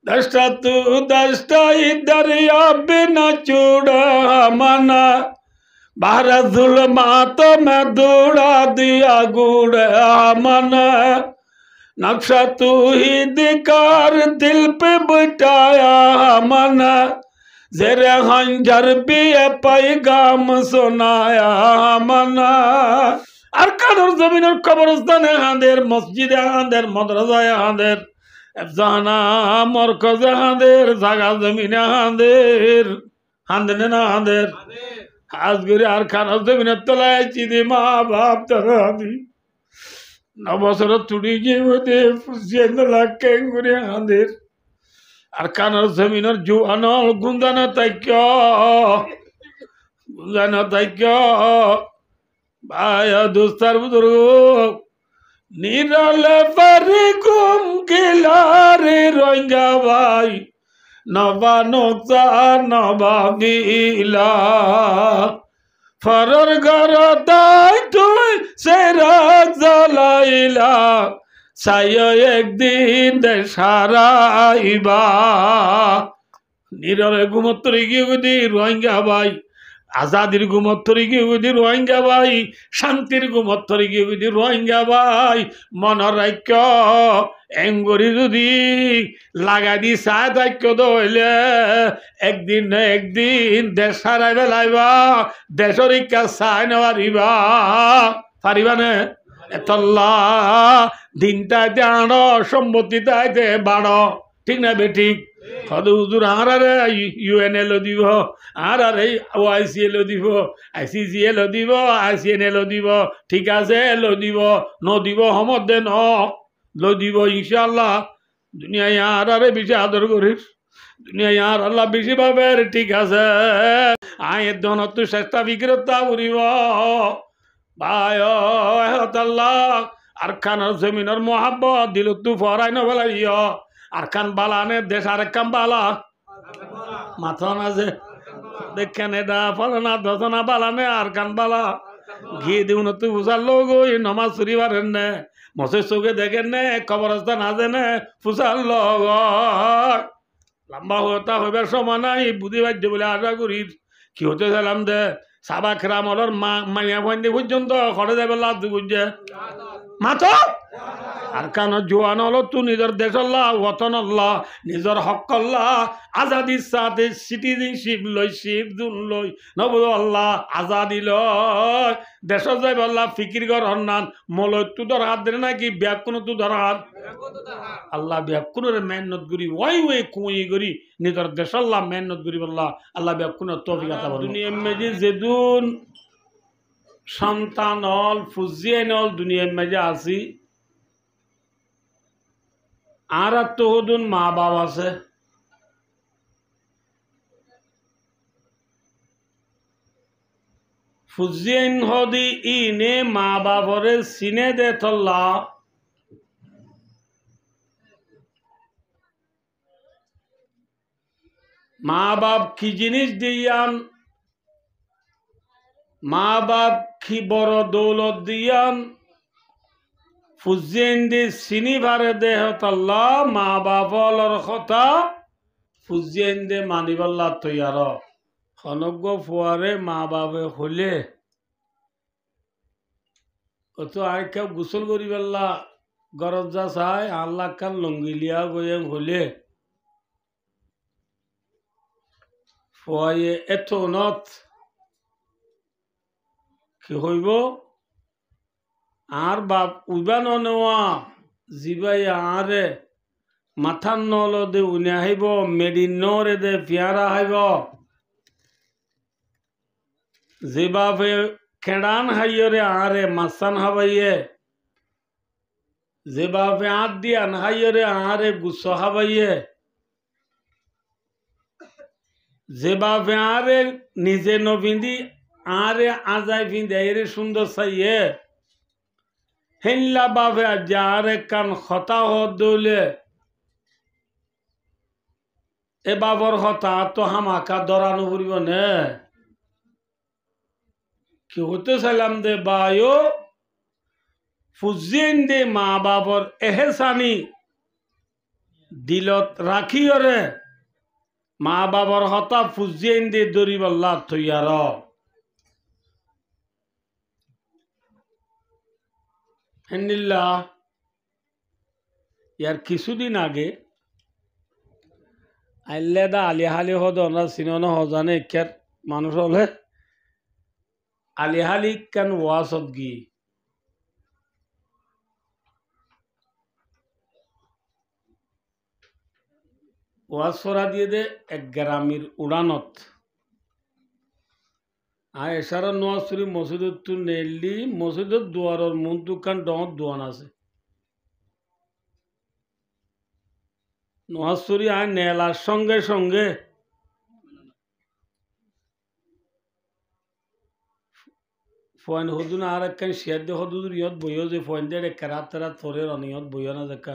दस्ता तू दस्ता दरिया बिना चूड़ा मना बाहर जुल्मात में दौड़ा दिया गुड़ा मना नक्शा तू ही दिकार दिल पे बिठाया मना जेरे खंजर भी पैगाम सुनाया मना अरकान और जमीन और कब्रिस्तान हांदेर मस्जिद हांदेर मदरसा हांदेर अफजाना मरकज हांदेर जागा जमीन हांदेर हांदेर ना हांदेर आज गुरी अरकान और जमीन तलाय चिदे माँ बाप तरादी नवसर तुड़ी के वदे फुसियन लाके गुरी हांदेर अरकान और जमीन और जो अनल गुंदाना ताक्यो भाया दोस्तार बुजुर्ग निराले परी घूम गिलारे रोंगा भाई नवा नोक्सा नवा बिला फरर घर दाई तुई सेरा जलाइला सायो एक दिन दे साराइबा निराले घुमत्तरी की गुदी रोंगा भाई आजादिर घुमत्तरी की गुदी रोहिंग्या भाई शांतिर घुमत्तरी की गुदी रोहिंग्या भाई मन राख्य एंगरी जुदी लगा दी साथ आख्य दौले एक दिन देश साराई बेलाइबा देशर इक्का साई नवारिबा पारिबा ने एतल्ला दिनटा जानो सम्मति ताइते बाड़ो ठीक ना बेठिक खदु हुजूर आरारे यूएनएल দিব आरारे ओआईसीएल দিব आईसीसीएल দিব आईसीएनएल দিব ঠিক আছে এল দিব ন দিব সমদে ন ল দিব ইনশাআল্লাহ দুনিয়ায় আরারে বেশি আদর করিস দুনিয়ায় আর আল্লাহ বেশি পাবে ঠিক আছে আয়ের দনত চেষ্টা বিক্রতা করিব ভাই আল্লাহ আরকানের জমিনের মোহাব্বত দিল তু ফরাই না বলাইও अरकान बाला ने देश अरकान बाला माथन आजे देखें एडा फलना दसना बाला ने अरकान बाला घी दिउन तु फुसार लोग नमाज सुरीबार ने मसे चोखे देखें ने कबरस्तान आजे ने फुसार लोग लम्बा होता होबे समय নাই बुद्धि बाध्य बोले आशा करी कि होते सालाम दे साबा खेराम और माइया फंदे पर्यन्त खड़े जाबे लाद बुझे माथो अरकान जुआन हलो तू निजर देश अल्लाह वतन अल्लाह निजर हक अल्लाह आजादी साथे सिटीजनशिप लई शिपजुन लई नबो अल्लाह आजादी लई देश जाइब अल्लाह फिकिर कर हन्नान मलय तू धर हाथ दे ना कि ब्याकुन तू धर हाथ अल्लाह ब्याकुन रे मेहनत करी ওই কুই করি নিজর দেশ अल्लाह मेहनत करी अल्लाह अल्लाह ब्याकुन तौफिक अता करो दुनिया में जे जेदुन সন্তান হল ফুজিয়েন হল দুনিয়ার মাঝে আসি আর তো হদুন মা বাপ আছে ফুজিয়েন হদি ইনে মা বাপরে সিনে দে তল্লা মা বাপ কি জিনিস দিয়ান মা বাপ কি বড় দৌলত দিয়ান ফুজিয়েন দি সিনি ভারে দেহ তল্লা মা বাপলর কথা ফুজিয়েন দে মানিবাল্লা তৈয়ার খনজ্ঞ ফুয়ারে মা বাপে হলে কত আর কেউ গোসল করি পেল্লা গরজ যা চাই আল্লাহ কান লঙ্গিলিয়া গয়ে হলে ফুয়াইয়ে এত নত কি হইব আর বাপ উইবা নেওয়া জিবাই আরে মাথার নল দে উনে আহিব মেডিন নরে দে পিয়ারা হাইব যে বাপে খেড়ান হাইয়রে আরে মাসান হাবাইয়ে যে বাপে আট দিয়ান হাইয়রে আরে গুস হাবাইয়ে যে বাপে আরে নিজে নবিন্দি আরে আজাই বিন্দে এরে সুন্দর চাইয়ে হেল্লা বাপে যারে কান খতা হলে এ বাবর হতা তো হামাকা দরানো পড়িব নে কি হতে চাইলাম দে বায়ো ফুজিয়েন দে মা বাবর এহেসানি দিলত রাখিওরে মা বাবার হতা ফুজিয়েন দিয়ে দরিবাল্লা থইয়ার হেনিল্লা ইয়ার কিছুদিন আগে আল্লাদা আলিহালি হদ আমরা সিনেমা হজানে এখার মানুষ হলে আলিহালি কেন ওয়াসত গিয়ে ওয়াজ সরা দিয়ে দে এক গ্রামের উড়ানত আর এছাড়া নোয়াজুরি মসজিদত তো নেলি মসজিদত দুয়ারর মন দোকান ডত দোয়ান আছে নোয়াজুরি আয় নেলার সঙ্গে সঙ্গে ফয়েন হদুন আর একখান শেয়ার দে হদুর ইয়ত বইও যে ফয়েন দে এক রাত রাত থরে রনিয়ত বইও না দেখা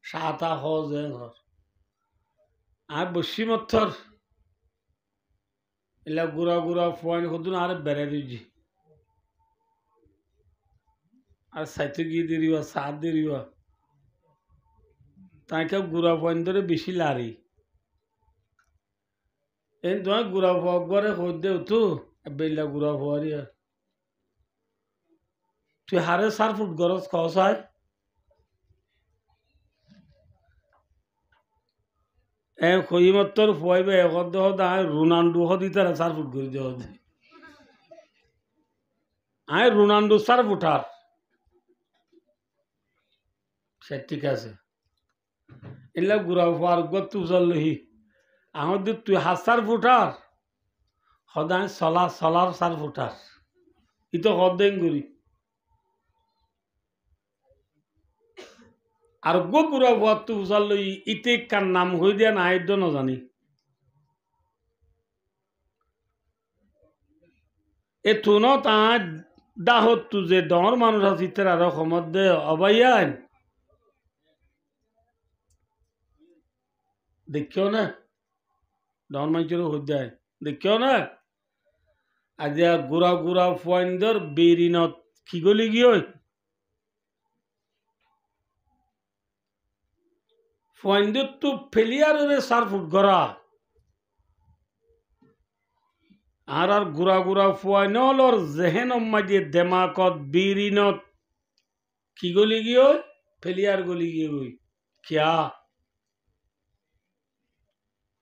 সাতা হজে ঘর আর বসি মথর এলা গুড়া গুড়া ফয়েন হদুন আর বেড়ে দিজি আর সাইতে গিয়ে দিরিবা সাত দিরিবা তাকে গুড়া ফয়েন ধরে বেশি লারি এই তোমার গুড়া ফোয়ারে হদ দেও তো বেলা গুড়া ফোয়ারিয়া তুই হারে সার ফুট গরজ খাওয়া চায় কই মাত্র ফুয়াইবে একদ হদ আয় রোনাল্ডো হদি তারা সার ফুট করে দেওয়া আয় রোনাল্ডো সার ফুটার সে ঠিক আছে এলা গুড়া ফুয়ার গত চলহি আমাদের তুই হাত সার ফুটার সদায় চলার সার ফুটার ই তো হদেন করি আর গো গুড়া ফুয়ার তো উচাল লই ইতে কার নাম হই দিয়া না আইড নাজানি এ তুন তাঁর দাহত তু যে ডর মানুষ আছে তার আর সমত দে অবাইয়ান দেখিও না ডর মানুষের হই যায় দেখিও না আজ গুড়া গুড়া ফুয়াইন্দর বেরিনত কি গলি গিয়ে ফুয়াইন্দর তো ফেলিয়ারে সার ফুট গড়া আর গুড়া গুড়া ফুয়াইনলর জেহেন মাঝে দেমাকত বিরিনত কি গলি গিয়ে ফেলিয়ার গলি গিয়ে গই কিয়া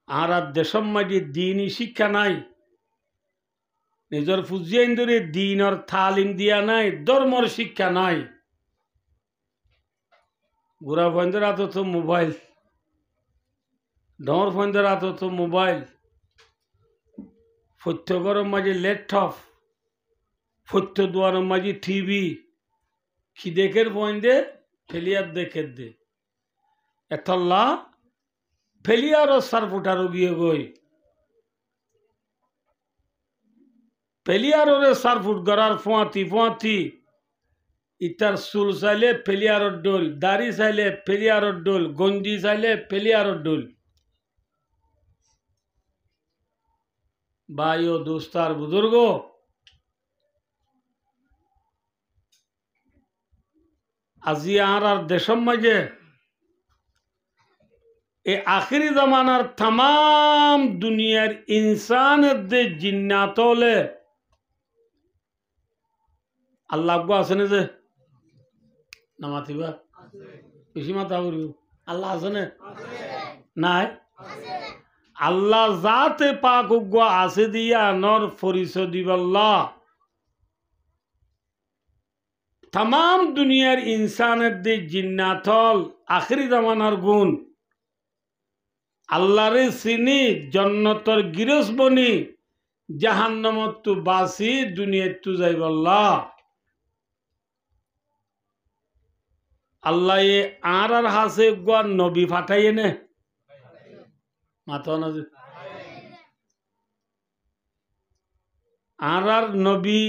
আর দেশম মাঝে দিনই শিক্ষা নাই নিজের ফুজিয়াইন ধরে দিনর তালিম দিয়া নাই ধর্মর শিক্ষা নাই গুড়া ফয়েন্দের হাতে তো মোবাইল ডর ফয়েন্দের হাতে তো মোবাইল ফত্যগরের মাঝে ল্যাপটপ ফত্য দুয়ারের মাঝে টিভি কি দেখের পয়েন্টে ফেলিয়ার দেখে দে এতল্লা ফেলিয়ারও সার ফুটারও গিয়ে গই ফেলিয়ারে সার ফুট গড়ার ফোঁয়াতি ইটার চুল চাইলে ফেলিয়ারর ডোল দাড়ি চাইলে ফেলিয়ারর ডোল গঞ্জি চাইলে ফেলিয়ারর ডোল ভাই ও দোস্তার বুজুর্গ আজি আর দেশম মাঝে এ আখিরি জমানার तमाम দুনিয়ার ইনসানের দে জিন্নাত হলে আল্লাহ গো আছে না যে নামাতিবা বেশি মাথা করি আল্লাহ আছে না নাই আল্লাহ জাতে পাক গো আছে দিয়া নর পরিচয় দিবাল্লাহ तमाम দুনিয়ার ইনসানের দে জিন্নাত হল আখিরি জমানার গুণ আল্লাহরে চিনি জন্নতর গিরস বনি জাহান্নামত তু বাসি দুনিয়াত তু যাইবাল্লাহ আল্লাহ এ আর হাসে গো নবী ফাটাইয়ে নে মাথা না আর নবী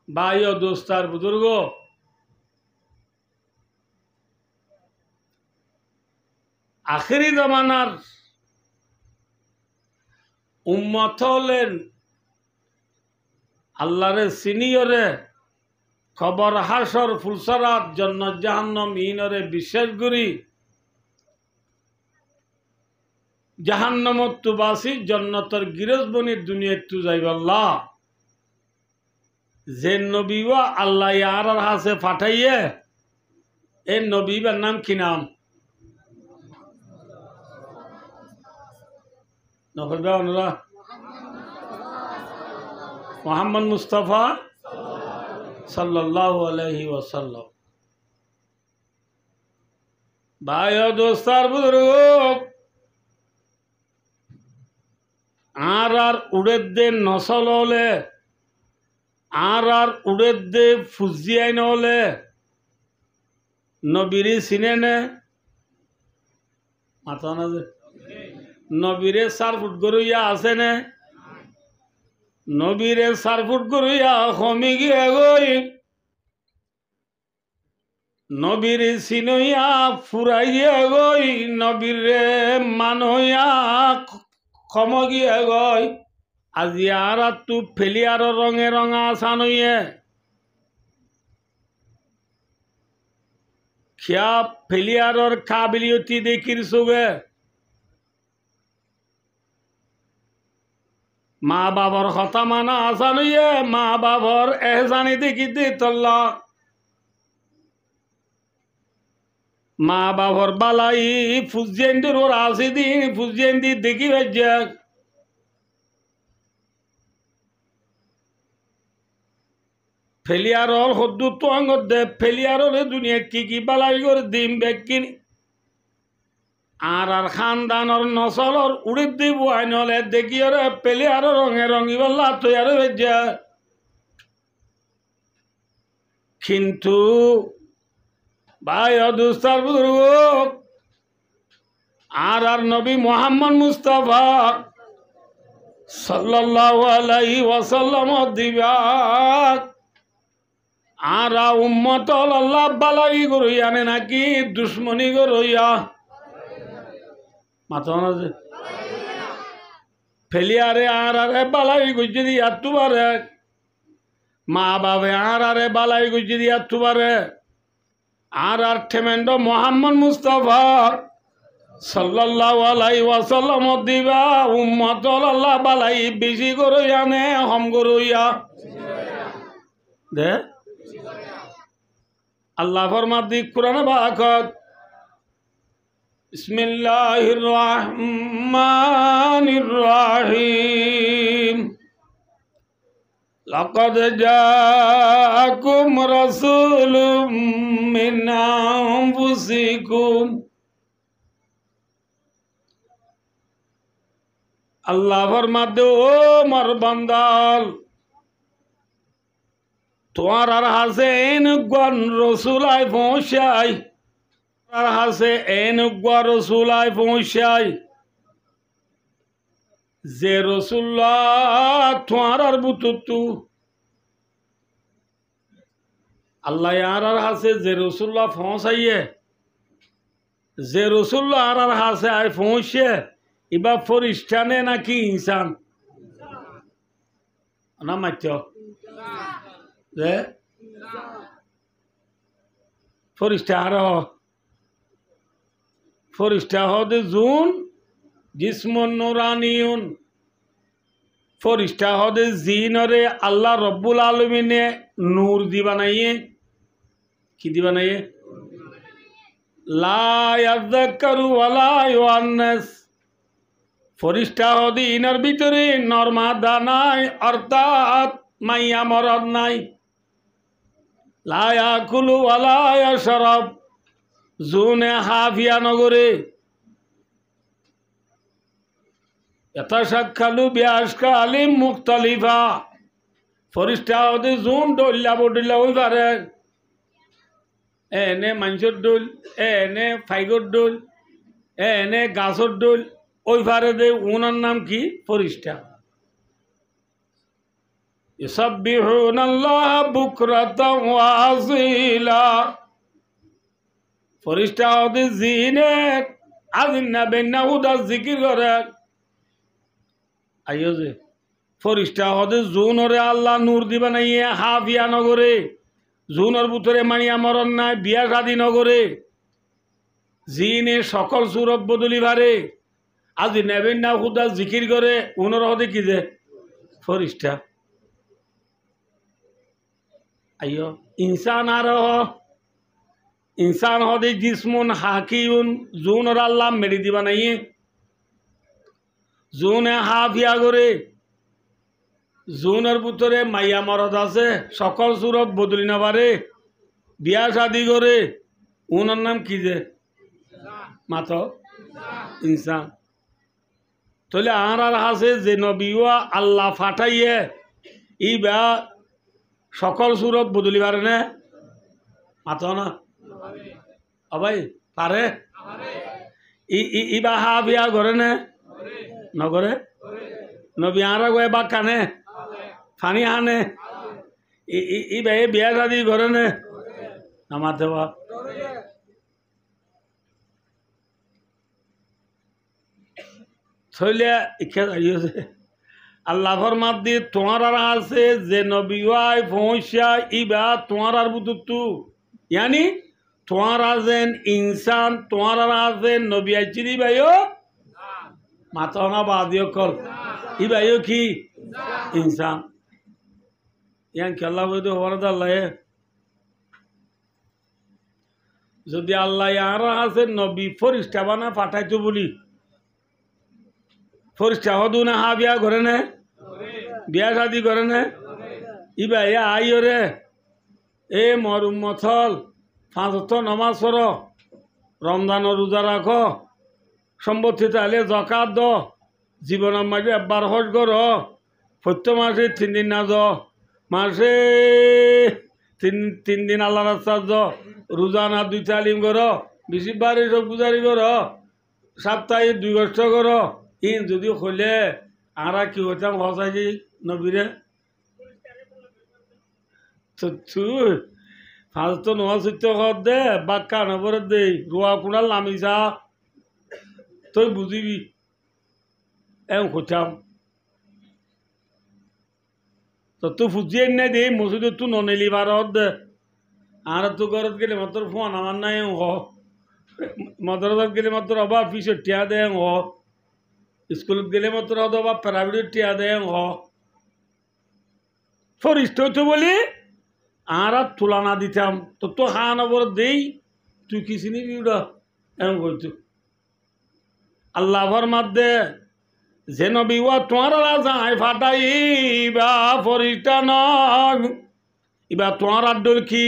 ভাই ও দোস্তার বুজুর্গ আখেরি জমানার উম্মত হলেন আল্লাহরে সিনিয়রে খবর হাসর ফুলসরাত জান্নাত জাহান্নাম ইনরে বিশ্বাস করি জাহান্নামত তু বাসি জান্নাতের গিরজবনি দুনিয়াত তু যাইব আল্লাহ যে নবীবা আল্লাহ ইয়ার হাসে পাঠাইয়ে এই নবীবার নাম কি নাম নকলবা ওনারা মোহাম্মদ মুস্তাফা সাল্লাল্লাহু আলাইহি ওয়াসাল্লাম ভাই ও দোস্তার বুজুর্গ আর উড়ের দে নসল হলে আর উড়ের দে ফুজিয়াই নহলে নবীরে চিনে নে মাথা না যে নবীরে 4 ফুট গরুইয়া আছে নে নবীরে 4 ফুট গরুইয়া কমি গিয়ে গই নবীরে চিনইয়া ফুরাইয়া গই নবীরে মানইয়া কম গিয়ে গই আজি আর তু ফেলিয়ার রঙে রঙা সানইয়ে খিয়া ফেলিয়ারর কাবিলিয়তি দেখির সুগে মা বাবার কথা মানা আসানইয়ে মা বাবার এহসানি দেখি দে তল্লা মা বাবার বালাই ফুজিয়েন্দির ওর আসি দিন ফুজিয়েন্দি দেখি ভেজা ফেলিয়ারর হদ্দু তো আঙ্গর দে ফেলিয়ারর দুনিয়া কি বালাই করে দিম বেকিনি আর খানদানর নসলর উড়ি দিব আইনলে দেখি ওরে প্লেয়ার রঙে রঙি বললা তৈয়ার ভেজা কিন্তু ভাই অদুস্তার বুজুর্গ আর নবী মোহাম্মদ মুস্তাফা সাল্লাল্লাহু আলাইহি ওয়াসাল্লাম দিবা আর উম্মত আল্লাহ বালাই গরইয়া নে নাকি দুশ্মনী গরইয়া মাথা না যে ফেলিয়ারে আর বালাই গুজি দিয়া তুবারে মা বাবে আর বালাই গুজি দিয়া তুবারে আর ঠেমেন্ড মোহাম্মদ মুস্তাফা সাল্লাল্লাহু আলাইহি ওয়াসাল্লাম দিবা উম্মত আল্লাহ বালাই বেশি গরইয়া নে হম গরইয়া দে আল্লাহ ফরমাদি কুরআন বাকত বিসমিল্লাহির রহমানির রহিম লাকাদ জাআকুম রাসূলুম মিন আনফুসিকুম আল্লাহ ফরমাদে ও মোর বান্দাল তোমার আর হাসে এন গন রসুলাই পৌঁছাই আর হাসে এন রসুলাই পৌঁছাই যে রসুল্লাহ তোমার আর বুতুতু আল্লাহ আর হাসে যে রসুল্লাহ পৌঁছাইয়ে যে রসুল্লাহ আর হাসে আয় পৌঁছে এবার ফরিস্তানে নাকি ইনসান না মাত্র যে ফরিস্তা আর ফরিস্তা হদে জুন জিসমন নুরানিউন ফরিস্তা হদে জিনরে আল্লাহ রব্বুল আলমিনে নূর দি বানাইয়ে কি দি বানাইয়ে লা ইয়াযাক্কারু ওয়ালা ইউআন্নাস ফরিস্তা হদে ইনার ভিতরে নরমাদা নাই অর্থাৎ মাইয়া মরদ নাই লা ইয়াকুলু ওয়ালা ইয়াশরাব জুনে হাফিয়া নগরে ইয়াতাশাক্কালু বিআশকালিম মুখতালিফা ফরিস্তা হদে জুন ডল্লা বডল্লা ওই পারে এনে মানুষের ডোল এনে ফাইগর ডোল এনে গাছর ডোল ওই পারে দে উনার নাম কি ফরিস্তা ইউসাব্বিহুনাল্লাহ বুকরাতাও ওয়া আসীলা ফরিস্তা হদে জিনে আজিন্না বেন্না উদা জিকির করে আইও যে ফরিস্তা হদে জুনরে আল্লাহ নূর দিবা নাইয়ে হাফিয়া নগরে জুনের ভিতরে মানিয়া মরণ নাই বিয়া শাদী নগরে জিনে সকল সুরত বদলি বারে আজি নেবেন না খুদা জিকির করে উনর হদে কি যে ফরিস্তা আইয় ইনসান হদে জিসমুন হাকিউন জুন আর আল্লাহ মেরি দিবা নাই জুনে হাফিয়া করে জুনের ভিতরে মাইয়া মরদ আছে সকল সুরত বদলি না পারে বিয়া শাদী করে উনার নাম কি যে মাত্র ইনসান তাহলে আর আছে যে নবীওয়া আল্লাহ ফাটাইয়ে ই বা সকল সুরত বদলি পারে না মাত্র না ভাই পারে ইবা হা বিয়া করে না নগরে নবী আর গয়ে বা কানে ফানি হানে ইবা এ বিয়া শাদী করে না নামাতে বা থইলে ইচ্ছা যাইছে আল্লাহ ফরমাত দিয়ে তোমার আর আছে যে নবীওয়াই পৌঁছা ইবা তোমার আর বুতুতু ইয়ানি তোমার আছেন ইনসান তোমার আর আছেন নবী আইচিনি ভাইও মাথা না বাদিও কল ই ভাইও কি ইনসান ইয়ান কি আল্লাহ বইতে হওয়ার আল্লাহ যদি আল্লাহ আর আছে নবী ফরিস্তা বানা পাঠাইতো বলি ফরিস্তা হদু না হা বিয়া করে না বিয়া শাদী করে না ইবা এ আইও রে এ মরুম মথল 5 ওয়াক্ত নামাজ পড়ো রমজান রোজা রাখো সম্পত্তি তাহলে জাকাত দ জীবনের মাঝে একবার হজ করো প্রত্যেক মাসে 3 দিন না যাও মাসে তিন দিন আল্লাহ রাস্তা যাও রোজা না 2 তালিম করো বেশি বারে সব গুজারি করো সপ্তাহে 2 কষ্ট করো ইন যদি হলে আর কি হইতাম হসাই নবীরে তো তুই ফালতু নোয়া সত্য কর দে বাক্কা নবর দে রোয়া কুড়াল নামিসা তুই বুঝিবি এম হইতাম তো তুই ফুজিয়ে নাই দে মসজিদে তুই ননেলি বারত দে আর তো ঘরত গেলে মাত্র ফোন আমার নাই হ মাদ্রাসাত গেলে মাত্র অভাব ফিসের টিয়া দে হ স্কুলত গেলে মাত্র অথবা প্রাইভেট টিয়া দে হ ফরিস্ত তো বলি আর তুলনা দিতাম তো তো হা নবর দেই তুই কি চিনিবি ওটা এমন করতো আল্লাহ ফরমাত দে যে নবী ওয়া তোমার রাজায় ফাটাই বা ফরিস্তা নয় ইবা তোমার আড্ডল কি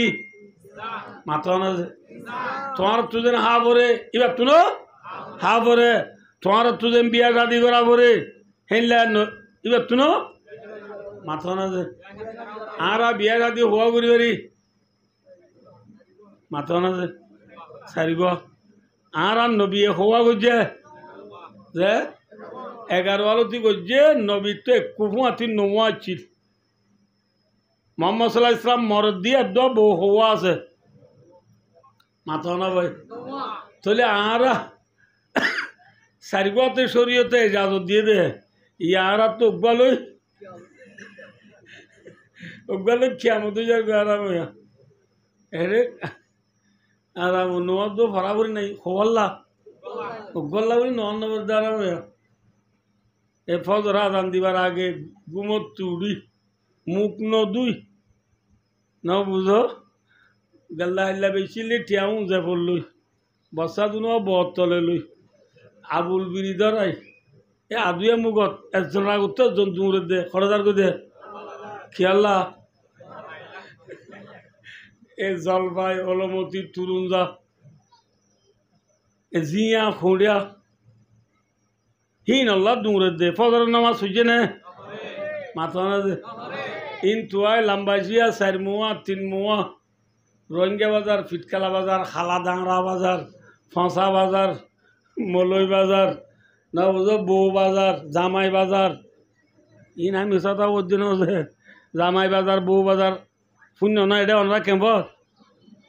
মাথা না তোমার তুজেন হা ভরে ইবা তুলো হা ভরে তোমার তুজেন বিয়া শাদী করা ভরে হেনলা ইবা তুনো মাথা না যে আর বিয়া শাদী হওয়া করি পারি মাথা না যে সারিব আর নবী হওয়া করছে যে 11 আলোতি করছে নবী তো কুফুয়াতি নোয়া ছিল মোহাম্মদ সাল্লাল্লাহু আলাইহি ইসলাম মরদ দিয়ে বউ হওয়া আছে মাথা না ভাই তাহলে আর সারিগতে শরীয়তে ইজাজত দিয়ে দে ইয়ার তো উগবালই কিয়ামত যার আরাম হইয়া এরে আরাম নোয়া তো বরাবর নাই হওয়াল্লা উগবাল্লা বলি নন নম্বর আরাম হইয়া এ ফজর আজান দিবার আগে ঘুমত তুড়ি মুখ নদুই ন বুঝো গাল্লা হাল্লা বেশিলে টিয়াও যে পড়লই বসা দুনো বত তলে লই আবুল বিড়ি ধরাই এ আদুয়ে মুগত একজন আগত একজন দূরে দে খরদার করে দে খেয়াল্লা এ জলপাই অলমতি তুরুঞ্জা এ জিয়া খুঁড়িয়া হিন আল্লাহ দূরে দে ফজর নামাজ হইছে না মাথা না দে ইন তুয়াই লাম্বাইছিয়া 4 মুয়া 3 মুয়া রোহিঙ্গা বাজার ফিটকালা বাজার খালা ডাংরা বাজার ফসা বাজার মলই বাজার না বুঝো বউ বাজার জামাই বাজার ইন আমি সাদা ওদিন আছে জামাই বাজার বউ বাজার শূন্য না এটা ওনারা কেম্পর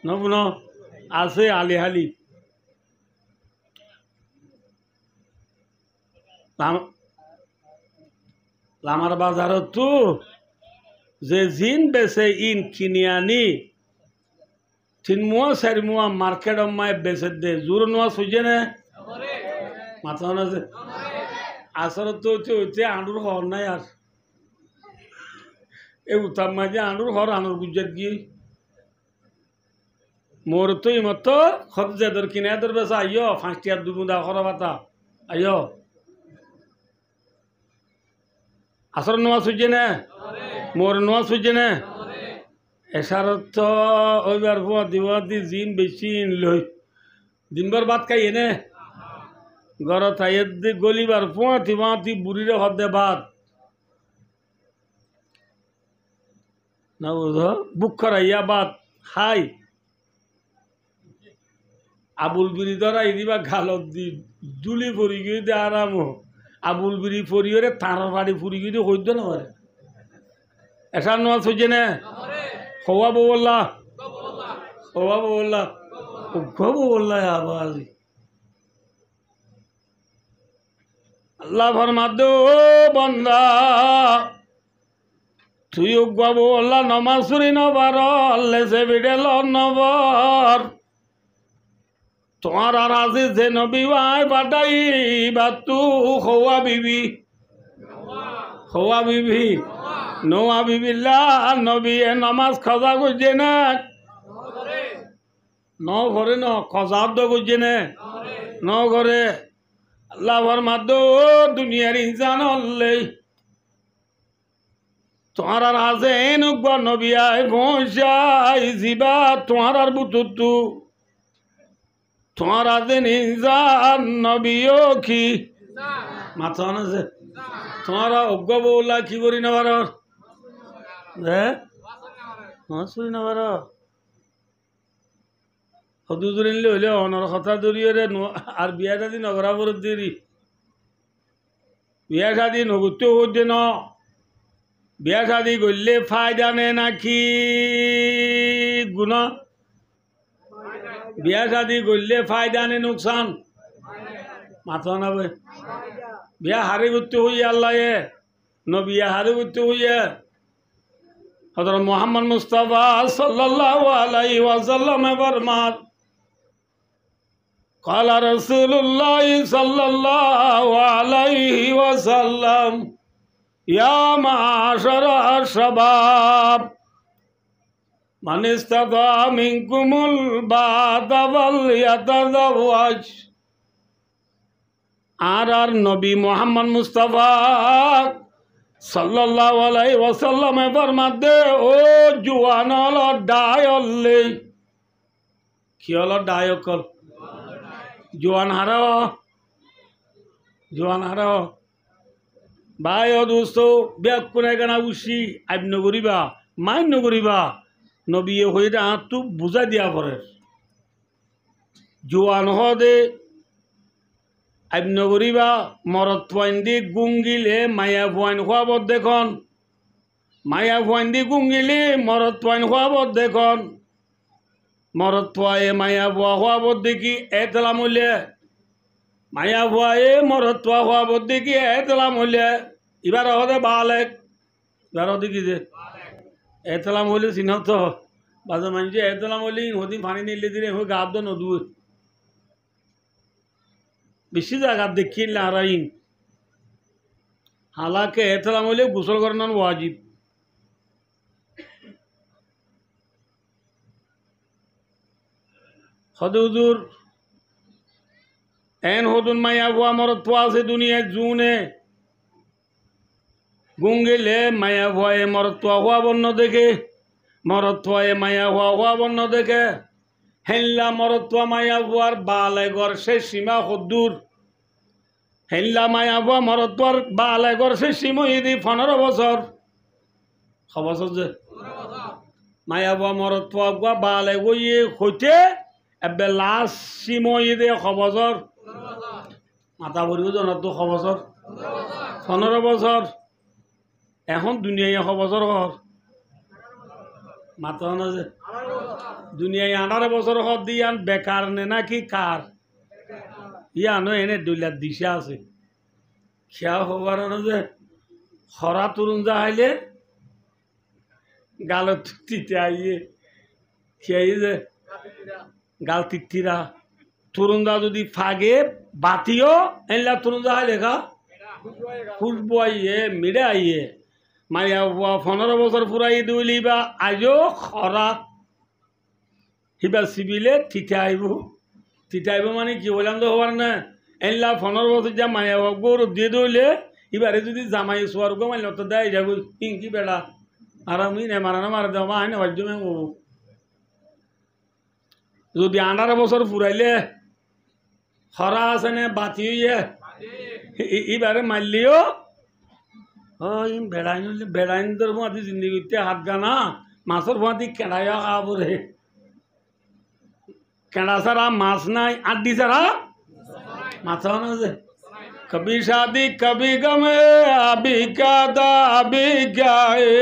ন পুন আছে আলিহালি লামার বাজারত তো যে জিন বেছে ইন কিনে আনি তিন মুয়া চারি মুয়া মার্কেট মায় বেচে দে জোর নোয়া সুজে নে মাথা আছে আসলে তো হচ্ছে আঁডুর হর নাই আর এই উত্তাপ মাঝে আঁডুর হর আনুর গুজরাট গিয়ে মোর তো ইমত খত যেদর কিনে এদর বেসা আইয় 5 টিয়ার দুগুদা খরা বাতা আইয় আসর নোয়া সুজে নে মোর নোয়া সুজে নে এসারত ওইবার ফুয়া দিবাদি জিন বেশি লই দিনবার বাদ খাই এনে ঘর থাইয়ের দি গলিবার ফুয়াতি বাঁতি বুড়িরে হদে বাদ না বুঝ বুক খরাইয়া বাদ হাই আবুল বিড়ি ধরাই দিবা গালত দি দুলি পরি গিয়ে দে আরাম আবুল বিড়ি পরিয়ে তার বাড়ি ফুরি গিয়ে হইত না পারে এসার নোয়া সুজে নে হওয়া বল্লা হওয়া বল্লা গব বল্লা আবার আল্লাহ ফরমাদ বন্দা তুই গব বল্লা নমাজ সুরি নবার লেসে বিডেল নবর তোমার আর আজি যে নবী ভাই বাটাই বা তু হওয়া বিবি নোয়া বিবিল্লা নবী এ নমাজ খজা করছে না ন ঘরে ন খজাব তো করছে না ন ঘরে আল্লাহ ফরমাদ দুনিয়ার ইনসান হলে তোমার আর আছে এনুক নবী আয় পৌঁছাই জিবা তোমার আর বুতুতু তোমার আছে ইনসান নবীও কি মাথা আছে তোমার অজ্ঞ বউলা কি করি না বার হ্যাঁ শুনি না বার সদু দূরিলে হইলে অনর কথা দূরিয়ে আর বিয়া শাদি নগরা বরত দেরি বিয়া শাদি নগরতেও হচ্ছে ন বিয়া শাদি করলে ফায়দা নে নাকি গুণা বিয়া শাদি করলে ফায়দা নে নুকসান মাথা না ভাই বিয়া হারে করতে হইয়ে আল্লাহ নবিয়া হারে করতে হইয়ে হযরত মুহাম্মদ মুস্তাফা সাল্লাল্লাহু আলাইহি ওয়াসাল্লাম ফরমান قال رسول الله صلى الله عليه وسلم يا معاشر الشباب من استطاع منكم الباءة فليتزوج আর নবী মুহাম্মদ মুস্তাফা সাল্লাল্লাহু আলাইহি ওয়াসাল্লাম ফরমাতে ও জওয়ান হল ডায়লে কি হল ডায়কল জওয়ান হারাও ভাই ও দোস্ত ব্যাগ কোনে গানা উসি আইন করিবা মাইন করিবা নবী হইরা তো বুঝা দিয়া পরে জওয়ান হদে আইন করিবা মরত পয়েন্দি গুঙ্গিলে মায়া পয়েন্ট খোয়াবত দেখুন মায়া পয়েন্দি গুঙ্গিলে মরত পয়েন্ট খোয়াবত দেখুন মরত পোয়ায়ে মায়া পোয়া খোয়াবত দেখি এতলাম হইলে মায়া পোয়ায়ে মরত পোয়া খোয়াবত দেখি এতলাম হইলে এবার হদে বালেক এবার দেখি যে এতলাম হইলে চিহ্নত বাজে মানুষ এতলাম হইলে হদি পানি নিলে দিলে হয়ে গাব দো নদু বেশি জায়গা দেখি নারাইন হালাকে এতলাম হইলে গোসল করানো ওয়াজিব হদুদুর এন হদুন মায়া বুয়া মরত পোয়া আছে দুনিয়া জুনে গুঙ্গিলে মায়া ভয়ে মরত পোয়া হওয়া বন্য দেখে মরত পোয়ে মায়া হওয়া বন্য দেখে হেল্লা মরত পোয়া মায়া বুয়ার বালে গর সে সীমা হদুর হেল্লা মায়া বুয়া মরত পোয়ার বালে গর সে সীমা ইদি 15 বছর বছর যে মায়া বুয়া মরত পোয়া গুয়া বালে গইয়ে হইতে এবে লাস্ট সীময় দে খবর মাথা ভরিও জানার তো খবর 15 বছর এখন দুনিয়ায় খবর হর মাথা না যে দুনিয়ায় 18 বছর হর দিয়ান বেকার নে নাকি কার ইয়ানো এনে 2 লাখ দিশা আছে খেয়া হবার না যে হরা তরুণ যা হাইলে গালত তিতে আইয়ে খেয়ে যে গাল তিত্তিরা তরুণদা যদি ফাগে বাতিও এনলা তরুণদা হয় লেখা খুশবু আইয়ে মিড়ে আইয়ে মারিয়া 15 বছর ফুরাই দিলি বা আজও খরা হিবা সিবিলে তিতাইব মানে কি বললাম তো হবার না এনলা 15 বছর যা মারিয়া গৌর দিয়ে দিলে এবারে যদি জামাই সোয়ার গো মারল তো দেয় যাবো পিঙ্কি বেড়া আর আমি নে মারানো মারা দেওয়া হয় না বাজ্য মেয়ে যদি 18 বছর ফুরাইলে খরা আছে নে বাতি হইয়ে এবারে মারলিও বেড়াইন তোর ভাঁতি জিন্দিগিতে হাত গানা মাছের ভাঁতি কেঁড়াইয়া খাবো রে কেঁড়া ছাড়া মাছ নাই আড্ডি ছাড়া মাছ না যে कभी शादी कभी गमे अभी क्या था अभी क्या है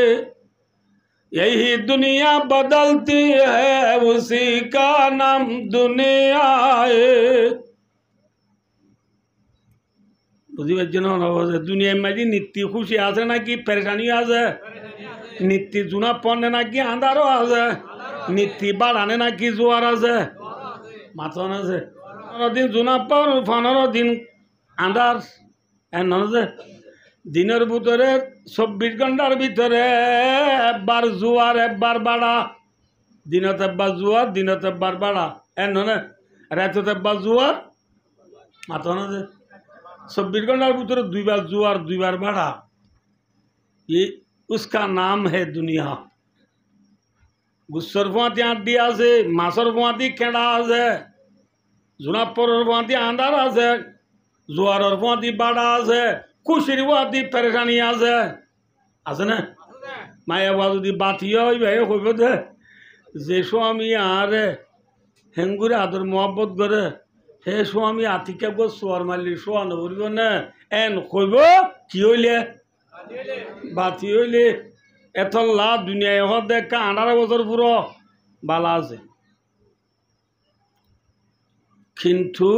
यही दुनिया बदलती है उसी का नाम दुनिया है बुझी बच्चे ना दुनिया में जी नित्य खुशी आसे ना कि परेशानी आसे नित्य जुना पड़ने ना कि अंधारो आसे नित्य बढ़ाने ना कि जुआर आसे माथो ना से 15 दिन जुना पर 15 दिन আন্দার যে দিনের ভিতরে 24 ঘন্টার ভিতরে একবার জোয়ার একবার বাড়া দিনত একবার জোয়ার দিনত একবার বাড়া নয় রাতত একবার জোয়ার মাথা না যে 24 ঘন্টার ভিতরে 2 বার জোয়ার 2 বার বাড়া ये उसका नाम है दुनिया गुस्सर फाँती आड्डी আছে মাছের ফাঁতি কেঁড়া আছে জোনাপরের ফাঁতি আন্দার আছে জোয়ারের ফাঁতি বাড়া আছে খুশির ফাঁতি পেরেশানি আছে না মায়া বা যদি বাতিও হইবে হইব দে যে স্বামী আরে হেঙ্গুরে আদর মহব্বত করে হে স্বামী আতিকে গো সোয়ার মারলি সোয়া নবরিব না এন কইব কি হইলে বাতি হইলে এত লাভ দুনিয়ায় হত দেখা 18 বছর পুরো বালা আছে কিন্তু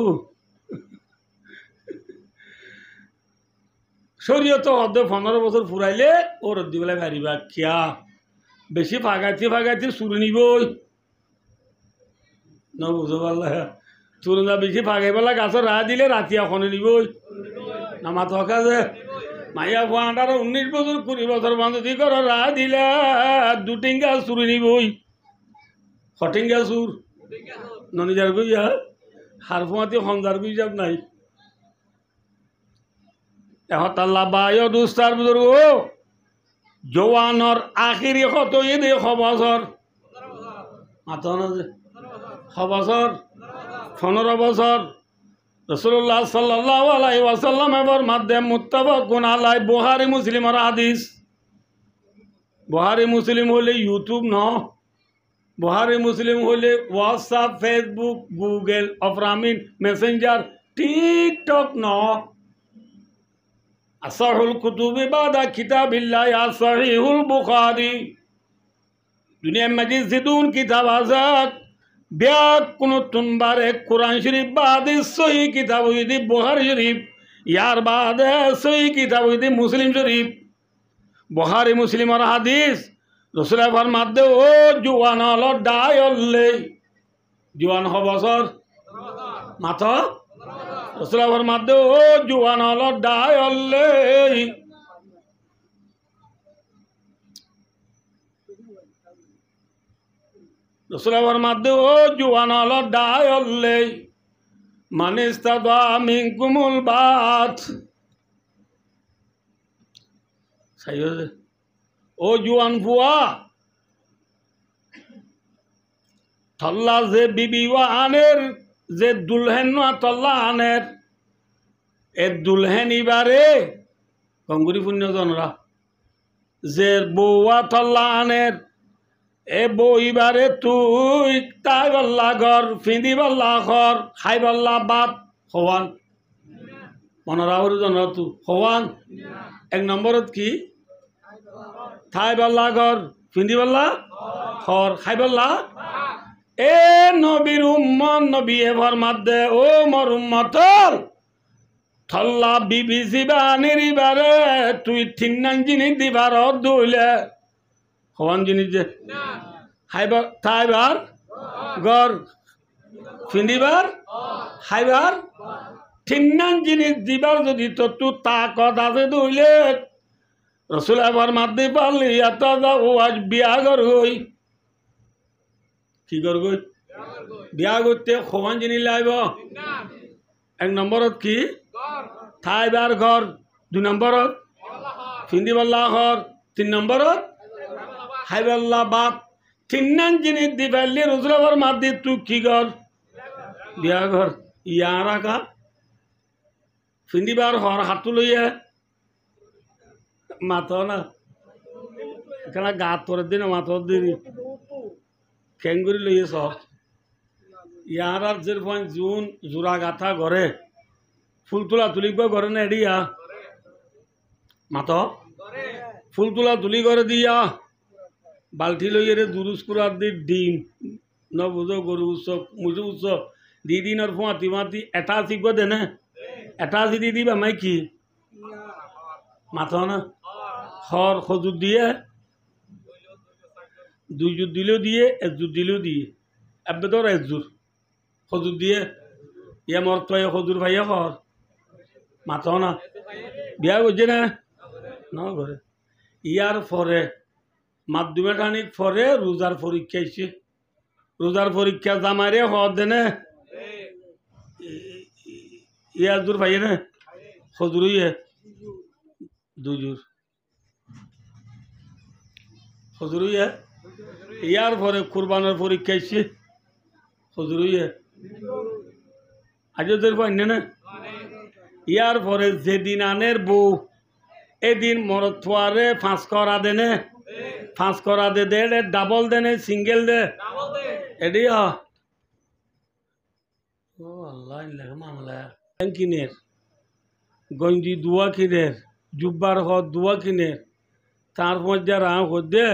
শরীয়ত হদে 15 বছর ফুরাইলে ওর দিবেলা গাড়িবা কিয়া বেশি ফাগাইতে চুরি নিবই ন বুঝো পারলা চুরুন্দা বেশি ফাগাই পেলা গাছের রাহ দিলে রাতি এখনে নিবই না মাথা হকা যে মাইয়া 19 বছর 20 বছর বান্ধবী করো রাহ দিলে 2 টিঙ্গা চুরি নিবই হটিঙ্গা চুর ননিজার গইয়া হারফুয়াতি হন্দার গই যাব নাই এহতাল্লা বায় দুস্তার বুজুর্গ জওয়ানর আখিরি কত ঈদে খবসর মাথা না যে খবসর 15 বছর রাসূলুল্লাহ সাল্লাল্লাহু আলাইহি ওয়াসাল্লাম এর মাধ্যমে মুত্তাফাকুন আলাই বুখারী মুসলিমের হাদিস বুখারী মুসলিম হলে ইউটিউব ন বুখারী মুসলিম হলে হোয়াটসঅ্যাপ ফেসবুক গুগল অফরামিন মেসেঞ্জার টিকটক ন আসহুল কুতুবি বাদা কিতাবিল্লাহ সহিহুল বুখারী দুনিয়া মে জিদুন কিতাব আজাদ ব্যাক কুনতুন বারে কুরআন শরীফ বাদে সহি কিতাব হইদি বুখারী শরীফ ইয়ার বাদে সহি কিতাব হইদি মুসলিম শরীফ বুখারী মুসলিমের হাদিস রাসূলের ফরমাতে ও জওয়ান হলো ডায়লে জওয়ান হবসর মাথা রাসূলের ফরমাতে ও জওয়ান হলো ডায়লে রাসূলের ফরমাতে ও জওয়ান হলো ডায়লে মান ইস্তাদা মিনকুমুল বাত সাইয়দ ও জওয়ান ফুয়া তল্লা যে বিবি আনের যে দুলহেন তল্লা আনের এ দুলহেন ইবারে গঙ্গুরি পুণ্যজনরা যে বউয়া তল্লা আনের এ বউ ইবারে তুই তাই বল্লা ঘর ফিঁদি বল্লা ঘর খাই বল্লা বাত হওয়ান মনরাহর জন তু হওয়ান 1 নম্বরত কি থাই বল্লা ঘর ফিঁদি বল্লা ঘর খাই বল্লা এ নবীর উম্মত নবী এবার মাদ্দে ও মর উম্মতল থল্লা বিবি জিবানির ইবারে তুই 3 জিনিস দিবার দইলে হওয়ান জিনিস যে খাইবার থাইবার গর ফিন্দিবার খাইবার তিন জিনিস দিবার যদি তু তাকত আছে দইলে রসুল আবার মারতে পারলি এত ও আজ বিয়া কর গই কি কর গই বিয়া করতে সমান জিনিস লাগব এক নম্বরত কি খাইবার ঘর 2 নম্বরত ফিন্দিবাল্লা ঘর 3 নম্বরত খাইবাল্লা বাপ 3 জিনিস দি পারলি রসুল আবার মার দি তুই কি কর বিয়া ঘর ইয়ার আকা ফিন্দিবার ঘর হাতু লইয়া মাত না এখানে গাত করে দিন মাথর দিন খেঙ্গুরি লইয়ে সব ইয়ার আর যে জুন জোড়া গাথা ঘরে ফুল তোলা তুলিব ঘরে না এডিয়া মাত ফুল তোলা তুলি করে দিয়া বালতি লইয়ে রে দুরুস কুরার দি ডিম ন বুঝো গরু উৎসব মুজু উৎসব দি দিন আর ফুঁয়াতি মাতি এটা শিখব দেনে এটা দি দিবা মাই কি মাথ না খড় খজুর দিয়ে 2 জোর দিলেও দিয়ে 1 জোর দিলেও দিয়ে এবে তোর 1 জোর খজুর দিয়ে ইয়ে মর তো খজুর ভাইয়া খর মাথ না বিয়া করছে না ঘরে ইয়ার পরে মাধ্যমিক পরে রোজার পরীক্ষা আইছে রোজার পরীক্ষা জামাইরে হর দেনে ইয়ার জোর ভাইয়া না খজুর ইয়ে 2 জোর খজুর ইয়ে ইয়ার পরে কুরবানের পরীক্ষা আইছে খজুর ইয়ে আজ তোর পাই না ইয়ার পরে যেদিন আনের বউ এদিন মরত থোয়ারে 5 করা দেনে 5 করা দে ডাবল দেনে সিঙ্গেল দে এডি ও আল্লাহ মামলা কিনের গঞ্জি দুয়া কিনের জুব্বার হদ দুয়া কিনের তার মধ্যে রাং হদে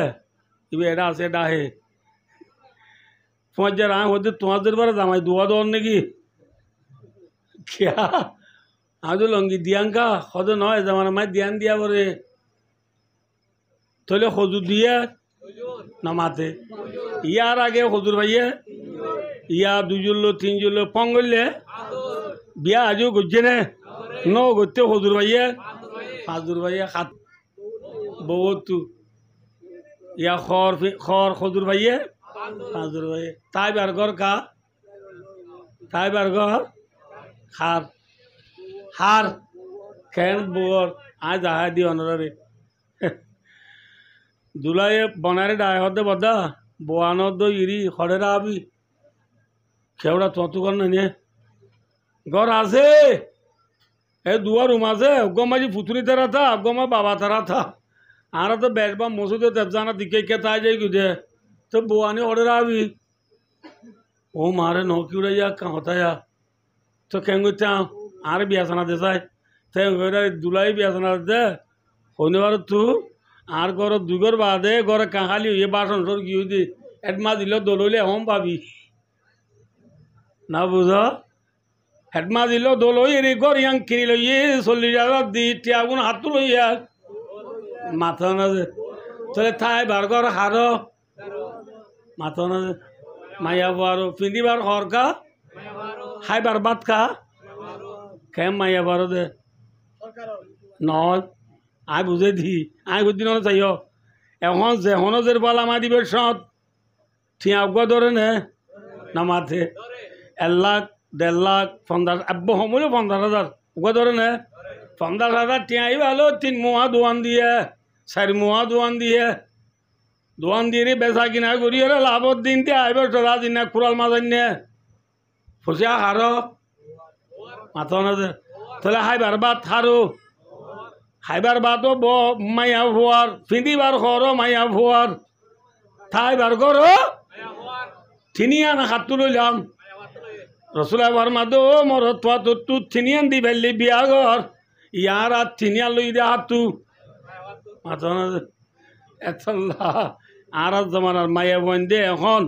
ইবে এটা আছে ডাহে মধ্যে রাং হদে তোমাদের বারে জামাই দুয়া দর নাকি क्या आज लंगी दियांका खद नय जमाना माय ध्यान दिया बरे तले खजूर दिए नमाते यार आगे खजूर भाइये या 2 जुल्लो 3 जुल्लो पंगले बिया आजो गुज्जे ने नो गुत्ते खजूर भाइये खात बहुत तू या खर खजूर भाइये खजूर भाइये ताई बर्गर का ताई बर्गर हार हार खेन बोर आज आहा दी अनरे दुलाए बनारे डाय होते बदा बोआनो दो इरी खड़ेरा अभी खेवड़ा तोतु करने ने घर आसे ए दुआ रूम आसे गोमा जी फुतरी तेरा था गोमा बाबा तेरा था आरा तो बैठबा मौसू तो जाना दिखे क्या था जाए कुछ तो बोआने खड़ेरा अभी ओ मारे नौकी उड़ा या कहाँ होता या तो कहेंगे क्या आरे बियासना देसाई ते दुलाई बियासना दे होने वाला तू आर गौर 2 घर बादे गौर कहाली ये बासन सर की हुई थी हेडमा दिलो दोलोले हम पाबी ना बुझो हेडमा दिलो दोलो ये गौर yang किनी लो ये सोली जागा दी त्यागुन हाथु लो यार माथा ना दे चले थाई बारगौर हारो माथा ना दे माया बारो फिंदी बार खौर का हाई बार बात का কেম মাইয়া বারো দে নয় আয় বুঝে দি আয় বুঝি না চাইও এখন যেহনো যে বলা মা দিবে সৎ ঠিক আগুয়া ধরে নে না মাথে 1 লাখ 1.5 লাখ 50 আব্বু হমলে 50,000 উগা ধরে নে 50,000 টিয়াই ভালো 3 মুহা দোয়ান দিয়ে 4 মুহা দোয়ান দিয়ে বেচা কিনা করি আর লাভর দিনতে আইবে তোরা দিন কুড়াল মাছ নে ফুসিয়া হারো মাথা না তাহলে হাইবার বাদ হারো হাইবার বাদও মাইয়া ভুয়ার ফিঁদিবার ঘরও মাইয়া ভুয়ার থাইবার ঘরও থিনিয়ান হাতু লইলাম রসুল আবার মাদো মর তু থিনিয়ান দি ফেললি বিয়া ঘর ইয়ার আর থিনিয়া লই দে হাতু মাথা না এতল্লা আর জমানার মাইয়া বোন দে এখন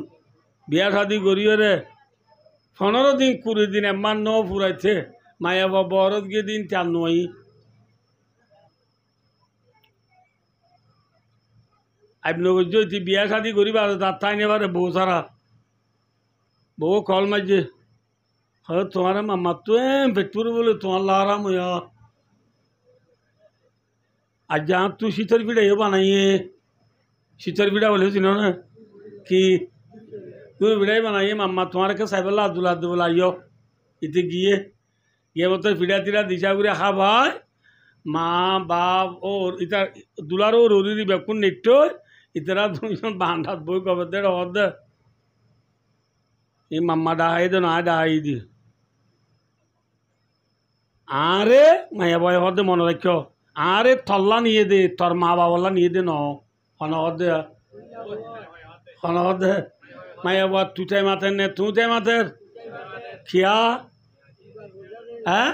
বিয়া শাদি করিও রে 15 দিন 20 দিন এমান ন ফুরাইছে মায়া বাবা বরত গিয়ে দিন চার নয় আপনি যদি বিয়া শাদি করিবার তার তাই নেবারে বউ সারা বউ কল মাঝে হয় তোমার মাম্মা তো পেটপুর বলে তোমার লারাম হইয়া আর যা তুই শীতের পিঠাইও বানাইয়ে শীতের পিঠা বলেছিল না কি তুমি পিঠাই বানাইয়ে মাম্মা তোমার কে সাইবেলা আব্দুল আব্দুল আইয় ইতে গিয়ে বলতে পিঠা টিঠা দিশা করে খাবাই মা বাপ ও ইটা দুলার ও রুরি বেকুন নিত্য ইতারা দুজন বান্ধাত বই কবে দে হদ এই মাম্মা ডাহাই দে না ডাহাই দি আরে মায়া বয় হদে মনে রাখ আরে থল্লা নিয়ে দে তোর মা বাবালা নিয়ে দে ন হনদে হনদে মায়া বয় তুই টাই মাতের নে তুই টাই মাতের খিয়া হ্যাঁ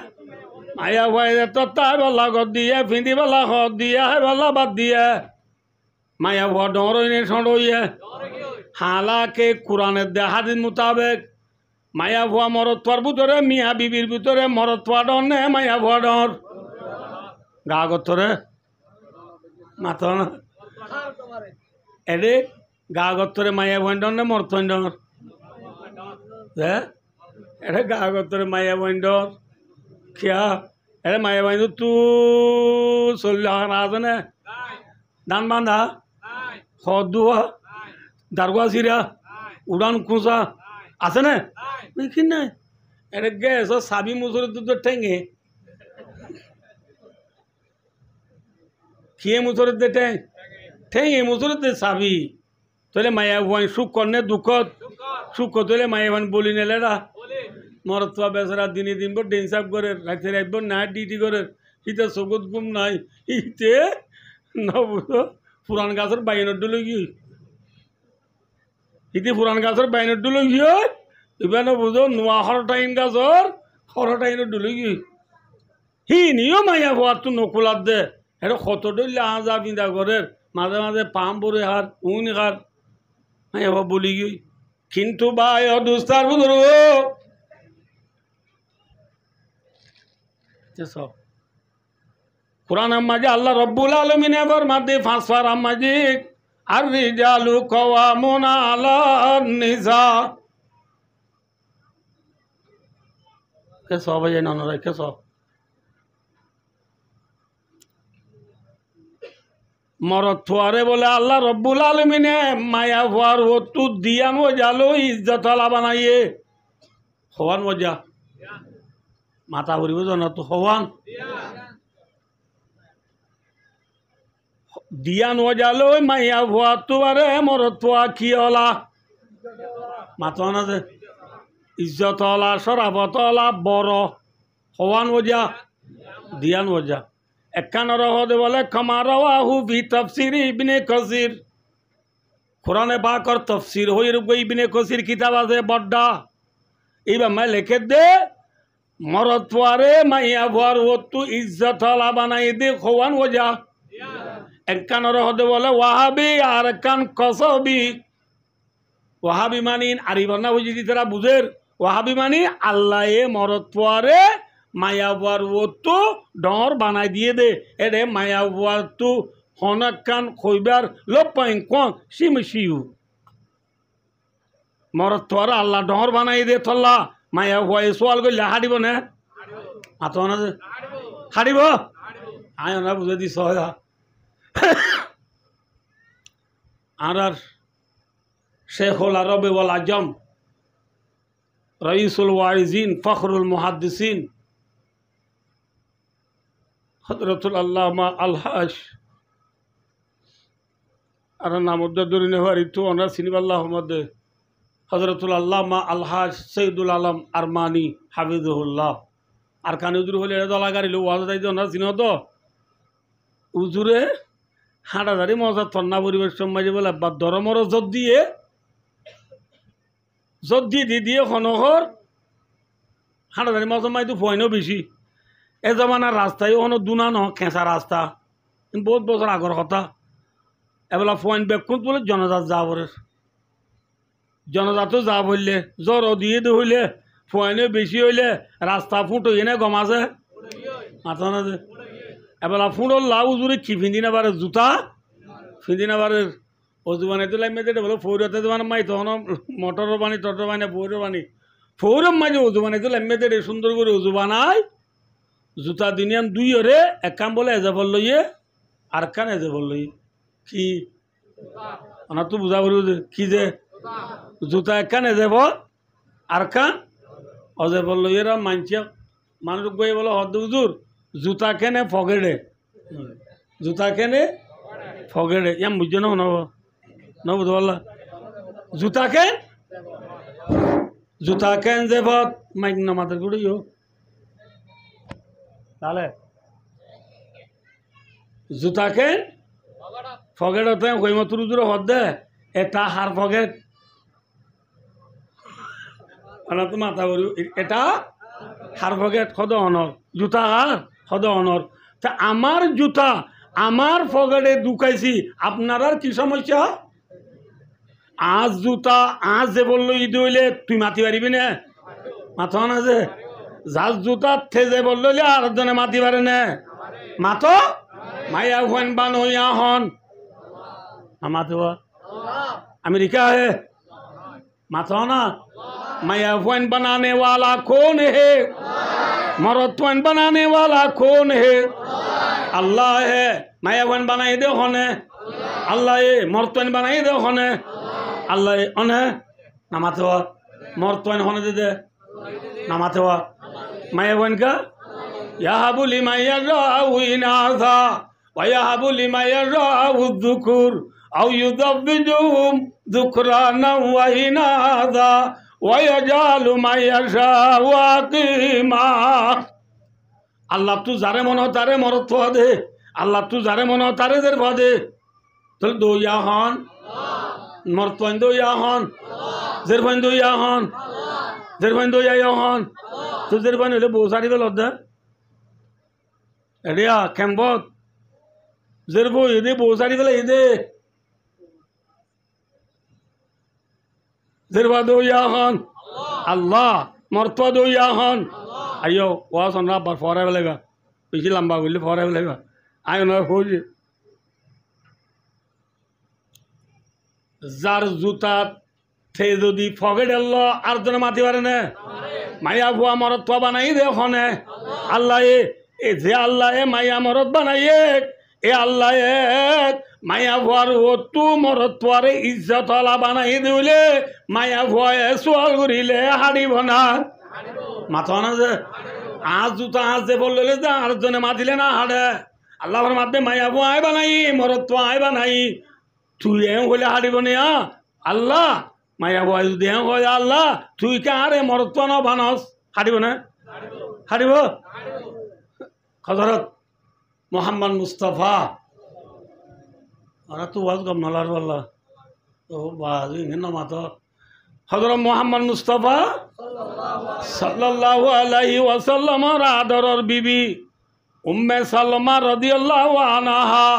মায়া বয় তো তাই বলা গদ দিয়ে ফিন্দি বলা হদ দিয়ে হাই বলা বাদ দিয়ে মায়া বয় ডরই নে সড়ইয়ে হালাকে কোরআনের দে হাদিস মোতাবেক মায়া ভুয়া মরত্বর ভিতরে মিয়া বিবির ভিতরে মরত্বা ডর নে মায়া ভুয়া ডর গা গতরে মাথা না এডে গা গতরে মায়া ভুয়া ডর নে মরত্ব ডর হ্যাঁ এটা গা গতরে মায়া ভুয়া ডর খিয়া এটা মায়া ভুয়া তু চল্লি আছে নে ধান বান্ধা হদুয়া দারগা চিরা উড়ান কুঁচা আছে না দেখি না এটা গ্যাস সাবি মুসুরের দুধ ঠেঙে খেয়ে মুসুরের দে ঠেঙে মুসুরের দে সাবি তোলে মায়া ভুয়াই সুখ করনে দুঃখত সুখ তোলে মায়া ভান বলি নেলে রা মরত্বা বেচারা দিনে দিন ডেন্সাপ করে রাখতে রাখবো না ডিউটি করে ইতে চকুত ঘুম নাই ইতে নবুঝো পুরান গাছের বাইনের ডুলে গিয়ে ইতি পুরান গাছের বাইনের ডুলে গিয়ে এবার বুঝো নোয়া হরটাইন গাছর হরটাইনের ডুলে গিয়ে হি নিও মাইয়া ভুয়ার তো নকুলার দে এটা কত ডলে আজা বিন্দা ঘরের মাঝে মাঝে পাম বরে হার উন হার মাইয়া ভুয়া বলি গিয়ে কিন্তু ভাই দুস্তার বুঝো সব কোরআন মাঝে আল্লাহ রব্বুল আলমিন এবার মাঝে ফাঁসফার মাঝে আর রিজালু কাওয়ামুনা আলান নিসা কে সব এই নন রাখে সব মরদ ফুয়ারে বলে আল্লাহ রব্বুল আলমিনে মায়া ফুয়ার ও তু দিয়ান ও জালো ইজ্জত আলা বানাইয়ে হওয়ান মজা মাথা ভরিব জানা তো হওয়ান দিয়ান ও জালো মাইয়া ফুয়া তুয়ারে মরদ ফুয়া কি হলা মাথা না যে ইজ্জত আলা সরাবত আলা বড় হওয়ান ওজা দিয়ান ওজা একানর হদে বলে কমারাহু ফি তাফসির ইবনে কাসির কোরআনে পাকর তাফসির হইর ইবনে কাসির কিতাব আছে বড়ডা এইবা মা লিখে দে মরদ ফুয়ারে মাইয়া ফুয়ার ওতু ইজ্জত আলা বানাই দে হওয়ান ওজা একানর হদে বলে ওয়াহাবি আর কান কসবি ওয়াহাবি মানিন আরিবানা বুঝি তারা বুঝের ওয়াহাবি মানি আল্লাহ এ মরদ পোয়ারে মায়া বুয়ার ও তো ডর বানাই দিয়ে দে এরে মায়া বুয়ার তো হনক কান খইবার লোপাইন কন সিম সিউ মরদ পোয়ারে আল্লাহ ডর বানাই দে তল্লা মায়া বুয়া সোয়াল করলে হাঁটিব না মাত না হাঁটিব আয় না বুঝে দিস আর শেখুল আরব ওয়াল আজম রইসুল ওয়াইজিন ফখরুল মুহাদ্দিসিন হযরতুল আল্লামা আলহাজ আর নাম দরিনে হরিতু ওনার সিনিবাল্লাহ মধ্যে হযরতুল আল্লামা আলহাজ সৈয়দুল আলম আরমানি হাফিজুহুল্লাহ আর কানে উজুর হলে দলা গাড়ি লো ওয়াজ দাইতে ওনার চিনো তো উজুরে হাঁটাদারি মজা তন্না পরিবেশ সম্মাজে বলে বা ধর্মর জত দিয়ে দিয়ে খনহর হাঁটাদারি মজা মাইতো ফয়নও বেশি এ জমানার রাস্তায় ওখানে দুনা ন খেঁচা রাস্তা বহুত বছর আগর কথা এবেলা ফয়েন বেকুন বলে জনজাত যা বলে জনজাতও যা বললে জ্বর দিয়ে হইলে ফয়েনে বেশি হইলে রাস্তা ফুটো এনে গমাছে মাথা না যে এবেলা ফুটোর লাউ জুড়ে কি ফিন্দি নাবারে জুতা ফিন্দি নাবারে অজু বানাইতে লাইমে যেটা বলো ফৌরতে মানে মাই তখন মটরের পানি টটর পানি ফৌরের পানি ফৌরের মাঝে অজু বানাইতে লাইমে যেটা সুন্দর করে অজু বানায় জুতা দিনিয়ান দুই ওরে এক কাম বলে এজাফল লইয়ে আর কান এজাফল লইয়ে কি ওনার তো বুঝা পারব কি যে জুতা এক কান এজাব আর কান অজাফল লইয়ে মানছে মানুষ গিয়ে বলো হদ হুজুর জুতা কেনে ফগেড়ে জুতা কেনে ফগেড়ে ইয়াম বুঝছো না নব ন বুঝতে পারলা জুতা কেন যে ভত মাইক না মাথার গুড়ি তাহলে জুতা কেন ফগেট হতে কইমতুর উজুর হদ দে এটা হার ফগেট তো মাথা করি এটা হার ফগেট সদ অনর জুতা আর সদ অনর তা আমার জুতা আমার ফগেটে ঢুকাইছি আপনার আর কি সমস্যা আজ জুতা আজ যে বললো ঈদ হইলে তুই মাতি পারিবি না মাথা না যে যার জুতা থে যে বললো আর জনে মাতি পারে না মাথ মাইয়া হুয়েন বান হইয়া হন মাথ अमेरिका है माथा ना माया वन बनाने वाला कौन है मरत्वन बनाने वाला कौन है अल्लाह है माया वन बनाई दे होने अल्लाह है मरत्वन बनाई दे होने अल्लाह है उन्हें नमाते हुआ मरत्वन होने दे नमाते हुआ माया वन का यहाबुली माया राहुई नाथा वयहाबुली माया राहु दुकुर أو يذبذهم ذكرانا وإناثا ويجعل ما يشاء عقيما আল্লাহ তু যারে মনে তারে মরত দে আল্লাহ তু যারে মনে তারে দের দে তাহলে দইয়া হন মরতন দইয়া হন জেরফান দইয়া হন জেরফান দইয়া হন তো জেরফান হলে বসারি বেল দে এডিয়া কেমবত জেরফো এদে বসারি বেল এদে জেরবা দইয়া হন আল্লাহ মরতবা দইয়া হন আইও ওয়া সনরা বার ফরে বেলেগা বেশি লম্বা করলে ফরে বেলেগা আয় না হইছে যার জুতা থে যদি ফগেট আল্লাহ আর জন মাতি পারে না মায়া ভুয়া মরতবা বানাই দে হনে আল্লাহ এ যে আল্লাহ এ মায়া মরত বানাইয়ে এ আল্লাহ মায়া ভুয়ার তু মরতোয়ারে ইজ্জত আলা বানাই দিলে মায়া ভুয়া সোয়াল করিলে হারিব না মাথা না যে আজ জুতা আজ যে বললে যে আর জনে মাতিলে না হাড়ে আল্লাহর মাধ্যমে মায়া ভুয়া আয় বানাই মরত্ব আয় বানাই তুই এম হইলে হারিব না আল্লাহ মায়া ভুয়া যদি এম হয় আল্লাহ তুই কে আরে মরত্ব না বানস হারিব না হারিব হযরত মোহাম্মদ মুস্তফা ওরা তো ওয়াজ গম নালার বললা ও বাজ ইংন মাতো হযরত মোহাম্মদ মুস্তফা সাল্লাল্লাহু আলাইহি ওয়াসাল্লাম আদরর বিবি উম্মে সালমা রাদিয়াল্লাহু আনহা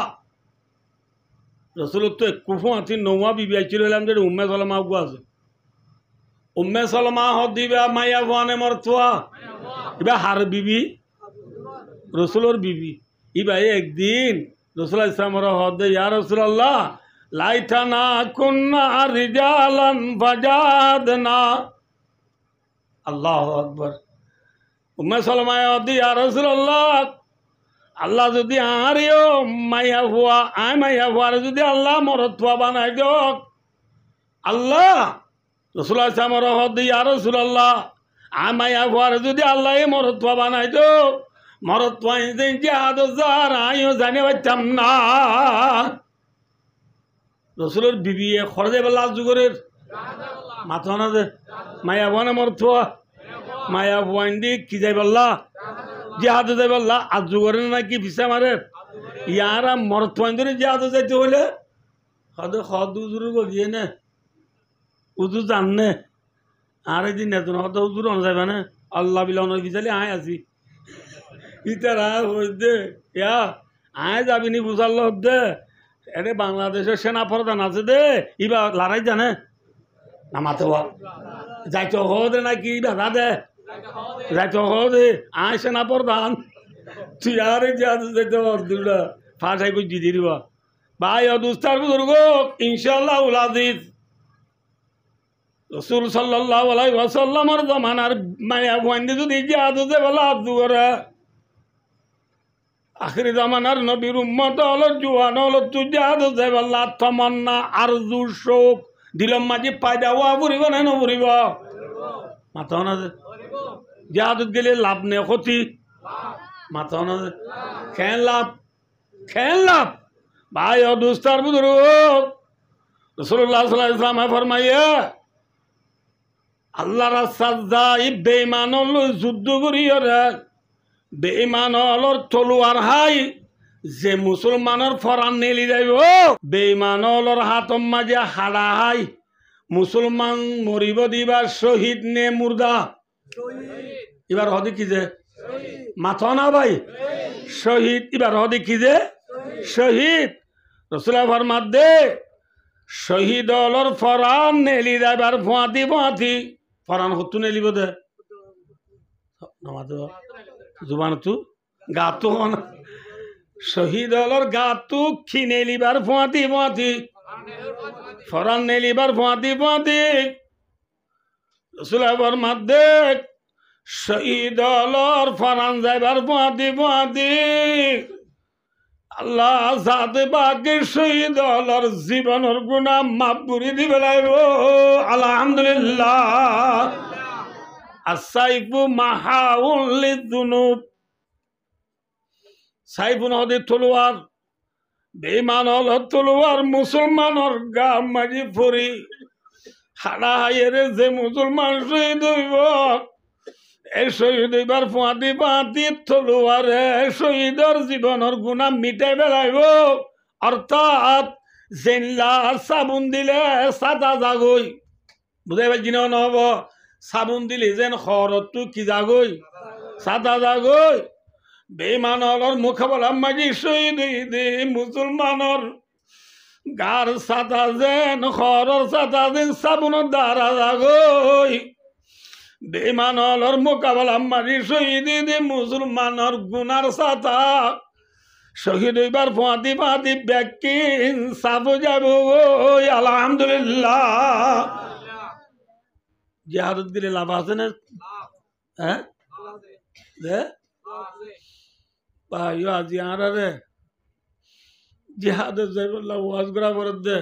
রাসূল তো কুফু আতি নওয়া বিবি আইছিলাম যে উম্মে সালমা গো আছে উম্মে সালমা হদিবা মায়া ওয়ানে মরতোয়া ইবা হার বিবি রাসূলের বিবি ইবা একদিন রাসূল ইসলামর হদে ইয়া রাসূলুল্লাহ লাইতানা কুন্না রিজালান ফাজাদনা আল্লাহু আকবার উম্মে সালমা হদে ইয়া রাসূলুল্লাহ আল্লাহ যদি আরিও মাইয়া হুয়া আই মাইয়া হুয়ার যদি আল্লাহ মরতওয়া বানাই দক আল্লাহ রাসূল ইসলামর হদে ইয়া রাসূলুল্লাহ আই মাইয়া হুয়ার যদি আল্লাহ মরতওয়া বানাই দক মরতওয়াই দিন জিহাদ জার আইও জানে পাইতাম না রাসূলের বিবি খরজে বেলা যুগরের মাথা না যে মায়া বনে মরতওয়া মায়া বন্ডি কি যাই বললা জিহাদ যাই বললা আজ যুগরের নাকি ভিসা মারে ইয়ারা মরতওয়াই ধরে জিহাদ যাইতে হইলে হদ হদ উজুর গিয়ে না উজু জাননে আর এই দিন এত হদ উজুর অন যাবে না আল্লাহ বিলা অন বিচালি আয় আছি ইতারা হইতে ইয়া আয় যাবিনি বুঝাল দে এরে বাংলাদেশের সেনা প্রধান আছে দে ইবা লড়াই জানে না মাতে যাইতে হদে নাকি বাধা দে যাইতে হদে আয় সেনা প্রধান তুই আর যাইতে দুটা ফাঁসাই বুঝি দিবা ভাই ও দুস্তার বুজুর্গ ইনশাআল্লাহ উল আজিজ রাসূল সাল্লাল্লাহু আলাইহি ওয়াসাল্লামের জামানার মায়া বন্ধে যদি জিহাদ হতে বলা দুরা আখিরি জামানার নবীর উম্মত হলো জুয়ান হলো তুই জিহাদ হতে বলা তামান্না আরজু শোক দিলম মাঝে পায়দা হওয়া পড়িব না নপড়িব মাথা না জিহাদত গেলে লাভ নেই ক্ষতি মাথা না খেন লাভ ভাই ও দুস্তার বুজুর্গ রাসূলুল্লাহ সাল্লাল্লাহু আলাইহি ওয়াসাল্লাম ফরমাইয়া আল্লাহর সাজদাই বেঈমান হল যুদ্ধ করিয়া রে বেঈমান হলর তলোয়ার হাই যে মুসলমানের ফরান নেলি যাইব বেঈমান হলর হাতম মাঝে হাড়া হাই মুসলমান মরিব দিবার শহীদ নে মুর্দা এবার হদি কি যে মাথা না ভাই শহীদ এবার হদি কি যে শহীদ রাসূলুল্লাহ ফরমাত দে শহীদ হলর ফরান নেলি যাইবার ফুয়াতি ফরান হতু নেলিব দে জুবান তু গাতু শহীদ হলর গাতু খিনেলিবার ফুয়াতি ফরান নেলিবার ফুয়াতি রাসূলুল্লাহ ফরমাত দে শহীদ হলর ফরান যাইবার ফুয়াতি আল্লাহ জাতে বাকে শহীদ হলর জীবনের গুনাহ মাফ করে দিবে লাগব আলহামদুলিল্লাহ আসাইফু মাহাউল লিযুনুব সাইফুন হদে তলোয়ার বেঈমান হল তলোয়ার মুসলমানের গা মাঝে ফরি হাড়া হাইরে যে মুসলমান শহীদ হইব এই শহীদ হইবার পাঁতি তলোয়ারে শহীদর জীবনের গুনাহ মিটাই বেলাইব অর্থাৎ জেনলা সাবুন দিলে সাদা জাগই বুঝাই পাইছি না নহব সাবুন দিলে যেন খরতটো কি জাগই সাদা জাগই বেঈমান হলর মোকাবেলা মাঝি শহীদ হইদে মুসলমানের গার সাদা যেন খরর সাদা যেন সাবুনের দ্বারা জাগই বেঈমান হলর মোকাবেলা মাঝি শহীদ হইদে মুসলমানের গুনার সাথা শহীদ হইবার পাঁতি ব্যাকি সাব যাব আলহামদুলিল্লাহ জিহাদত গেলে লাভ আছে না হ্যাঁ ভাই আজি আরে জিহাদত যাইবল্লাহ ওয়াজ করা বরদ দে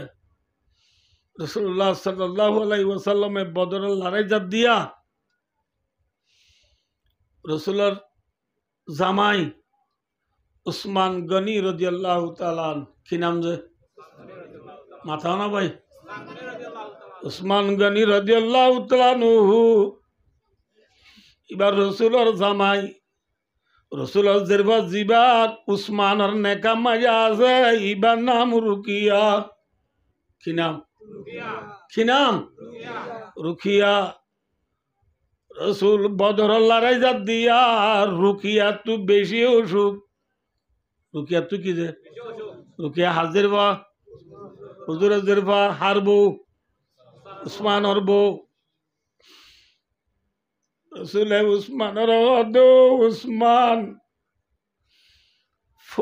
রাসূলুল্লাহ সাল্লাল্লাহু আলাইহি ওয়াসাল্লামে বদরের লড়াই জাত দিয়া রসুলের জামাই উসমান গনি রাদিয়াল্লাহু তাআলা কি নাম যে মাথা না ভাই উসমান গনি রাদিয়াল্লাহু তাআলা নহু এবার রসুলের জামাই রসুলের জেরবা জিবাত উসমানের নেকা মায়া আছে ইবার নাম রুকিয়া কি নাম রুকিয়া রসুল বদরের লড়াই জাত দিয়া রুকিয়া তু বেশি অসুখ রুকিয়া তু কি যে রুকিয়া হাজির বা হুজুরের জেরবা হারবো উসমানের বউ রসুল উসমানের উসমান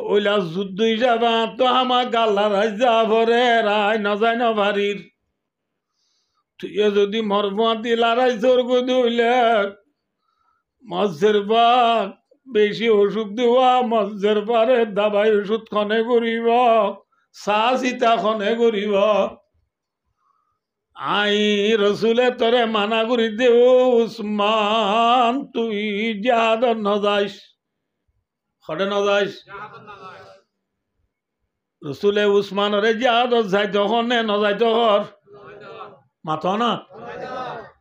ওইলা যুদ্ধ যাবা তো আমার গাল্লা রাজা ভরে রায় নজাই নভারির তুই যদি মরমাতি লড়াই জোর হইলে মজ্জের বাঘ বেশি ওষুধ দেওয়া মজ্জের পারে দাবাই ওষুধ খনে করিব চা চিতা খনে করিব আই রসুলে তরে মানা করি দে উসমান তুই জিহাদত নযাইস খড়ে নযাইস রসুলে উসমানরে জিহাদত যাইতে খনে নযাইতে হর মাথা না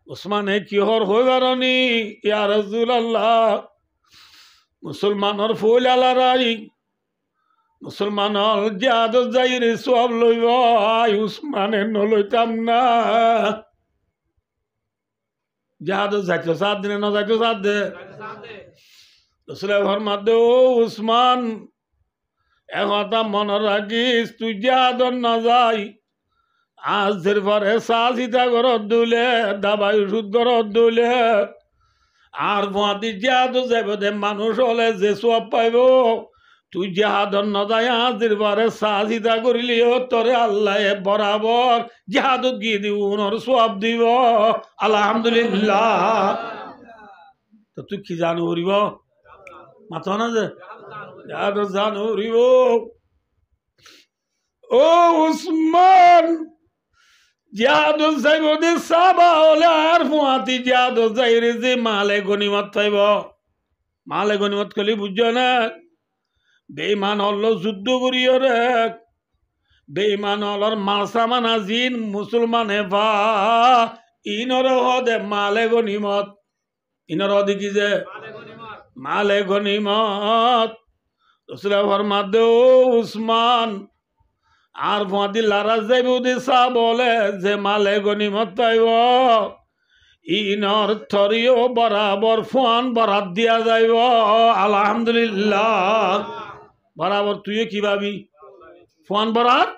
উসমানে কিহর হই বারনি ইয়া রাসূলুল্লাহ মুসলমানের ফুল আলারাই মুসলমানের জিহাদত যাই রে সব লইব আই উসমানে নলইতাম না জিহাদত যাইতে সাথ দিনে না যাইতে সাথ দে রসুলে ফরমাত দে ও উসমান একথা মনে রাখিস তুই জিহাদত না যাই আজের পরে সাজিতা ঘরত দুলে দাবাই ওষুধ ঘরত দুলে আর মাতি জিহাদ যাইব দে মানুষ হলে যে সব পাইব তুই জাহাদর নদায় হাজির বারে সাজিদা করিলিও তোরে আল্লাহ বরাবর জাহাদত গিয়ে দিব ওর সব দিব আলহামদুলিল্লাহ। তো তুই কি জানো উড়িব মাথা না যে জাহাদত জানো উড়িব। ও উসমান জাহাদত যাইব দে সাবা হলে আর ফুয়াতি জাহাদত যাইরে যে মালে গনিমত পাইব। মালে গনিমত কলি বুঝছ না বেঈমান হল যুদ্ধ করিও রে বেঈমান হলর মালসামানা জিন মুসলমান হেফা ইনর হদে মালে গনিমত ইনর হদে কি যে মালে গনিমত। রসুলের ফরমাত দে ও উসমান আর ফুয়াতি লারা যাইব দিশা বলে যে মালে গনিমত পাইব ইনর থরিও বরাবর ফুয়ান বরাত দিয়া যাইব আলহামদুলিল্লাহ। বরাবর তুইও কি ভাবি ফুয়ান বরাত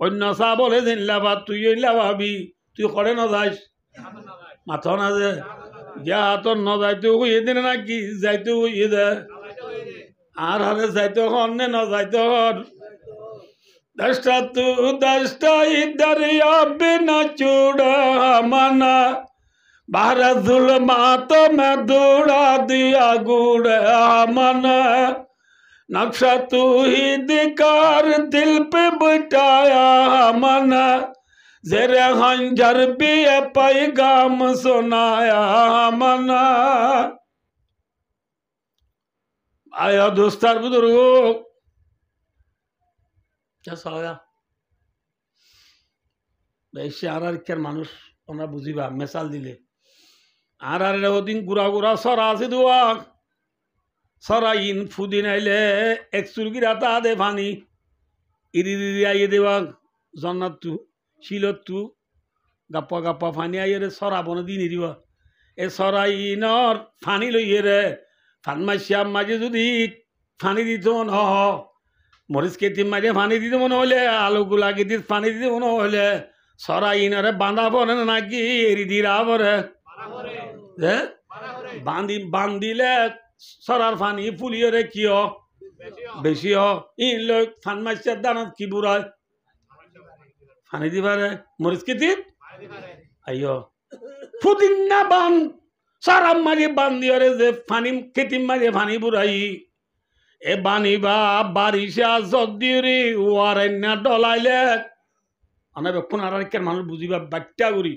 অন্য চা বলে যে লাভাত তুইও লাভাবি তুই করে না যাইস মাথা না যে যা তোর ন যাইতে হইয়ে দিন নাকি যাইতে হইয়ে দে আর হারে যাইতে হন নে ন যাইতে হন। দশটা তু দশটা দরিয়া বিনা চূড়া মানা बारह जुल्मातों में दौड़ा दिया गुड़ मन नक्शा तू ही दिकार दिल पे बिठाया मन जेरे खंजर भी पैगाम सुनाया मन। आया दोस्तार बुजुर्गो कैसा होया वैसे आर मानुष ओना बुझिबा मिसाल दिले আর ওদিন গুড়া গুড়া সরা আছে দোয়া সরা ইন ফুদিন আইলে এক চুরগিরা তা দে ফানি ইরি আইয়ে দেওয়া জন্নাত তু শিলত তু গাপ্পা গাপ্পা ফানি আইয়ে সরা বনে দিন দিব এ সরা ইনর ফানি লইয়ে রে ফান মাসিয়াম মাঝে যদি ফানি দিত ন মরিচ কেতি মাঝে ফানি দিতে মনে হলে আলু গুলা কেতি ফানি দিতে মনে হলে সরা ইনরে বাঁধা পড়ে নাকি এরি দিরা পরে বান্ধিলে সরার ফানি ফুলিয়ে রে কি বেশি ইন লোক ফান মাসের দানত কি বুড়ায় ফানি দিবারে মরিচ কেতি আইয় ফুদিনা বান সারাম মাঝে বান্ধিয়ে রে যে ফানি কেতিম মাঝে ফানি বুড়াই এ বানিবা বারিশা জদ্দিরি ওয়ারেন্না ডলাইলে আনা বেক্ষণ আর মানুষ বুঝিবা বাচ্চা করি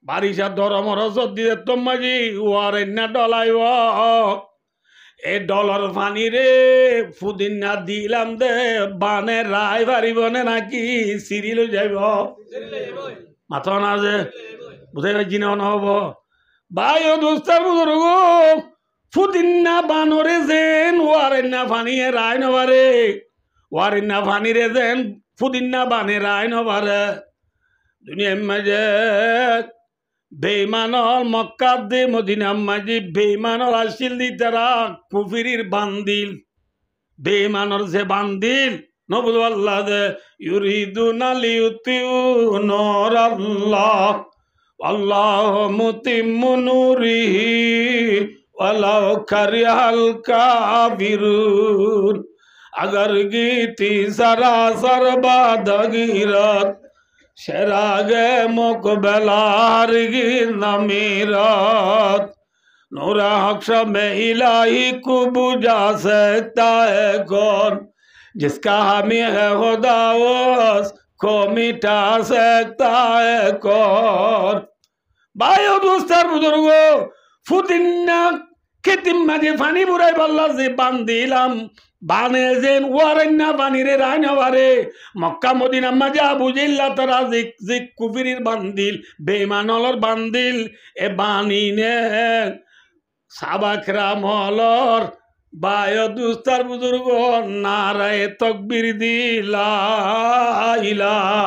বারিশা ধরমর জদ্দি তোমাজি ওয়ারেন্না ডলাইব এ ডলার ফানি রে ফুদিনা দিলাম দে বানে রায় পারিব নে নাকি সিরিল যাইব মাথা না যে বুঝাই পাইছি না নহব ভাই ও দোস্তার বুজুর্গ ফুদিনা বানরে যেন ওয়ারেন্না ফানি রায় নবারে ওয়ারেন্না ফানি রে যেন ফুদিনা বানে রায় নবারে দুনিয়ার মাঝে বেঈমানল মক্কা দে মদিনার মাঝে বেঈমানল আসিল দি তারা কুফরির বান্দিল বেঈমানর যে বান্দিল নবুল আল্লাহ দে ইউরিদুনা লিউতিউ নূরাল্লাহ আল্লাহু মুতিম্মু নূরিহি ওয়ালাউ কারিহাল কাফিরুন अगर गीती सरासर बादगीरत शेरागे मुकबलार गी नमीरत नूरा हक्ष में इलाही को बुझा सकता है कौन जिसका हमी है खुदा को मिटा सकता है कौन। भाइयों दोस्तों बुजुर्गो फुदिन्ना कितिम मजे फानी बुराई बल्ला से बांधिलाम बाने जेन वारन्ना बानी रे रायना वारे मक्का मदीना मजा बुझिल्ला तरा जिक जिक कुफिरिर बांदिल बेईमानलर बांदिल ए बानी ने साबाकरा मलर बायो दुस्तार बुजुर्ग नाराए तकबीर दिला इलाहा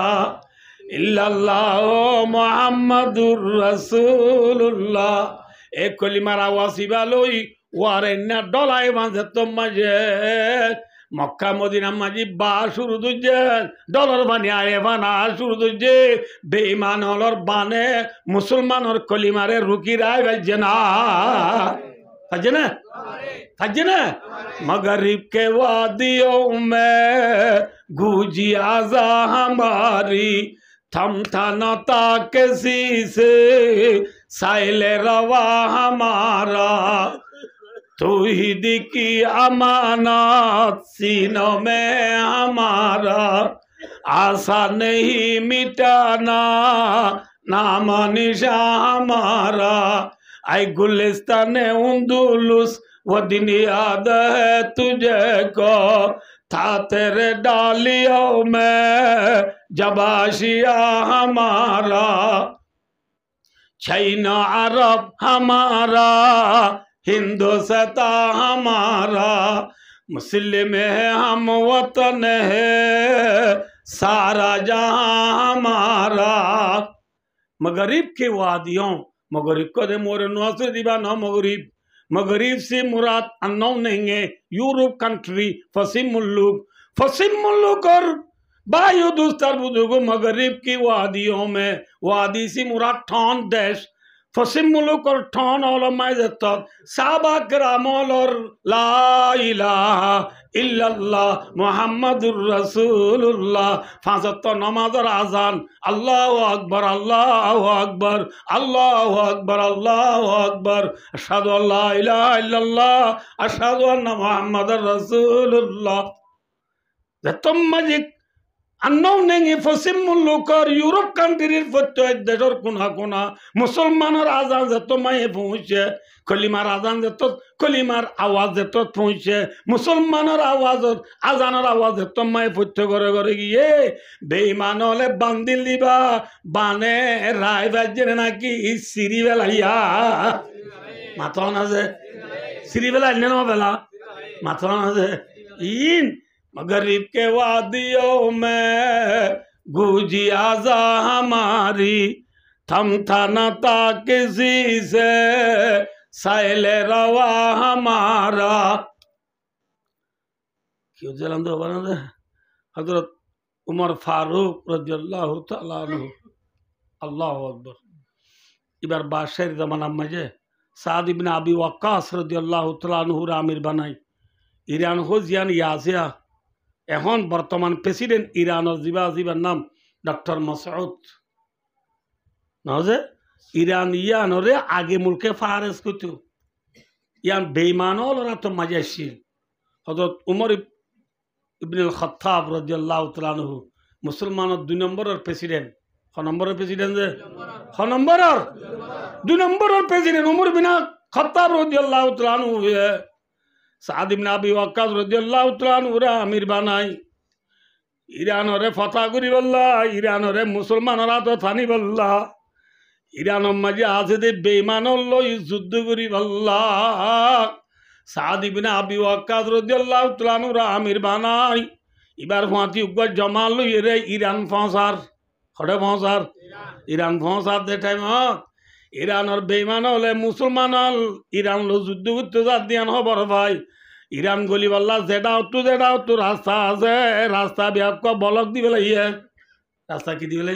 इल्लल्लाह मुहम्मदुर रासूलुल्लाह ए कलिमार आवाज इबालोई ওয়ারেন্না ডলাই বাঁধে তো মাঝে মক্কা মদিনা মাঝি বা শুরু দুজে ডলার বানি আয়ে বানা শুরু দুজে বেঈমান হলর বানে মুসলমানর কলিমারে রুকি রায় বাজে না थाजे ना मगरिब के वादियों में गूंजी आजा हमारी थमथा न था किसी से साइल रवा हमारा तौहीद की अमानत सीनों में हमारा आशा नहीं मिटाना नाम निशा हमारा आई गुलिस्तान उंदुलुस वो दिन याद है तुझे को था तेरे डालियों में जब आशिया हमारा चाइना अरब हमारा हिंदुस्ता हमारा मुस्लिम है हम वतन है सारा जहां हमारा मगरिब के वादियों मगरिब को दे मोरे नौसर दीवा ना मगरिब मगरिब से मुराद अननोन नहीं है यूरोप कंट्री फसीम मुल्लुक और बायो दुस्तर बुजुर्गो मगरिब की वादियों में वादी से मुराद ठौन देश फसीम मुल्क और ठौन औलमाए ज़त्तत साहबा किरामोल और ला इलाहा इल्लल्लाह मुहम्मदुर रसूलुल्लाह फांसत नमाज और आजान अल्लाहु अकबर अल्लाहु अकबर अल्लाहु अकबर अल्लाहु अकबर अशहदु अल्ला इलाहा इल्लल्लाह अशहदु अन्ना मुहम्मदुर रसूलुल्लाह ज़त्तम मजिक अन्नों नहीं फसीम मुल्क और यूरोप कंट्रीर प्रत्येक देशर कोना कोना मुसलमानर आजान जतो माये पहुँचे कलिमार आजान जतो कलिमार आवाज जतो पहुँचे मुसलमानर आवाज आजानर आवाज जतो माये पहुँचे करे करे ये बेईमान होले बंदिल दिबा बाने राय बाजे ना कि सिरी बेलाया माथों ना से सिरी बेला इन्हें ना बेला माथों ना से इन मगरिब के वादियों में गूंजी आजा हमारी थमथा न था किसी से साइल रवा हमारा क्यों जलन दो बना दे हजरत उमर फारूक रज़ियल्लाहु ताला अन्हु अल्लाहु अकबर इबार बादशाह जमाना मजे साद इब्न अबी वक्कास रज़ियल्लाहु ताला अन्हु आमिर बनाई ईरान हो जियान याजिया এখন বর্তমান প্রেসিডেন্ট ইরানের জিবার নাম ডক্টর মসউদ নজে ইরান ইয়ানরে আগে মুলকে ফারেস কইতো ইয়ান বেঈমানল ওরা তো মাজাসি হযরত উমর ইবনুল খাত্তাব রাদিয়াল্লাহু তাআলা আনহু মুসলমানের 2 নম্বরের প্রেসিডেন্ট ক নম্বরের প্রেসিডেন্ট যে ক নম্বরের 2 নম্বরের প্রেসিডেন্ট উমর বিন খাত্তাব রাদিয়াল্লাহু তাআলা আনহু साद इब्न अबी वक्कास रज़ियल्लाहु ताला अन्हु आमिर बनाई ईरान रे फता करी बल्ला ईरान रे मुसलमानरा तो थानी बल्ला ईरान मजे आसे दे बेईमान लो युद्ध करी बल्ला साद इब्न अबी वक्कास रज़ियल्लाहु ताला अन्हु आमिर बनाई इबार फांती उग्र जमाल लो ये रे ईरान फौसार खड़े फौसार ईरान फौसार दे टाइम ईरान और बेईमान होले मुसलमान ईरान लो युद्ध करते जादियान हो बड़ भाई ईरान गली वाला जेडाओ तू रास्ता आसे रास्ता भी आपको बलक दी बेलाइए रास्ता की दी बेले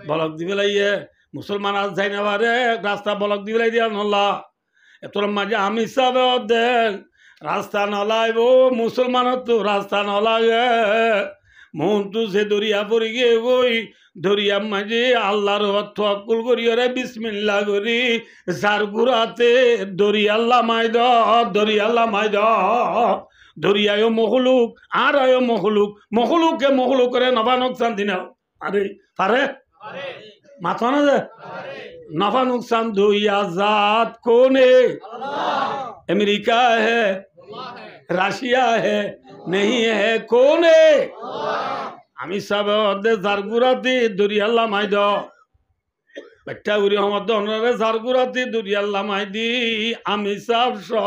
बलक दी बेलाइए मुसलमान आज जाए ना बारे रास्ता बलक दी बेलाई दिया नल्ला एतोर मजा आमी सब दे रास्ता नलाय वो मुसलमान तो रास्ता नलागे मोहन तू से दरिया पड़ी गए वही दरिया मजे आल्लाहर तवक्कुल करी रे बिस्मिल्लाह करी जारगुराते दरिया अल्लाह माइदा दरिया यो मखलुक आर यो मखलुक के मखलुक रे नफा नुकसान दिना अरे पारे माथा ना दे नफा नुकसान दुनिया जात कौन है अमेरिका है राशिया है नहीं है कौन है আমি সব অর্ধে জারগুরাতি দরিয়াল্লা মাইদ বেটা উড়ি আমার দনরে জারগুরাতি দরিয়াল্লা মাইদি আমি সব সহ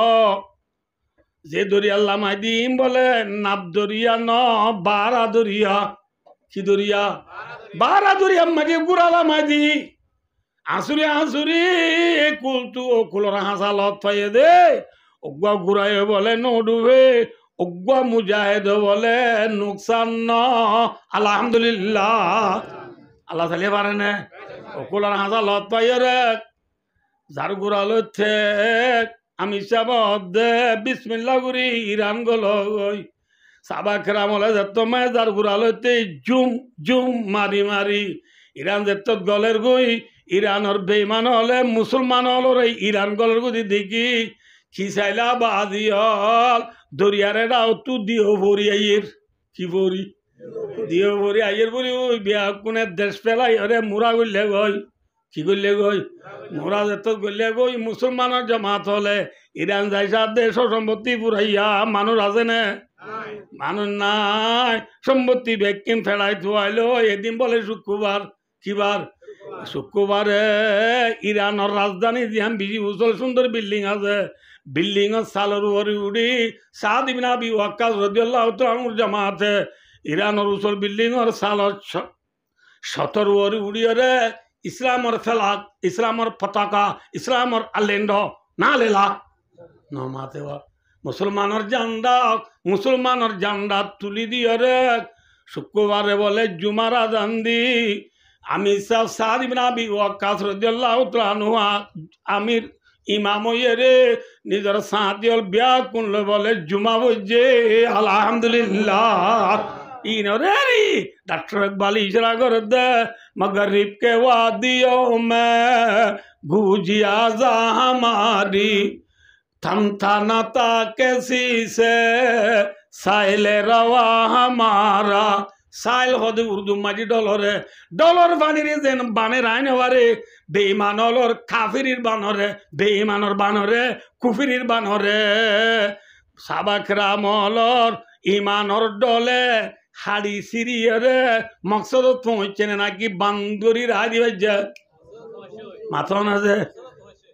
যে দরিয়াল্লা মাইদি বলে নাব দরিয়া ন বারা দরিয়া কি দরিয়া বারা দরিয়া মাঝে গুড়ালা মাইদি আসুরি কুলতু ও কুলরা হাসালত পাইয়ে দে ওগুয়া গুড়াই বলে নডুবে उग्वा मुजाहिद बोले नुकसान न अल्हम्दुलिल्लाह अल्लाह चलिए बारे ने ओकुलर हाजा लत पाइए रे जार गुरालो थे আমি চাবদ বিসমিল্লাহ করি ইরান গল সাবাকের আমলে যেত মেজার ঘুরালতে জুম জুম মারি মারি ইরান যেত গলের গই ইরানের বেইমান হলে মুসলমান হলর ইরান গলের গদি দেখি খিসাইলা বাদি হল দরিয়ারে রাও তু দিও ভরি আইয়ের কি ভরি দিও ভরি আইয়ের বলি ওই বিয়া কোনে দেশ পেলাই আরে মুরা গইলে গই কি করলে গই মোরা যেত গইলে গই মুসলমানের জমাত হলে ইরান যাইসা দেশ সম্পত্তি পুরাইয়া মানুষ আছে না মানুষ নাই সম্পত্তি ব্যাকিন ফেলাই থুয়াইলো এদিন বলে শুক্রবার কিবার শুক্রবারে ইরানের রাজধানী দিয়াম বিজি উজ্জ্বল সুন্দর বিল্ডিং আছে বিল্ডিং এর সালের উপরে উড়ি সাদ ইবনে আবি ওয়াক্কাস রাদিয়াল্লাহু তাআলা জামাতে ইরানের উজ্জ্বল বিল্ডিং এর সালের 17 উপরে উড়িয়ে রে ইসলামের ফেলাক ইসলামের পতাকা ইসলামের আলেন্ড না লেলা ন মাতে মুসলমানের জান্ডা তুলি দিয়ে রে শুক্রবারে বলে জুমার আজান দি আমি সাদ ইবনে আবি ওয়াক্কাস রাদিয়াল্লাহু তাআলা আমির ইমাম হইয়ে রে নিজের সাদিয়ল বিয়া করলে বলে জুমা বইছে আলহামদুলিল্লাহ ইনরে डॉक्टर इकबाल इशरा कर दे मगरिब के वादियों में गूंजी आजा हमारी थमथा न था कैसी से साइल रवा हमारा साइल होद उर्दू माजी डॉलर बानिरे जेन बाने रायने वारे बेईमानर काफिरिर बानरे बेईमानर बानरे कुफिरिर बानरे साबाकरामलर इमानर डले हाड़ी सिरियरे मकसद पहुंचे नाकि बांदुरीर हाड़ी बज्जा माथो ना जे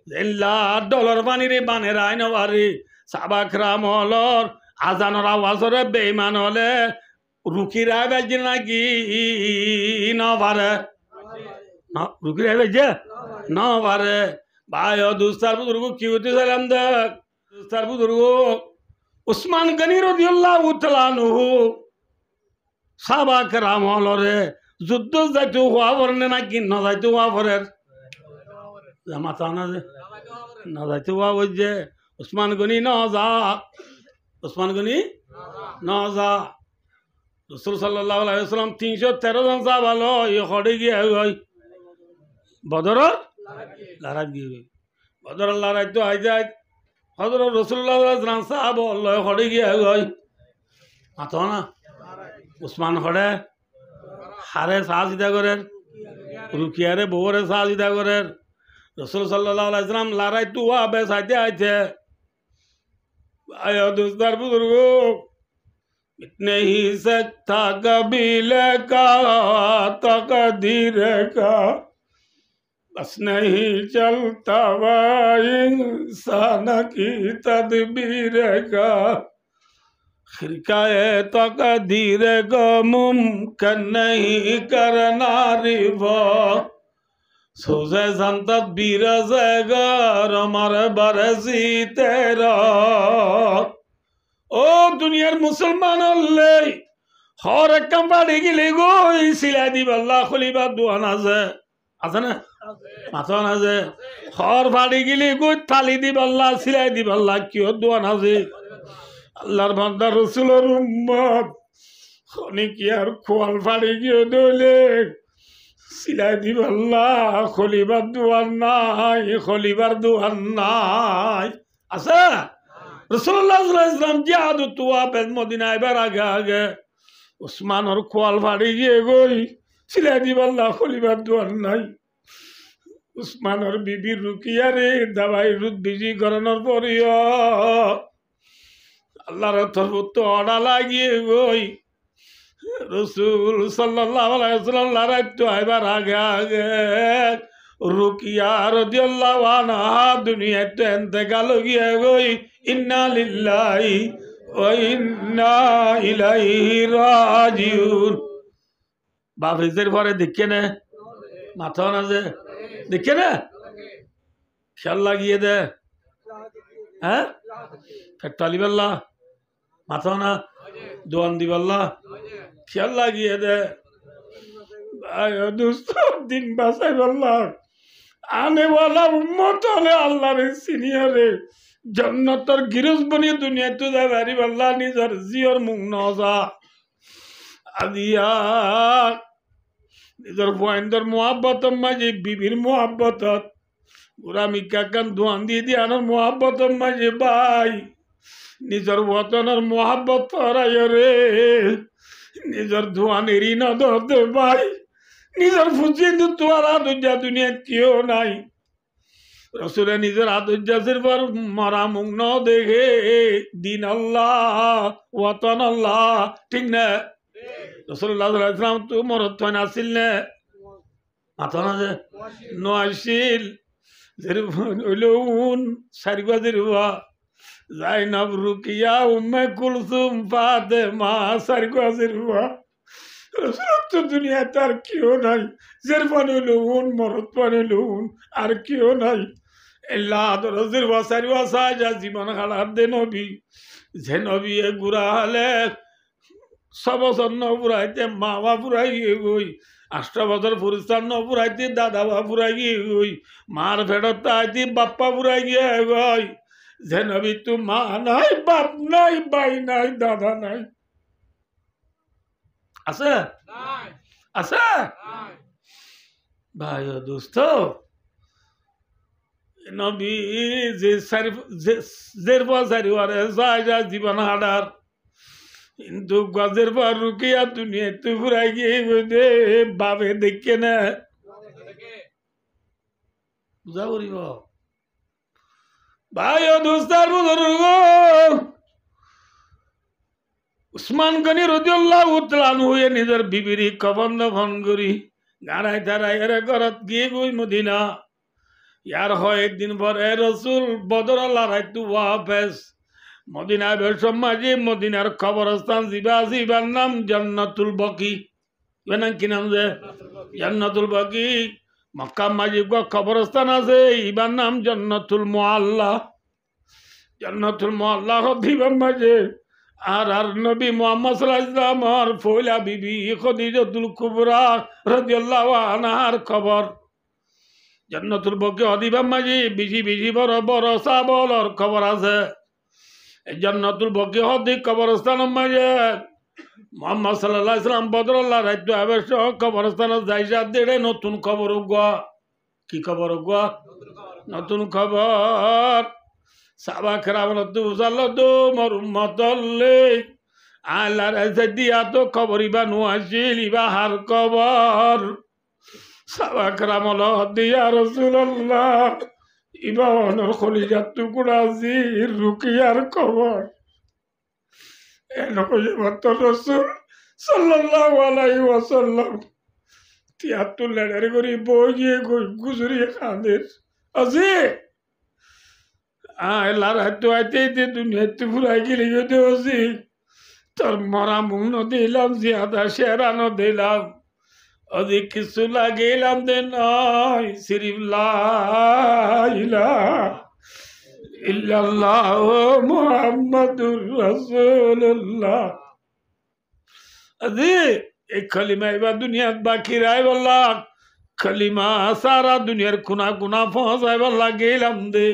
एल्ला डॉलर बानिरे बाने रायने वारे साबाकरामलर आजानर आवाजरे बेईमान हले रुकिरा बज्जे नाकि न बारे ना रुकिरा बज्जे न बारे भाई दोस्तार बुजुर्ग की होते सलाम दे दोस्तार बुजुर्ग उस्मान गनी रदियल्लाहु ताआला अन्हु সাহাবাকরাম হলরে যুদ্ধ যাইতে হওয়া পড়ে নাকি না যাইতে হওয়া পড়ে মাথা না যে না যাইতে হওয়া বলছে উসমান গনি ন যা উসমান গনি ন যা রসুল সাল্লাল্লাহু আলাইহি ওয়াসাল্লাম 313 জন সাহাবালো এই হড়ে গিয়ে হয় বদরের লড়াই গিয়ে বদরের লড়াই তো আই যায় হযরত রাসূলুল্লাহ সাল্লাল্লাহু আলাইহি ওয়াসাল্লাম সাহাবা আল্লাহ হড়ে গিয়ে হয় মাথা না उस्मान खड़े हारे साजिदा करें रुकियारे बोरे साजिदा करें रसूल सल्लल्लाहु अलैहि वसल्लम लड़ाई तो हुआ बैसाते आए थे आया दोस्तार बुजुर्गो इतने ही सकता कबीले का तकदीर का बस नहीं चलता वह इंसान की तदबीर का खिरकाए तकदीर को मुमकिन नहीं करना रिवा सोजे संतत बीरज गर हमारे बरसी तेरा ओ दुनियार मुसलमान ले हर कम बाड़ी की लेगो इसीलिए दी बल्ला खुलीबा दुआना से आसना माथोना से हर बाड़ी की लेगो थाली दी बल्ला सिलाई दी बल्ला क्यों दुआना से আল্লাহর বান্দা রাসূলের উম্মত খনি কি আর খোয়াল ফাড়ি গিয়ে দলে সিলাই দিব আল্লাহ খলিবার দুয়ার নাই আছে রাসূলুল্লাহ সাল্লাল্লাহু আলাইহি ওয়াসাল্লাম জিহাদ তুয়া বেদ মদিনায় বার আগে উসমানের খোয়াল ফাড়ি গিয়ে গই সিলাই দিব আল্লাহ খলিবার দুয়ার নাই উসমানের বিবি রুকিয়া রে দাবাই রুদ বিজি করানোর পরিয়া আল্লাহর তরফ তো অর্ডার লাগিয়ে গই রসুল সাল্লাল্লাহু আলাইহি ওয়াসাল্লাম লড়াই তো আইবার আগে রুকিয়া রাদিয়াল্লাহু আনহা দুনিয়াতে ইন্তেকাল গিয়ে গই ইন্না লিল্লাহি ওয়া ইন্না ইলাইহি রাজিউন বাফিজের পরে দেখে না মাথা না যে দেখে না খেয়াল লাগিয়ে দে হ্যাঁ ফেটালি বল্লা माथा ना दुआन दी बल्ला ख्याल लागिए दे दोस्तों दिन बसाई बल्ला आने वाला उम्मत होले अल्लाह रे सीनियर रे জন্নতর গিরজ বনি দুনিয়া তো যাবারি বল্লা নিজর জিয়র মুখ নজা আদিয়া নিজর বয়েন্দর মোহাব্বত মাঝে বিবির মোহাব্বত গোলামি কাকান দোয়ান দিয়ে দিয়ে আনার মোহাব্বত মাঝে ভাই নিজর বতনের মোহাব্বত করাই রে নিজর ধোয়ানের না ধরতে ভাই নিজর ফুচি তোমার আদুজা দুনিয়া কেউ নাই রসুলের নিজের আদুজাসের পর মরা মুখ ন দেখে দিন আল্লাহ ওয়াতন আল্লাহ ঠিক না রসুল্লাহ ইসলাম তো মরত আসিল না মাথা না যে নয়শিল যেরুন সারিবা যেরুবা জাইনাব রুকিয়া উম্মে কুলসুম ফাতেমা সারিবা যেরুবা রসুলত দুনিয়া তার কেউ নাই জের পানি লুন মরত পানি লুন আর কেউ নাই এল্লা দরজের বাসারি বাসা যা জীবন খাড়ার দে নবী যে নবী এ গুড়া হলে সবসর ন পুরাইতে মা বা পুরাই গই 8 বছর পুরস্কার ন পুরাইতে দাদা বা পুরাই গই মার ফেরত আইতে বাপ্পা পুরাই গিয়ে গই যে নবী তু মা নাই বাপ নাই ভাই নাই দাদা নাই আছে আছে ভাই ও দোস্ত নবী যে জের বাজারি ওরে যায় যা জীবন হাডার কিন্তু গজের পর রুকিয়া দুনিয়া তুই ঘুরাই গিয়ে দে বাবে দেখে না বুঝা করিব ভাই ও দোস্তার বুজুর্গ উসমান গনি রাদিয়াল্লাহু তাআলা হয়ে নিজের বিবির কফন দফন করি গাড়াই তারাই এর ঘরত গিয়ে গই মদিনা ইয়ার হয় একদিন পরে রসুল বদর লড়াই তু ওয়াফেস মদিনা বেশম মাঝে মদিনার কবরস্থান জিবার নাম জান্নাতুল বকি নাম কি নাম যে জান্নাতুল বকি মক্কা মাঝে কবরস্থান আছে ইবার নাম জান্নাতুল মুআল্লা দিবার মাঝে আর নবী মুহাম্মদ সাল্লাল্লাহু আলাইহি ওয়াসাল্লাম আর ফয়লা বিবি খাদিজাতুল কুবরা রাদিয়াল্লাহু আনহার কবর জান্নাতুল বকি অদিবার মাঝে বিজি বড় বড় সাবলর কবর আছে জান্নাতুল বকি হদি কবরস্থান মাঝে মুহাম্মদ সাল্লাল্লাহু আলাইহি ওয়াসাল্লাম বদরুল্লাহ রাজ্য আবেশ কবরস্থান যাইসা দেড়ে নতুন খবর গো কি খবর গো নতুন খবর সাবা খেরাবন তুসাল্লাদু মোর উম্মতল্লে আল্লাহর এসে দিয়া তো খবর ইবা নুয়াশিল ইবা হার খবর সাবা খেরামল দিয়া রাসূলুল্লাহ ইবা অনর খলিজাত টুকুরা জির রুকিয়ার খবর এনকো মত রাসূল সাল্লাল্লাহু আলাইহি ওয়াসাল্লাম তিয়াত্তর লেড়ারে করি বইয়ে গুজরি খাদের আজি আল্লাহর হাতে আইতে দুনিয়াতে ফুরাই গেলে গেতে হচ্ছি তোর মরা মুখ ন দিলাম জিয়াদা শেরা ন দিলাম অধিক কিছু লাগিলাম দে নয় সিরিফ লা ইলাহা ইল্লাল্লাহ মুহাম্মাদুর রাসূলুল্লাহ আজি এই কলিমা এবার দুনিয়াত বাকি রায় বললা কলিমা সারা দুনিয়ার কোনা কোনা পৌঁছাই বললা গেলাম দে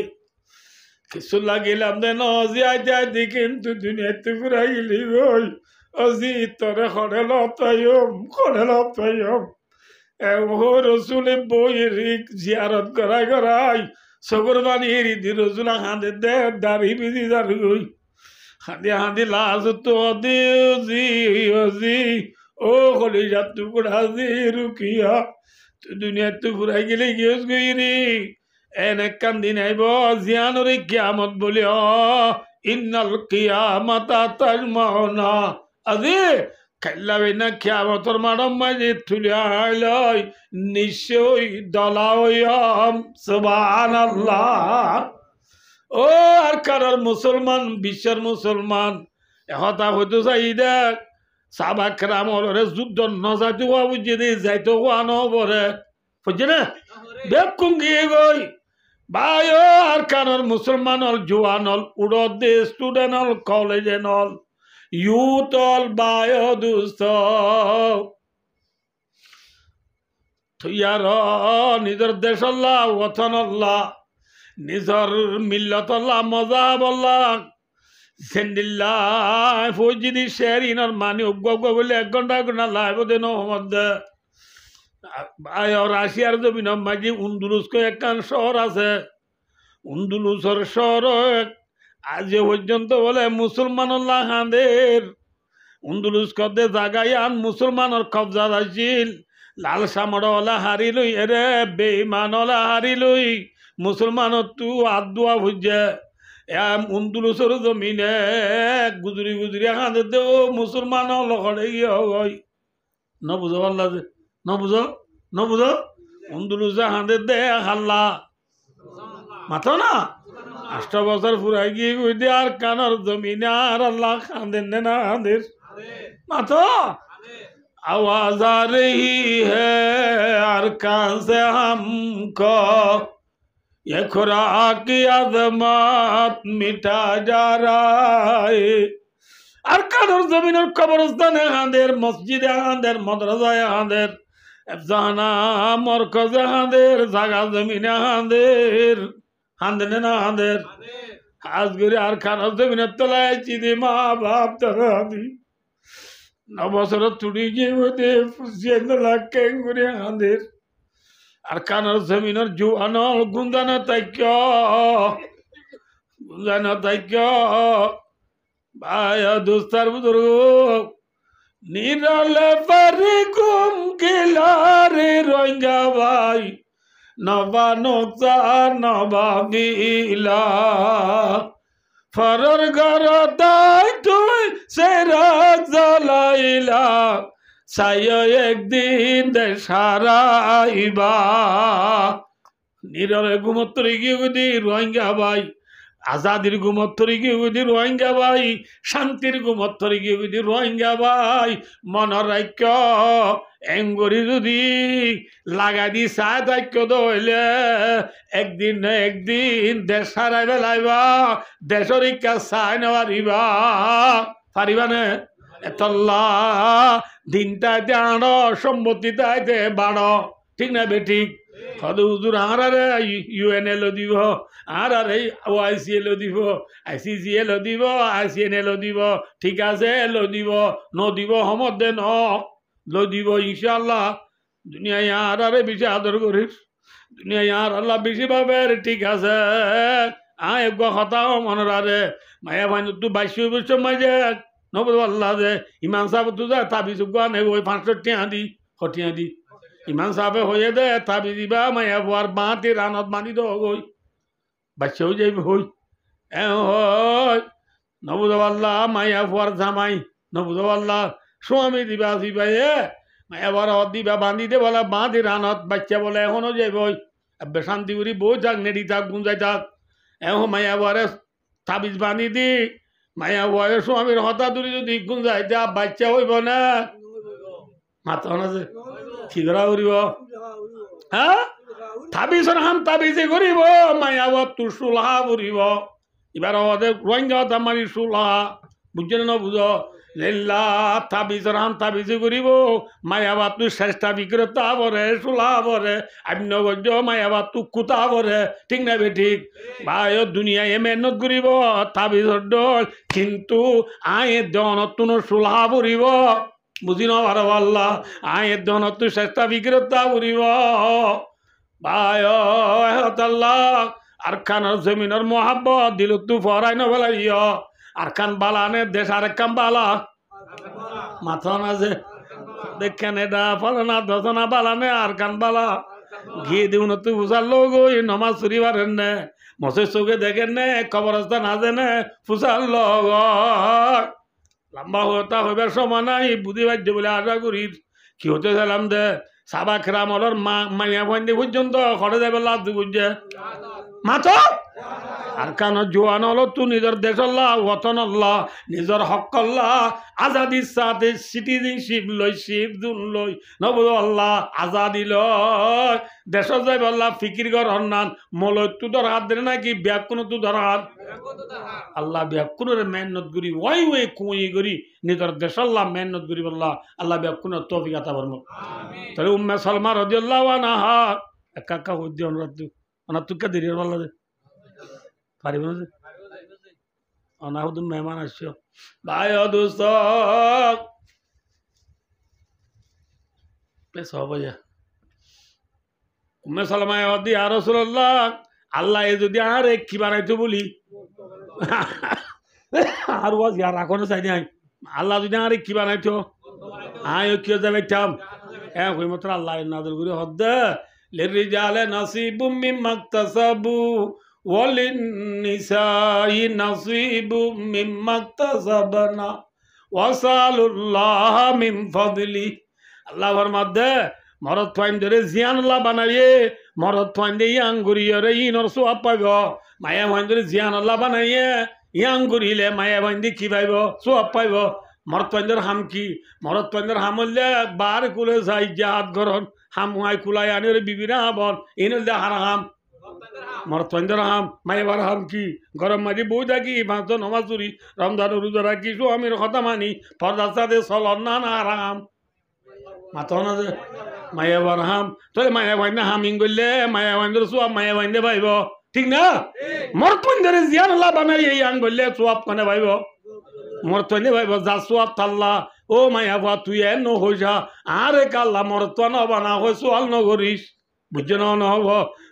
কিছু লাগিলাম দে নজি আইতে আইতে কিন্তু দুনিয়াতে ঘুরাই গেলি গই অজি তোরে খড়ে লতাইম ও রসুলে বই রিক জিয়ারত করাই সগর বানি হেরি দি রসুলা হাঁদে দে দাড়ি বিজি দাঁড়ি গই হাঁদি লাজ তো অদি অজি ও কলি যাতু কুড়া জি রুকিয়া তুই দুনিয়াতে ঘুরাই গেলে গিয়েস গই রে এনে কান্দিন আইব জিয়ানরে কিয়ামত বলি ইন্নাল কিয়ামাতা তাজমাউনা আজি খাইলাবে না কিয়ামতর মাডম মাঝে তুলে আইলই নিশ্চয় দলাওয়াম সুবহানাল্লাহ ও আর কারর মুসলমান বিশ্বের মুসলমান এহতা হইতো চাই দেখ সাহাবা কেরামরে যুদ্ধ নজাইতে হওয়া বুঝে দে যাইতে হওয়া নহবরে বুঝছে না বেক কুঙ্গিয়ে গই ভাই আর কারণ মুসলমান হল জোয়ান হল উড়দ দে স্টুডেন্ট হল কলেজে নল ইউথ হল বায় দুস্থ থইয়ার নিজের দেশ আল্লাহ ওতন আল্লাহ নিজর মিল্লতল্লাহ মজা বল্লা সেন্দিল্লাহ ফৌজিদি শের ইনর মানি উগ্গ বলে 1 ঘন্টা লাইব দেন মধ্যে রাশিয়ার জমিন মাঝে উন্দুলুস্ক একখান শহর আছে উন্দুলুসর শহর আজ পর্যন্ত বলে মুসলমানুল্লাহ হাঁদের উন্দুলুস কদে জাগায়ান মুসলমানের কবজা আছিল লাল সামড়লা হারি লই এরে বেঈমানলা হারি লই মুসলমানত তু আদুয়া ভুজে উন্দুলুসর জমিনে গুজরি গুজরি হাঁদে দে ও মুসলমান লখড়ে গিয়ে হয় নবুঝো আল্লাহ নবুঝো উন্দুলুসে হাঁদে দে হাল্লা মাথো না 8 বছর ফুরাই গিয়ে কই দে আর কানর জমিনে আর আল্লাহ কাঁদেন না হাঁদের মাথো आवाज आ रही है अरकान से हमको ये खुराक की अजमत मिटा जा रहा है अरकान और जमीन और कब्रिस्तान हांदेर मस्जिद हांदेर मदरसा हांदेर अफजाना मरकज हांदेर जागा जमीन हांदेर हांदेर ना हांदेर आज गुरी अरकान और जमीन तलाय चिदी माँ बाप तरादी 9 বছর চুড়ি গিয়ে ওদের কেঙ্গুরি হাঁদের আর কানার জমিনের জুয়ানল গুন্দানো তাইক্য ভাই দোস্তার বুজুর্গ নিরালে পারি ঘুম গিলারে রোহিঙ্গা ভাই নবা নকশা নবা গিলা ফরর ঘর তাই তুই সেরাক জ্বালাইলা চাই একদিন দেশারাইবা নিররে ঘুমত্তরে গিয়ে দি রোহিঙ্গা ভাই আজাদির ঘুমত্তরে গিয়ে দি রোহিঙ্গা ভাই শান্তির ঘুমত্তরে গিয়ে দি রোহিঙ্গা ভাই মনের রাক্য এঙ্গরি যদি লাগাই দি চায় দাক্য দইলে একদিন না একদিন দেশ সারাই বেলাইবা দেশের ইচ্ছা চাই নেওয়ারিবা পারিবা নে এতল্লা দিনটা আনো সম্মতি তাইতে বাড়ো ঠিক না বেঠিক সদু হুজুর আর ইউএনএল দিব আর ওআইসিএল দিব আইসিসিএল দিব আইসিএনএল দিব ঠিক আছে এল দিব নদিব সমদে ন লো দিব ইনশাল্লাহ দুনিয়ায় আর বেশি আদর করিস দুনিয়ায় আর আল্লাহ বেশি পাবে ঠিক আছে এক কথা মনের আরে মায়া ভাই তুই 22 বছর মাঝে নব আল্লাহ যে ইমাম সাহেব তুই যা তাবিজ নেব ওই 500 টিয়া দি হটিয়া দি ইমাম সাহেবে হয়ে দে তাবি দিবা মায়া বুয়ার বাঁতে রানত মানি দো গই বাচ্চাও যাইবে হই হয় নবুদ আল্লাহ মায়া বুয়ার জামাই নবুদ আল্লাহ স্বামী দিবা দিবা মায়া বুয়ার দিবা বাঁধি দে বলে বাঁধি রানত বাচ্চা বলে এখনো যাইবে ওই শান্তি করি বই থাক নেড়ি থাক গুঞ্জাই থাক মায়া বুয়ারে তাবিজ বাঁধি দি মায়া বুয়ারে স্বামীর হতা দূরি যদি গুঞ্জাই যা বাচ্চা হইব না মাথা না যে কি করা করিব হ্যাঁ তাবিজর হাম তাবিজে করিব মায়া তু সুলহা করিব এবার ওদের রোহিঙ্গা তামারি সুলহা বুঝছেন না বুঝ লেল্লা তাবিজর হাম তাবিজে করিব মায়াবা তু চেষ্টা বিক্রেতা বরে সুলহা বরে আইন গজ্য মায়াবা তু কুতা বরে ঠিক না বে ঠিক ভাই দুনিয়ায় মেহনত করিব তাবিজর দল কিন্তু আয় দনত সুলহা করিব বুঝি ন আর আল্লাহ আয়ের দন তুই চেষ্টা বিক্রেতা করিব ভাই আল্লাহ আর খানের জমিনের মহাব্বত দিল তু ফরাই নবেলাই আর খান বালা নে দেশ আর কাম বালা মাথা না যে দেখেন এটা ফলনা দশনা বালা নে আর কান বালা ঘি দিও না তুই ফুসার লোক ওই নমাজ চুরিবারেন নে মসের চোখে দেখেন নে কবরস্থান আছে নে ফুসার লোক লম্বা হতা হইবার সময় নাই বুদ্ধি বাধ্য বলে আশা করি কি হতে চাইলাম দে সাবা খেরাম হলর মাইয়া বন্ধে পর্যন্ত খড়ে যাবে লাভ বুঝছে মাথো আর কান জোয়ান হলো তু নিজের দেশ আল্লাহ ওতন আল্লাহ নিজের হক আল্লাহ আজাদির সাথে সিটিজেনশিপ লই শিফ লই নবুল আল্লাহ আজাদি লয় দেশ যাইব আল্লাহ ফিকির কর হন্নান মলয় তু ধর হাত দেয় নাকি ব্যাগ কোনো তু ধর হাত আল্লাহ ব্যাগ কোনো মেহনত করি ওই ওই কুই করি নিজের দেশ আল্লাহ মেহনত করি আল্লাহ আল্লাহ ব্যাগ কোনো তৌফিক আতা ফরমাক তাহলে উম্মে সালমা রাদিয়াল্লাহু আনহা একা একা হইতে অনুরোধ ওনা তুকা দেরি আল্লাহ পারিব না যে অনাহুদ মেহমান আসছো ভাই দোস্ত সব উম্মে সালামায় দি আর রাসূলুল্লাহ আল্লাহ যদি আর এক কি বানাইতো বলি আর ওয়াজ ইয়ার রাখনো চাই নাই আল্লাহ যদি আর এক কি বানাইতো আয় কি যাবে চাম কই মাত্র আল্লাহ নাযিল করে হদ্দ লিররিজালে নাসিবুম মিম্মা ইকতাসাবু ওয়ালিন নিসাই নাসিবুম মিম্মা ইকতাসাবনা ওয়াসালুল্লাহ মিন ফাদলি আল্লাহ ফরমাদে মরদ ফাইন ধরে জিয়ানুল্লাহ বানাইয়ে মরদ ফাইন দিয়ে ইয়াঙ্গুরিয়রে ইনর সোয়াব পাইব মায়া ফাইন ধরে জিয়ানুল্লাহ বানাইয়ে ইয়াঙ্গুরিলে মায়া ফাইন দিয়ে কি পাইব সোয়াব পাইব মরদ ফাইন ধরে হাম কি মরদ ফাইন ধরে হামলে বার কুলে যাই জাহাদ গরন হাম হুয়াই কুলাই আনি ওরে বিবিরা হাবন ইনল দে হারা হাম মরদ ফাইন ধরে হাম মায়া বার হাম কি গরম মাঝি বই থাকি ভাঁজ নমাজ চুরি রমজান রোজা রাখি স্বামীর কথা মানি পর্দার সাথে চলন না না হারাম মাথা না যে মায়া বারহাম তাহলে মায়া বাইন্দে হামিং করলে মায়া বাইন্দের সোয়াব মায়া বাইন্দে পাইব ঠিক না মরতন্দরে জিয়ান আল্লাহ বানাই এই আন করলে সোয়াব কানে পাইব মরতন্দে পাইব যা সোয়াব তাল্লা ও মায়া বা তুই এ ন হইসা আরে কাল্লা মরত ন বানা হয় সোয়াল ন করিস বুঝছো না নহব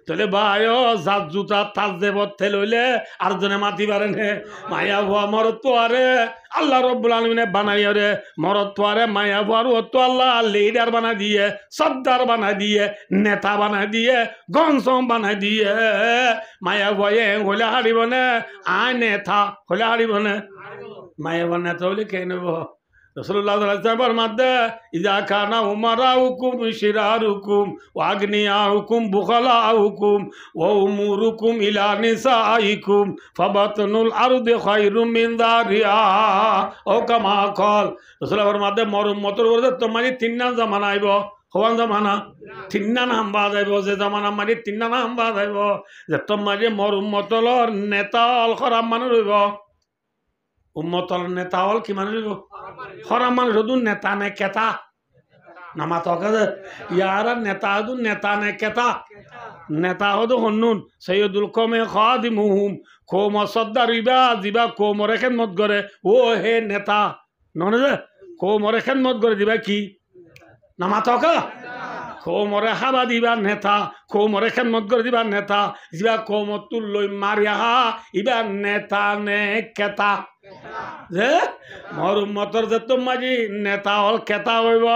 তাহলে ভাই জাত জুতা তাজ দেব লইলে আর জনে মাতি পারে নে মায়া ভুয়া মরত তো আরে আল্লাহ রব্বুল আলমিনে বানাই রে মরত তো আরে মায়া ভুয়ার ও তো আল্লাহ লিডার বানাই দিয়ে সর্দার বানাই দিয়ে নেতা বানাই দিয়ে গনসম বানাই দিয়ে মায়া ভয়ে হলে হারিব নে আয় নেতা হলে হারিব নে মায়া ভুয়া নেতা হলে কে নেব রাসূলুল্লাহ সাল্লাল্লাহু আলাইহি ওয়াসাল্লাম মাদে ইজা কানা উমারাউকুম শিরারুকুম ওয়া আগনিয়াউকুম বুখালাউকুম ওয়া উমুরুকুম ইলা নিসাইকুম ফাবাতনুল আরদি খায়রুম মিন দারিয়া ও কামা কল রাসূলুল্লাহ মাদে মরম মতর বলতে তোমারি তিননা জামানা আইব হওয়ান জামানা তিননা নাম বাদ আইব যে জামানা মারি তিননা নাম বাদ আইব যে তোমারি মরম মতলর নেতা অল খরাম মানুষ হইব উম্মতর নেতা হল কি মানুষ হরাম মানুষ শুধু নেতা নে কেতা নামা তকে ইয়ার নেতা শুধু নেতা নে কেতা নেতা হদু হন্নুন সৈয়দুল কমে খাদিমুহুম কৌম সর্দার ইবা দিবা কৌমরে খেদমত করে ও হে নেতা ননে যে কৌমরে খেদমত করে দিবা কি নামা তকা কৌমরে হাবা দিবা নেতা কৌমরে খেদমত করে দিবা নেতা যা কৌমতুল লই মারিয়া হা ইবা নেতা নে কেতা যে মর উম্মতর যে মাঝি নেতা হল কেতা হইব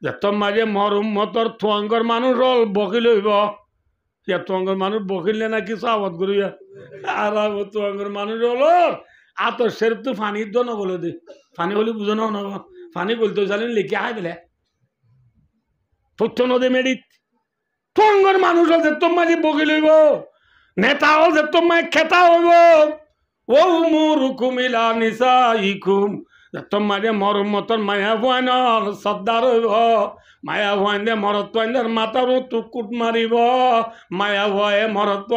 যে মাঝে মর উম্মতর থুয়াঙ্গর মানুষ হল বকিল হইব থুয়াঙ্গর মানুষ বকিলে নাকি সাবত করিয়া আর থুয়াঙ্গর মানুষ হল আতর সের তো ফানির দ নবলে দে ফানি হলে বুঝো না নব ফানি বলতে চালেন লিখে আয় বেলে তথ্য নদে মেডিত থুয়াঙ্গর মানুষ হল যে মাঝে বকিল হইব নেতা হল যে মাঝে খেতা হইব ও মুরুকুম ইলা নিসাইকুম তোমারে মরমতর মায়া ভুয়ান সর্দার হইব মায়া ভুয়ান দে মরত দে মাতার টুকুট মারিব মায়া ভয়ে মরত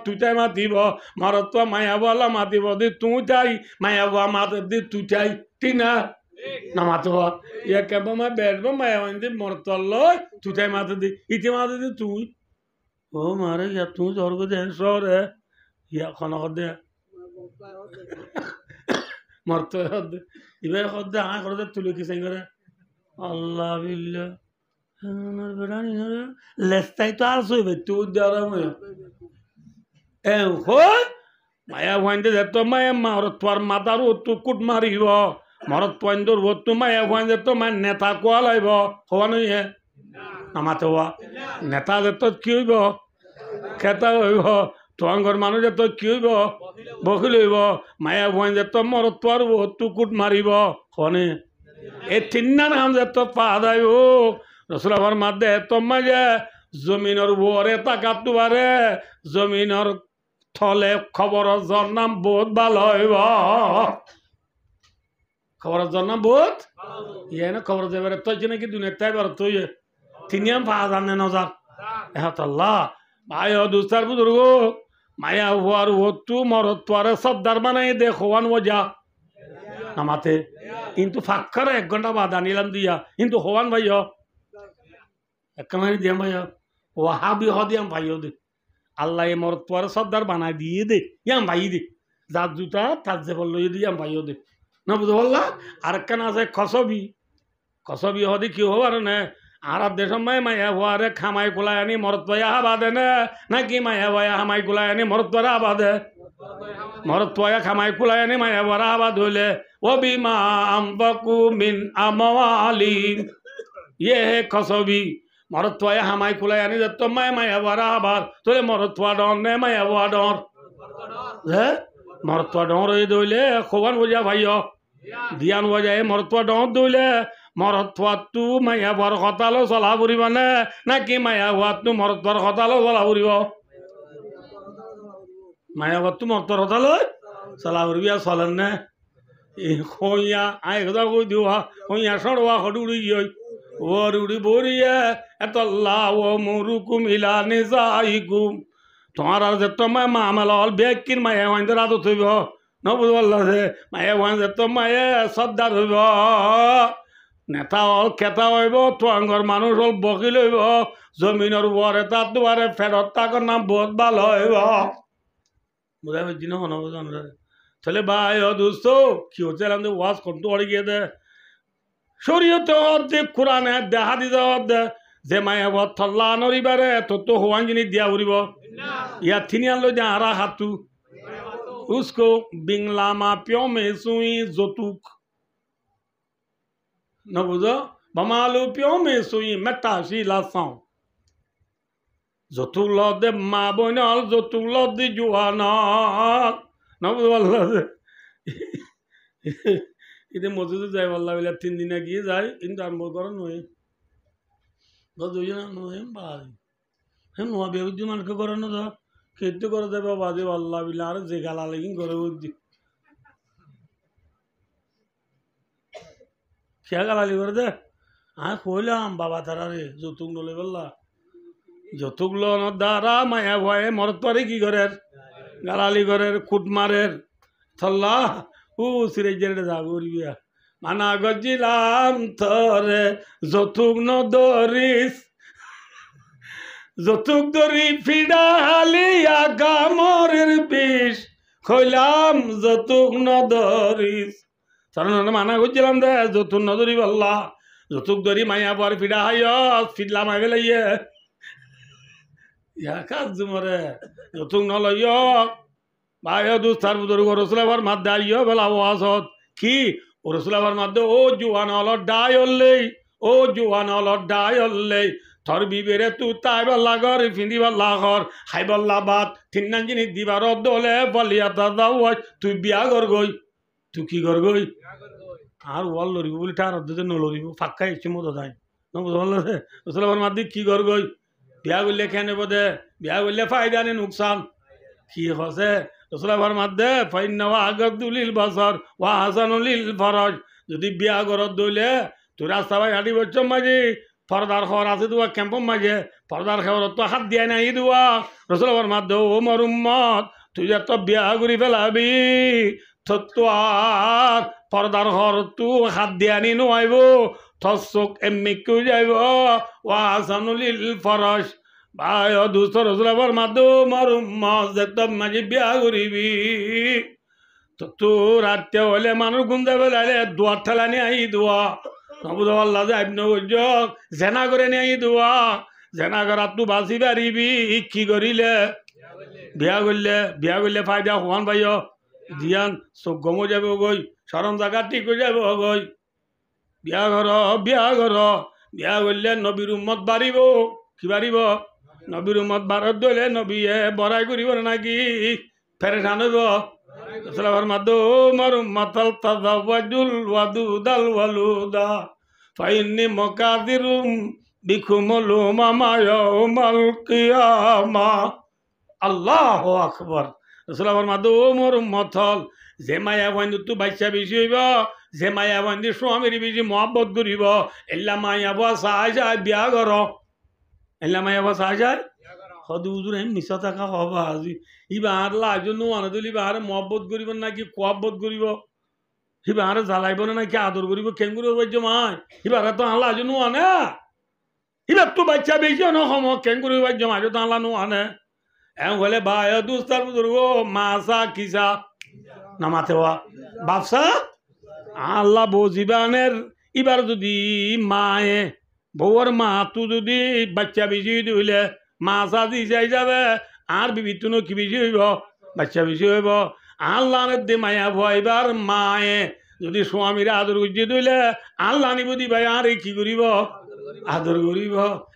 তুইটাই মাতিব মরত মায়া ভুয়ালা মাতিব দি তুই চাই মায়া ভুয়া মাতে দি তুই চাই ঠিক না না মাতো ইয়া কেব মা বেড়ব মায়া ভুয়ান দি মরত তুইটাই মাতে দি ইতি মাতে দি তুই ও মারে ইয়া তুই জর্গ দেন সরে ইয়া খনক দে মরতে হদ্দে এবার হদ্দে আঁ করে তুলে কি চাই করে আল্লাহ বিল্লাহ লেস্তাই তো আর সইবে তুই দেওয়ার এ মায়া ভয়েন্টে যেত মায়া মরত তোর মাতার ও তু কুট মারিব মরত পয়েন্টর ও তো মায়া ভয়েন্টে তো মায়ের নেতা কোয়া লাইব হওয়া নই হে নামাতে হওয়া নেতা যেত কি হইব খেতা হইব তোয়াঙ্গর মানুষ এত কি হইব বকিল হইব মায়া ভয় যেত মরত পারব টুকুট মারিব কনে এ তিন্না নাম যেত পা দাইব রসুলাভার মাধ্যে এত মাঝে জমিনের ওরে তাকাত পারে জমিনের থলে খবর নাম বহুত ভালো হইব খবর নাম বহুত ইয়ে না খবর দেবে তো নাকি দুনিয়া তাই বার তুই তিনিয়াম পা জানে নজার এহতাল্লাহ ভাই দুস্তার বুজুর্গ মায়া হওয়ার হতু মরত তোয়ারে সর্দার বানাই দে হওয়ান মজা নামাতে কিন্তু ফাঁকারে 1 ঘন্টা বাদ আনিলাম দিয়া কিন্তু হওয়ান ভাইয় একখানি দিয়াম ভাইয় ও হাবি হদিয়াম ভাইও দে আল্লাহ এ মরত পরে সর্দার বানায় দিয়ে দে ইয়াম ভাই দে যার জুতা তার যে বললো যদি ইয়াম ভাইও দে না বুঝতে পারলা আরেকখান আছে খসবি খসবি হদি কি হবার না আর দেশ মায়া হওয়ারে খামাই কুলাই আনি মরত পয়া হাবাদে না নাকি মায়া ভয়া হামাই কুলাই আনি মরত পরে আবাদে মরত পয়া খামাই কুলাই আনি মায়া ভরা আবাদ হইলে ও বিমা আমবাকু মিন আমওয়ালি ইয়ে হে খসবি মরত পয়া হামাই কুলাই আনি যে তো মায়া ভরা আবাদ তোলে মরত পয়া ডর নে মায়া ভয়া ডর হ্যাঁ মরত পয়া ডর হয়ে দইলে খোবান বোঝা ভাইও দিয়ান বজায় মরত ডর দইলে মরত তু মায়া বর হতালো চলা ফুরিব নে নাকি মায়া হোৱাতটো মরত বর হতালো চলা ফুরিব মায়া বরটো মরতর হতালো চলা ফুরিবি আর চলেন নে কইয়া আই কথা কই দিও কইয়া সড়বা সডু উড়ি গই ওর উড়ি বরিয়ে এত লাও মুরুকুম ইলা নিজাইকুম তোমার আর যে তোমায় মা মেলা হল বেকিন মায়া ওয়াইন্দে রাত থইব ন বুঝবল্লা যে মায়া ওয়াইন্দে তোমায় সর্দার হইব নেতা হল কেতা হইব তোয়াঙ্গর মানুষ হল বকিল হইব জমিনের উপরে তার দুয়ারে ফেরত তাকর নাম বহুত ভাল হইব বুঝাই পারছি না হন বুঝান তাহলে ভাই ও দোস্ত কি হচ্ছে আমাদের ওয়াজ করতে পড়ে গিয়ে দে শরীয়ত যে কোরআনে দেখা দিতে দে যে মায়া বর থল্লা নরিবারে তো হওয়ান জিনিস দিয়া উড়িব ইয়া থিনি আনলো যে আরা হাতু উসকো বিংলা মা পিও মে সুই জতুক ন বুঝো বামালু পিও মে সুই মেটাশি লাসাও জতুক ল দে মা বইনল জতুক ল দি জুয়ানল ন বুঝো আল্লাহ ইতে মজুদে যায় আল্লাহ বলে 3 দিনে গিয়ে যায় কিন্তু আর মোর করা নয় দুজন নয় ভাই হ্যাঁ নোয়া বেউদ্দি মানুষকে করে না তো খেতে করে দেবে বাদে আল্লাহ বিলা আর যে গালা লাগিন করে বুদ্ধি খেয়া গালালি করে দে হ্যাঁ কইলাম বাবা তারা রে যৌতুক নলে বললা যৌতুক লোনের দ্বারা মায়া ভয়ে মরত পারে কি করে গালালি করে কুট মারের থল্লা সিরাইজের জাগরিয়া মানা গজিলাম থরে যৌতুক নদরিস যৌতুক দরি ফিডালিয়া গামরের বিষ খইলাম যৌতুক নদরিস সাধারণ মানা গজিলাম দে যৌতুক নদরি বললা যৌতুক দরি মায়া পর ফিডা হাইয়স ফিডলাম আগে লাইয়ে ইয়া কাজ মরে যৌতুক নলইয় ভাইয়া দুস্তার বুদর রসুলাবার মাধ্যে আইয় বেলা ওয়াজত কি রসুলাবার মাধ্যে ও জুয়ান অলর ডাই হল্লেই ও জুয়ান অলর ডাই হল্লেই থর বিবেরে তু তাই বল্লা ঘর ফিন্দি বল্লা ঘর হাই বল্লা বাদ তিন্নান জিনিস দিবার দলে বলিয়া দাও তুই বিয়া কর গই তুই কি কর গই আর ওয়াল লড়িব বলি তার অর্ধে নলড়িব ফাঁকা এসে মতো তাই বললো রসুলাবার মাধ্যে কি কর গই বিয়া করলে খেয়ে বোধে বিয়া করলে ফায়দা নেই নুকসান কি হসে রসুলাবার মাধ্যে ফাইন্নাওয়া আগদুলিল বাসর ওয়া হাসানুলিল ফরজ যদি বিয়া ঘরত দইলে তুই রাস্তা ভাই হাঁটি বচ্চ মাঝে পর্দার খবর আছে দুয়া ক্যাম্পম মাঝে পর্দার খবর তো হাত দিয়ে নাই দুয়া রসুলাবার মাধ্যে ও মর উম্মত তুই যে তো বিয়া করি ফেলাবি তো আর পর্দার ঘর তু হাত দিয়ে আনি নোয়াইব তোর চোখ এমনি কেউ যাইব ওয়া হাসানুলিল ফরজ ভাই দুস্থ রসুলাবার মাধ্যম মাছ দেখতাম মাঝে বিয়া করিবি তো তোর রাত্রে হলে মানুষ গুন্দা বেলাইলে দুয়ার ঠেলা নিয়ে আই দোয়া নবুদ আল্লাহ যে আইন জেনা করে নিয়ে আই দোয়া জেনা করার তু বাঁচি পারিবি কি করিলে বিয়া করলে ফায়দা হওয়ান ভাইও দিয়ান চোখ গমো যাব গই সরম জায়গা ঠিক হয়ে যাব গই বিয়া করলে নবীর উম্মত বাড়িব কি বাড়িব নবীর উম্মত বারত দলে নবীয়ে বড়াই করিব নাকি ফেরেশান হইব রসুলাবার মাধ্যম আর উম্মাতাল তাযাওয়াজুল ওয়াদুদাল ওয়ালুদা ফাইন্নি মুকাদিরুম বিকুমুল উমামা ইয়াউমাল কিয়ামা আল্লাহু আকবার রসুলাবার মাধ্যম আর উম্মাতাল যে মায়া বন্ধু তু বাচ্চা বেশি হইব যে মায়া বন্ধু স্বামীর বেশি মহব্বত করিব এল্লা মায়া বসা যায় বিয়া কর এল্লা মায়া বসা যায় সদু উজুর এম মিছা থাকা হবা আজি ইবাহার লাজ নোয়ানো দিল ইবাহারে মহব্বত করিব নাকি কোয়াব্বত করিব ইবাহারে জ্বালাইব না নাকি আদর করিব কেন করিব জমাই ইবারে তো আল্লাহ আজ নোয়ানে ইবার তো বাচ্চা বেশি ন সম কেন করিব জমাই তো আল্লাহ নোয়ানে এম হলে ভাই দুস্তার বুজুর্গ মাসা কিসা নামাতে হওয়া বাপসা আল্লাহ বজিবানের এবার যদি মায়ে বউর মা তু যদি বাচ্চা বেশি হইলে মাসা দি যাই যাবে আর বিবিতুনো কি বেশি হইব বাচ্চা বেশি হইব আল্লাহ দে মায়া ভয়বার মায়ে যদি স্বামীর আদর গুজি দিলে আল্লাহ নিব দিবাই আর কি করিব আদর করিব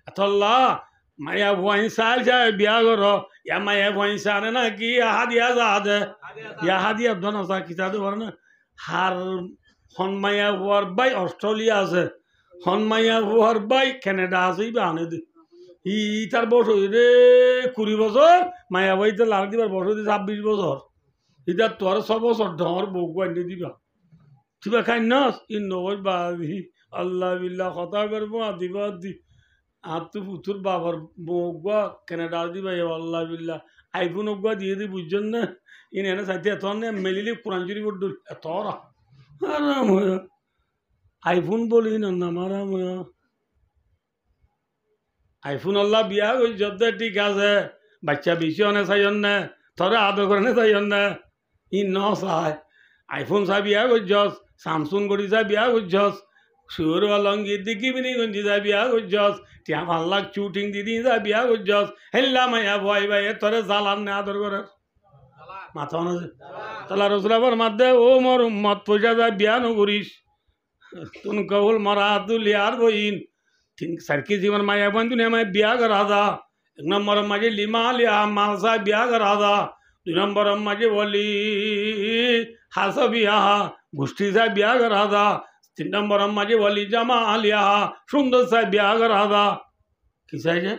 এতল্লা মায়া ভয় চাল যায় বিয়া কর ইয়া মায়া ভয় চানে না কি আহা দিয়া যা দে ইহা দিয়া ধন আসা কিতা দে না হার হনমাইয়া হওয়ার বাই অস্ট্রেলিয়া আছে হনমাইয়া হওয়ার বাই কানাডা আছে বা আনে দে ই তার বছর রে 20 বছর মায়া ভাইতে লাগ দিবার বছর 26 বছর এটা তোর 6 বছর ধর বউ আনি দিবা কিবা খাই না ই নয় বাদি আল্লাহ বিল্লাহ কথা করবো দিবা দি আর তো পুতুর বাবার বউয়া কানাডা দিবা আল্লাহ বিল্লাহ আইফোন ওগুয়া দিয়ে দি বুঝছেন না ইন এনে সাইতে এত নে মেলিলে কোরআন শরীফ পড়ল এত আরাম হয় আইফোন বলি না নামারাম হয় আইফোন আল্লাহ বিয়া ওই যত ঠিক আছে বাচ্চা বেশি অনে চাইন না থরে আদর করে চাইন না ই ন চাই আইফোন চা বিয়া করছস স্যামসুং করি চা বিয়া করছস সুর অলঙ্গি দিকি বিনি গঞ্জি যা বিয়া করছস টিয়া ভাল্লাক চুটিং দিদি যা বিয়া করছস হেল্লা মাইয়া ভয় ভাই তোরে জ্বালান না আদর করে মাথা না তালা রসুলাবার মাধ্যমে ও মোর মত পয়সা যা বিয়া নকরিস তুন কহুল মরা তুলিয়ার বইন ঠিক সারকি জীবন মায়া বোন দুনিয়া মায় বিয়া করা দা 1 নম্বর মাঝে লিমা লিয়া মালসা বিয়া করা দা 2 নম্বর মাঝে বলি হাসা বিয়া গোষ্ঠী যা বিয়া করা দা 3 নম্বর মাঝে বলি জামা আলিয়া সুন্দর সা বিয়া করা দা কি চাইছে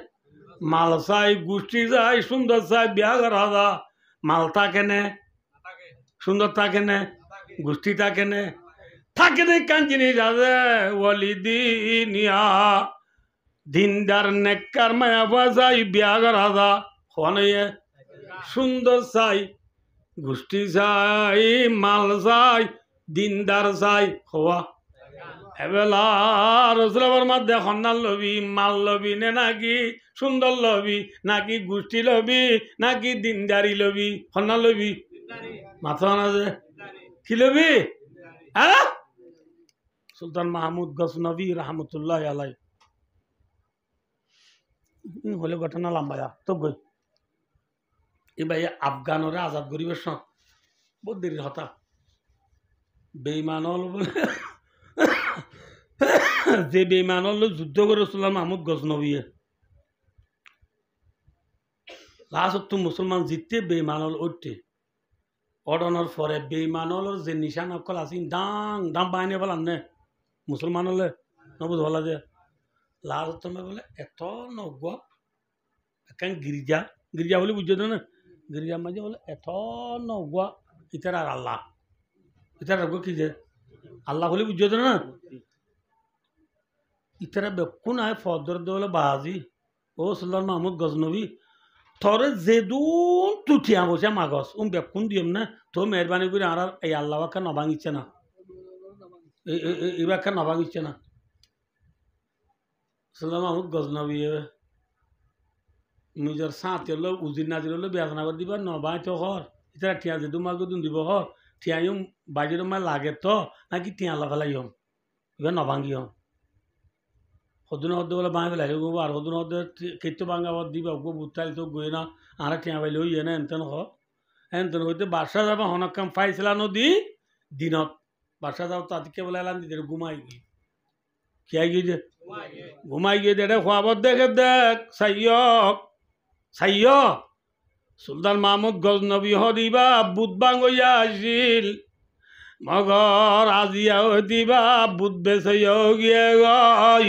মালসাই গোষ্ঠী যাই সুন্দর সা বিয়া করা দা মালতা কেনে সুন্দরতা কেনে গোষ্ঠীটা কেনে থাকে দে কান জিনিস আছে ওলি দিনিয়া দিনদার নেককার মায়া বাজাই বিয়া করা দা হনে সুন্দর চাই গোষ্ঠী চাই মাল চাই দিনদার চাই হওয়া এবেলা রসুলাবার মধ্যে সন্ধান লবি মাল লবি নে নাকি সুন্দর লবি নাকি গোষ্ঠী লবি নাকি দিনদারি লবি সন্ধান লবি মাথা না যে কি লবি হ্যাঁ সুলতান মাহমুদ গজনবী রহমতুল্লাহ আলাই হলে ঘটনা লম্বা তো গই এই ভাই আফগানরে আজাদ গরিবের সঙ্গে বহুত দেরি হতা বেইমান বলে যে বেইমান যুদ্ধ করে সুলতান মাহমুদ গজনবী লাস্ট মুসলমান জিততে বেইমান উঠতে অডনের পরে বেইমান যে নিশান অকল আছে ডাং ডাং বাইনে পেলাম নে মুসলমান হলে নবুধ বলা যে লাল তুমি বলে এত নগ এখান গির্জা গির্জা বলে বুঝছো না গির্জা মাঝে বলে এত নগ ইতার আর আল্লাহ ইতার রগ কি যে আল্লাহ বলে বুঝছো না ইতারা বেকুন আয় ফদর দলে বাহাজি ও সুলতান মাহমুদ গজনবী থরে যেদুন তুঠিয়া বসে মাগস বেকুন দিম না তো মেহরবানি করে আর এই আল্লাহ বাক্কা নভাঙিচ্ছে না এই ব্যাখ্যা নভাঙিচ্ছে না সুলতান মাহমুদ গজনবী নিজের সাঁতে হলো উজির নাজির হলো বেচনা করে দিবা নবাই তো হর এটা ঠিয়া যে তোমার দুন দিব হর ঠিয়াইম বাজির মায় লাগে তো নাকি টিয়া আল্লাহ ফেলাই হম এবার নভাঙ্গি হম সদুন হদ্দে বলে বাঁহ ফেলাই গো আর সদুন হদ্দে কেতো বাঙ্গা দিবা গো বুতাইল তো গই না আর টিয়া পাইলে ইয়ে না এনতেন এনতেন হইতে বাসা যাবা হনক কাম পাইছিলা নদী দিনত বাসা যাও তাদেরকে বলে এলাম দিদি ঘুমাই গিয়ে খেয়ে গিয়ে যে ঘুমাই গিয়ে দে খোয়াবর দেখে দেখ সাইয় সুলতান মাহমুদ গজনবী হদিবা বুধ বাঙ্গইয়া আসিল মগর আজিয়া হদিবা বুধ বেসাইয়া গিয়ে গই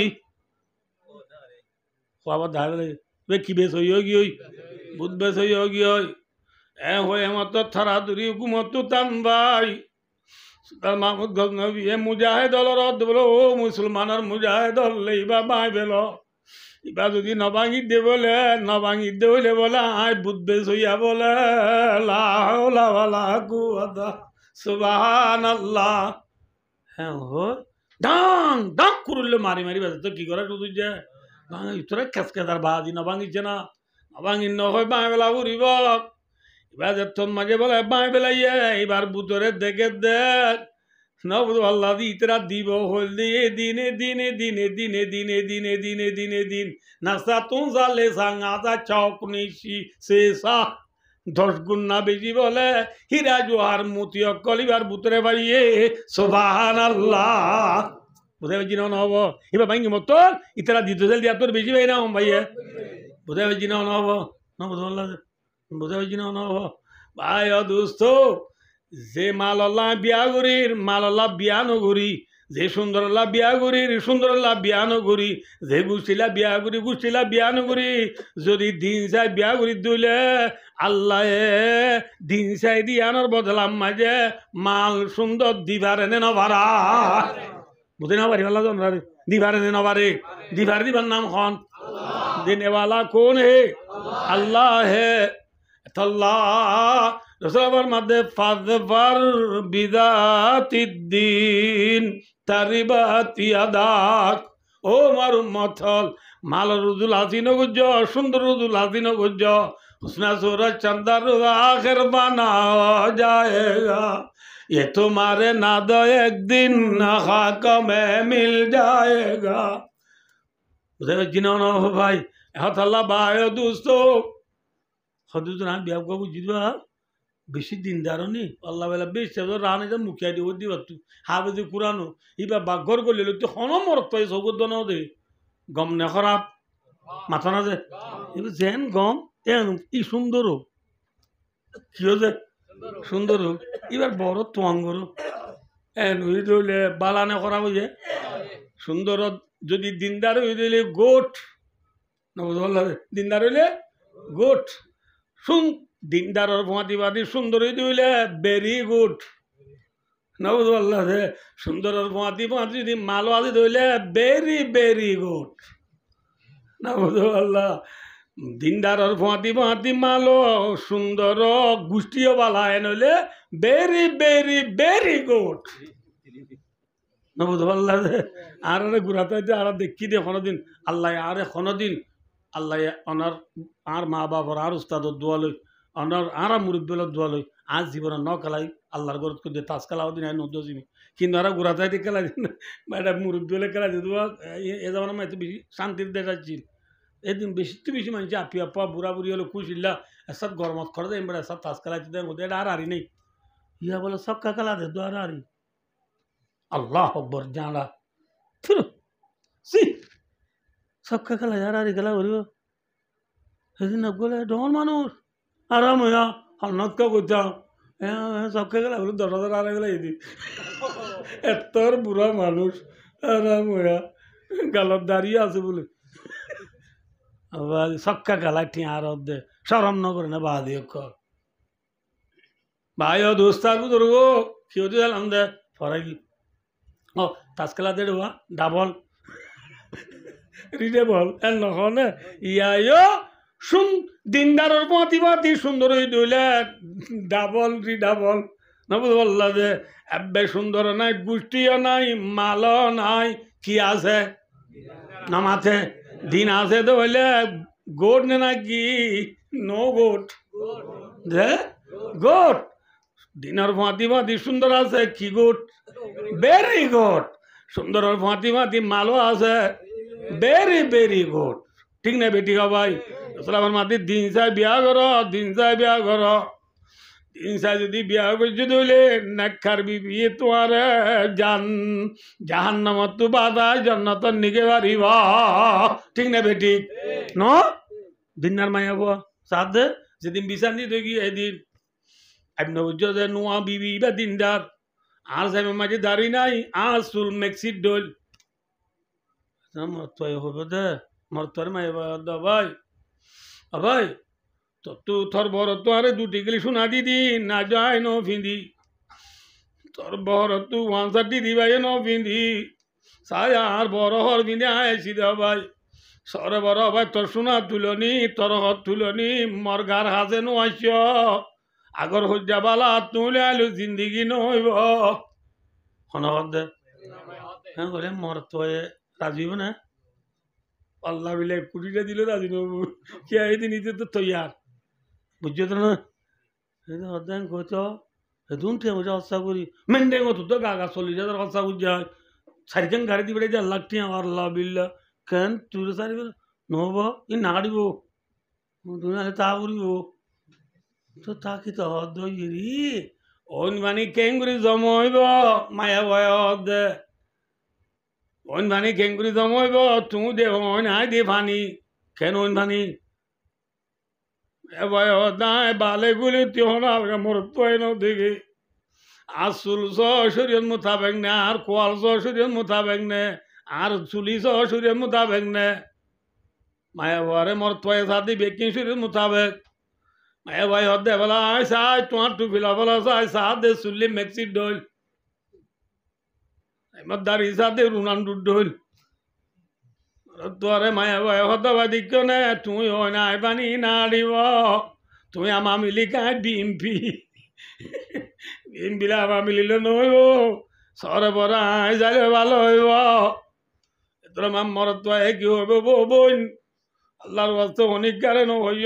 খোয়াবর দেখা গেলে কি বেশ হইয়া গিয়ে বুধ বেসাইয়া গিয়ে এ হয়ে মত থারা দুরি হুকুমত তাম্বাই সুলতান মাহমুদ গজনবী এ মুজাহিদ রদ বলো ও মুসলমানের মুজাহিদ ইবা বাই বেল ইবা যদি নবাঙ্গি দে বলে নবাঙ্গি দে হইলে বলে আয় বুদ্ধে সইয়া বলে সুবহানাল্লাহ হ্যাঁ হো ডাং ডাং করলে মারি মারি বাজে তো কি করে শুধু যে ইতরে খেসকেদার বাজি নবাঙ্গিছে না নবাঙ্গিন নহয় বাঁই বেলা উড়িব এবার তোর মাঝে বলে বাঁই বেলাইয়ে এবার বুতরে দেখে দেখ নবুদ আল্লাহ ইতরা দিব হল দিয়ে দিনে দিনে দিনে দিনে দিনে দিনে দিনে দিনে দিন নাসা তুম জালে সাঙ্গা যা চক নিশি সে সা 10 গুণ না বেশি বলে হীরা জোহার মতি অকলিবার বুতরে ভাইয়ে সুবহানাল্লাহ বুঝে বেজি না হব এবার ভাঙ্গি মতো ইতরা দিত দিয়া তোর বেশি ভাই না ভাইয়ে বুঝে বেজি না হব না বুঝে বেজি না হব ভাই ও দোস্ত যে মালাল্লাহ বিয়া করির মালাল্লাহ বিয়া নগরী যে সুন্দরল্লাহ বিয়া করির সুন্দরল্লাহ বিয়া নগরী যে গুছিলা বিয়া করি গুছিলা বিয়া নগরী যদি দিন চাই বিয়া করি দিলে আল্লাহ দিন চাই দিয়ানোর বদলাম মাঝে মাল সুন্দর দিবার এনে নভারা বুঝে না পারি আল্লাহ দিবার এনে নভারে দিবার দিবার নাম খন দেনেওয়ালা কোন হে আল্লাহ হে আল্লাহ রসুলের মধ্যে ফাজফার বিদাতিদ্দিন তারিবাতি আদাক ও মার মথল মাল রুজুল হাসিন গুজ্জ সুন্দর রুজুল হাসিন গুজ্জ হুসনা সুরজ চন্দার আখের বানা যায়েগা ये तुम्हारे नादो एक दिन खाक में मिल जाएगा जिन्होंने हो भाई अल्लाह भाई दोस्तों হদুজ না বিয়া করবো জিদবা বেশি দিনদারও নি আল্লাহ বেলা বেশ রানে যা মুখিয়া দিব দিবা তুই হাবেদি কুরানো ইবা বাঘর করলে তুই হন মরত পাই সৌগত নাও দে গম নে খারাপ মাথা না যে এবার যেন গম এন ই সুন্দর কিয় যে সুন্দর এবার বড় তোয়াঙ্গর এন হয়ে ধরলে বালানে খারাপ হয়ে যায় সুন্দর যদি দিনদার হয়ে দিলে গোট না বুঝতে দিনদার হইলে গোট শুন দিনদারের ভুয়াতিবাদী সুন্দর হইলে ভেরি গুড নবুল্লাহ সুন্দরের ভুয়াতিবাদী যদি মালো আদি ধরলে ভেরি ভেরি গুড নবুল্লাহ দিনদারের ভুয়াতিবাদী মালো সুন্দর গোষ্ঠীও বালা নইলে ভেরি ভেরি ভেরি গুড নবুল্লাহ আর ঘুরাতে আর দেখি দে কোনোদিন আল্লাহ আরে কোনোদিন আল্লাহ অনার আর মা বাবার আর উস্তাদর দোয়া লই অনার আর মুরব্বীর দোয়া লই আজ জীবনে ন খেলাই আল্লাহর গরত করে তাস খেলাও দিন নদীমি কিন্তু আর ঘুরাতে খেলা দিন এটা মুরব্বী হলে খেলা দিত এ যেমন আমার এত বেশি শান্তির দেশ আসছিল এদিন বেশি তো বেশি মানুষ আপি আপা বুড়া বুড়ি হলে খুশিল্লা এসব গরমত করে দেয় এবার এসব তাস খেলাইতে দেয় ওদের এটা আর হারি নেই ইয়া বলে সবকা খেলা দে দো আর হারি আল্লাহ আকবর জানা সবকা খেলা আর হারি খেলা করিব সেদিন গেলে ডর মানুষ আরাম হইয়া হন্নত কা করতাম সবকা খেলা বলে 10,000 আর গেলে এদিন এতর বুড়া মানুষ আরাম হইয়া গালত দাঁড়িয়ে আছে বলে সবকা খেলা ঠিয়া আর দে সরম ন করে না বাদ কর ভাই ও দোস্তার বুঝুর্গ কেউ দিলাম দে ফরাই ও তাস খেলা দে দেওয়া ডাবল রিডেবল এর নহনে ইয়া শুন দিনদারের প্রতিবাদী সুন্দর হয়ে দিলে ডাবল রিডাবল না বুঝবল্লা যে এবে সুন্দর নাই গোষ্ঠীও নাই মালও নাই কি আছে নামাতে দিন আছে তো হইলে গোট নে নাকি নো গোট যে গোট দিনের প্রতিবাদী সুন্দর আছে কি গোট ভেরি গুড সুন্দরের প্রতিবাদী মালও আছে ভেরি ভেরি গুড ঠিক না বেটি ভাই আমার মাতি দিন চাই বিয়া কর দিন চাই বিয়া কর দিন চাই যদি বিয়া করছি ধরলে নেখার বিয়ে তোমার জাহান্নামত তো বাধা জন্নতর নিকে পারিব ঠিক না বেটি ন দিনার মাই হব সাথ যেদিন বিচার নিতে গিয়ে এদিন আপনি বুঝছো যে নোয়া বিবি বা দিনদার আর সাহেবের মাঝে দাড়ি নাই আর চুল মেক্সির ডোল মরতয় হবে দে মরতর মাই ভাই ভাই তো তোর বড় তো আরে দুটি গেলি শোনা দিদি না যায় ন ফিঁদি তোর বড় তু ওয়ানসার দিদি ভাই ন ফিঁদি সাই আর বড় হর ফিঁদে আইসি দে ভাই সরে বড় ভাই তোর শোনা তুলনি তোর হর তুলনি মরগার হাজে নো আইস আগর হজ্জা বালা তুলে আলু জিন্দিগি নইব হন দে হ্যাঁ বলে মরত রাজিব না আল্লাহ বিলে কুড়িটা দিল রাজি নবু কে এদিন নিতে তো তৈয়ার বুঝছো তো না অধ্যায়ন কত হেতুন ঠে মজা হস্তা করি মেন্ডে মতো তো গা 40,000 হস্তা বুঝা সারিকেন গাড়ি দিবে যে আল্লাহ টিয়া আল্লাহ বিল্লা কেন তুই সারি নহব ই নাড়িব তুমি আলে তা করিব তো তা কি তো দইরি ওন মানে কেঙ্গুরি জমইব মায়া বয়দ ওন মানে কেঙ্গুরি জমইব তুই দে ওন আই দে ভানি কেন ওন ভানি এ বয়দ নাই বালে গুলি তিহনা মোর তোয় ন দিকে আসুল শরীর মোতাবেক নে আর কোয়াল শরীর মোতাবেক নে আর চুলি শরীর মোতাবেক নে মায়া বরে মোর তোয় সাথে বেকিং শরীর মোতাবেক মায়া ভাই হদে বলা সাই তোমার টু ফিলা বলা সাই সাদে চুলি মেক্সি ডল এমত দাঁড়ি সাদে রুনান ডুডল তোরে মায়া ভাই হদে বাদি কেনে তুই হয় না পানি না দিব তুই আমা মিলি কাই বিএমপি বিএমপিলে আমা মিলিলে নহইব সরে বড় আই যাইলে ভালো হইব তোর মাম মরত কি হইব বোন আল্লাহর বাস্তে খনিকারে নহই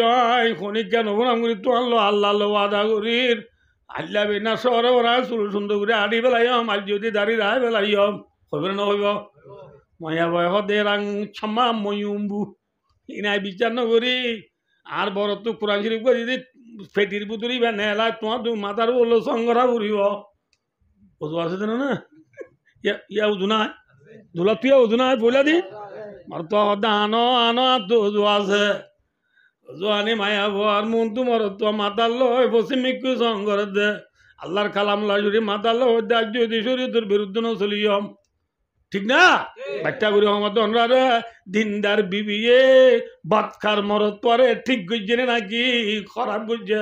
খনিকা নবনাম করি তো আনলো আল্লাহ ওয়াদা করির আল্লাহ বিনা সরে বড় চুল সুন্দর করে আড়ি পেলাইম আল যদি দাঁড়ি রায় পেলাইম হইব না হইব মায়া বয়স দে রাং ছাম্মা ময়ুম্বু ইনাই বিচার নকরি আর বড় তো কোরআন শরীফ করে যদি ফেটির পুতুরি বা নেলা তোমার তো মাথার বললো সংগরা ঘুরিব ওজু আছে তো না ইয়া উজু নাই দুলা তুই উজু নাই বইলা দি আর তো আনো আনো আর তো উজু আছে উজু আনি মায়া আর মন তো মর তো মাতার লয় বসে মিকু সংগর দে আল্লাহর কালাম লাই যদি মাতার লয় দাজ যদি শরীর তোর বিরুদ্ধে ন চলিয়ম ঠিক না বাচ্চা করি আমার দনরা দিনদার বিবিয়ে বাতকার মরত পরে ঠিক বুঝছে নাকি খারাপ বুঝছে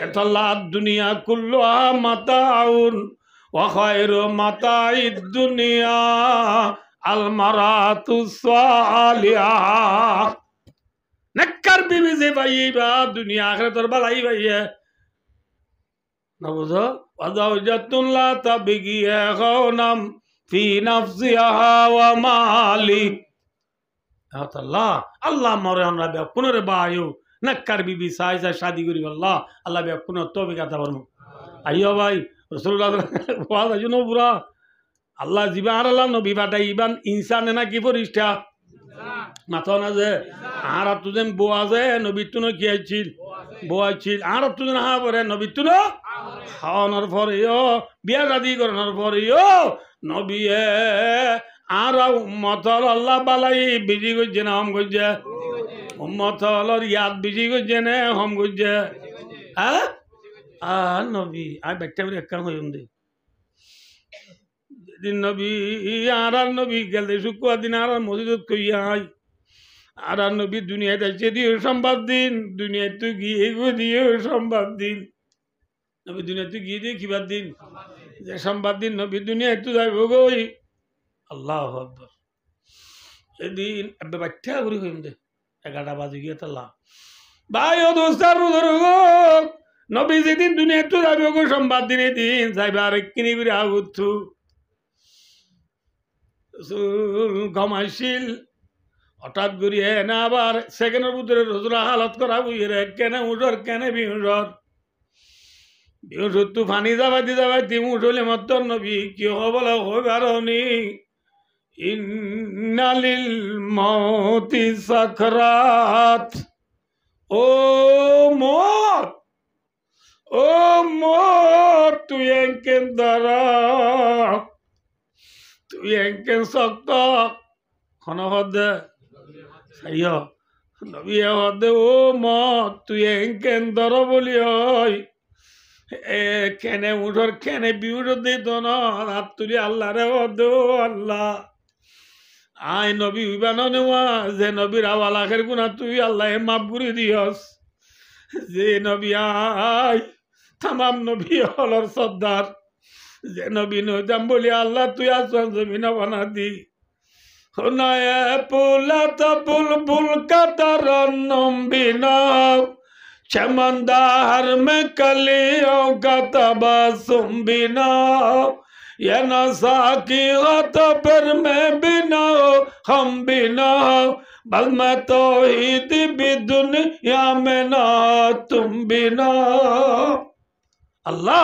এটা লাদ দুনিয়া কুল্লু মাতাউন ওয়া খায়রু মাতাইদ দুনিয়া আল মারাতু সালিহা নেককার বিবি যে পাইবা দুনিয়া আখিরাতের বালাই পাইয়ে না বুঝো ওয়াজাতুন লা তাবগিয়া খাওনাম ফি নাফসিহা ওয়া মালি আল্লাহ আল্লাহ মরে আমরা বে পুনরে বায়ু নেককার বিবি সাই সাই শাদি করি আল্লাহ আল্লাহ বে পুনর তৌফিক আতা ফরমু আইয়ো ভাই রাসূলুল্লাহ ওয়াজ আজনো পুরা আল্লাহ জিবা আর আল্লাহ নবী বাটাই ইবান ইনসান নাকি ফরিস্তা মাথা না যে আর তুজেন বোয়া যে নবী তুনো কি আইছিল বোয়া ছিল আর তুজেন হা পরে নবী তুনো খাওয়ানোর পরে বিয়া শাদি করানোর পরে নবীয়ে আর উম্মতল আল্লাহ বালাই বিজি করছে না হম করছে উম্মতলর ইয়াদ বিজি করছে না হম করছে হ্যাঁ আর নবী আর ব্যাগটা করে এক কাম হইম দে দিন নবী আর নবী গেলে শুক্রবার দিন আর মসজিদত কইয়া আই আর নবী দুনিয়াতে আসছে দিও সম্বাদ দিন দুনিয়ায় তো গিয়ে গো দিও সম্বাদ দিন নবী দুনিয়াতে গিয়ে দিয়ে কিবার দিন যে সম্বাদ দিন নবী দুনিয়ায় তো যাইব গই আল্লাহ আকবার এদিন এবার বাচ্চা ঘুরি হইম দে 11টা বাজে গিয়ে তাল্লা ভাই ও দোস্তার ধরো গো নবী যেদিন দুনিয়ায় তো যাইব গো সম্বাদ দিন এদিন যাইবে আর কিনি করে আগুথু ঘমাইছিল হঠাৎ ঘুরিয়ে না আবার সেকেন্ডের ভিতরে রোজরা হালত করা বুঝে কেনে উঠর কেনে বিহুসর বিহুসর তু ফানি যাবাই তিমুঠ হলে মত্তর নবী কি বলা হইবার নি ইন্নালিল মৌতি সাকরাত ও মত তুই এঙ্কেন দ্বারা তুই এঙ্কেন শক্ত খন হদে সাইয় নবী হদে ও মত তুই এঙ্কেন ধর বলি হয় এ কেনে উঠর কেনে বিউর দিত না হাত তুলি আল্লাহ রে হদে ও আল্লাহ আই নবী উইবান নেওয়া যে নবীর আওয়াল আখের গুণা তুই আল্লাহ মাফ করে দিয়স যে নবী আই তামাম নবী হলর সর্দার যে নবী নইতাম বলি আল্লাহ তুই আসন জমিন বানা দি হোনায় পুলাত বুলবুল কাতার নম্বিনা चमंदार में कलियों का तबासुम बिना ये नशा की तो फिर में बिना हो हम बिना हो बस मैं तौहीद भी दुनिया में ना तुम बिना আল্লাহ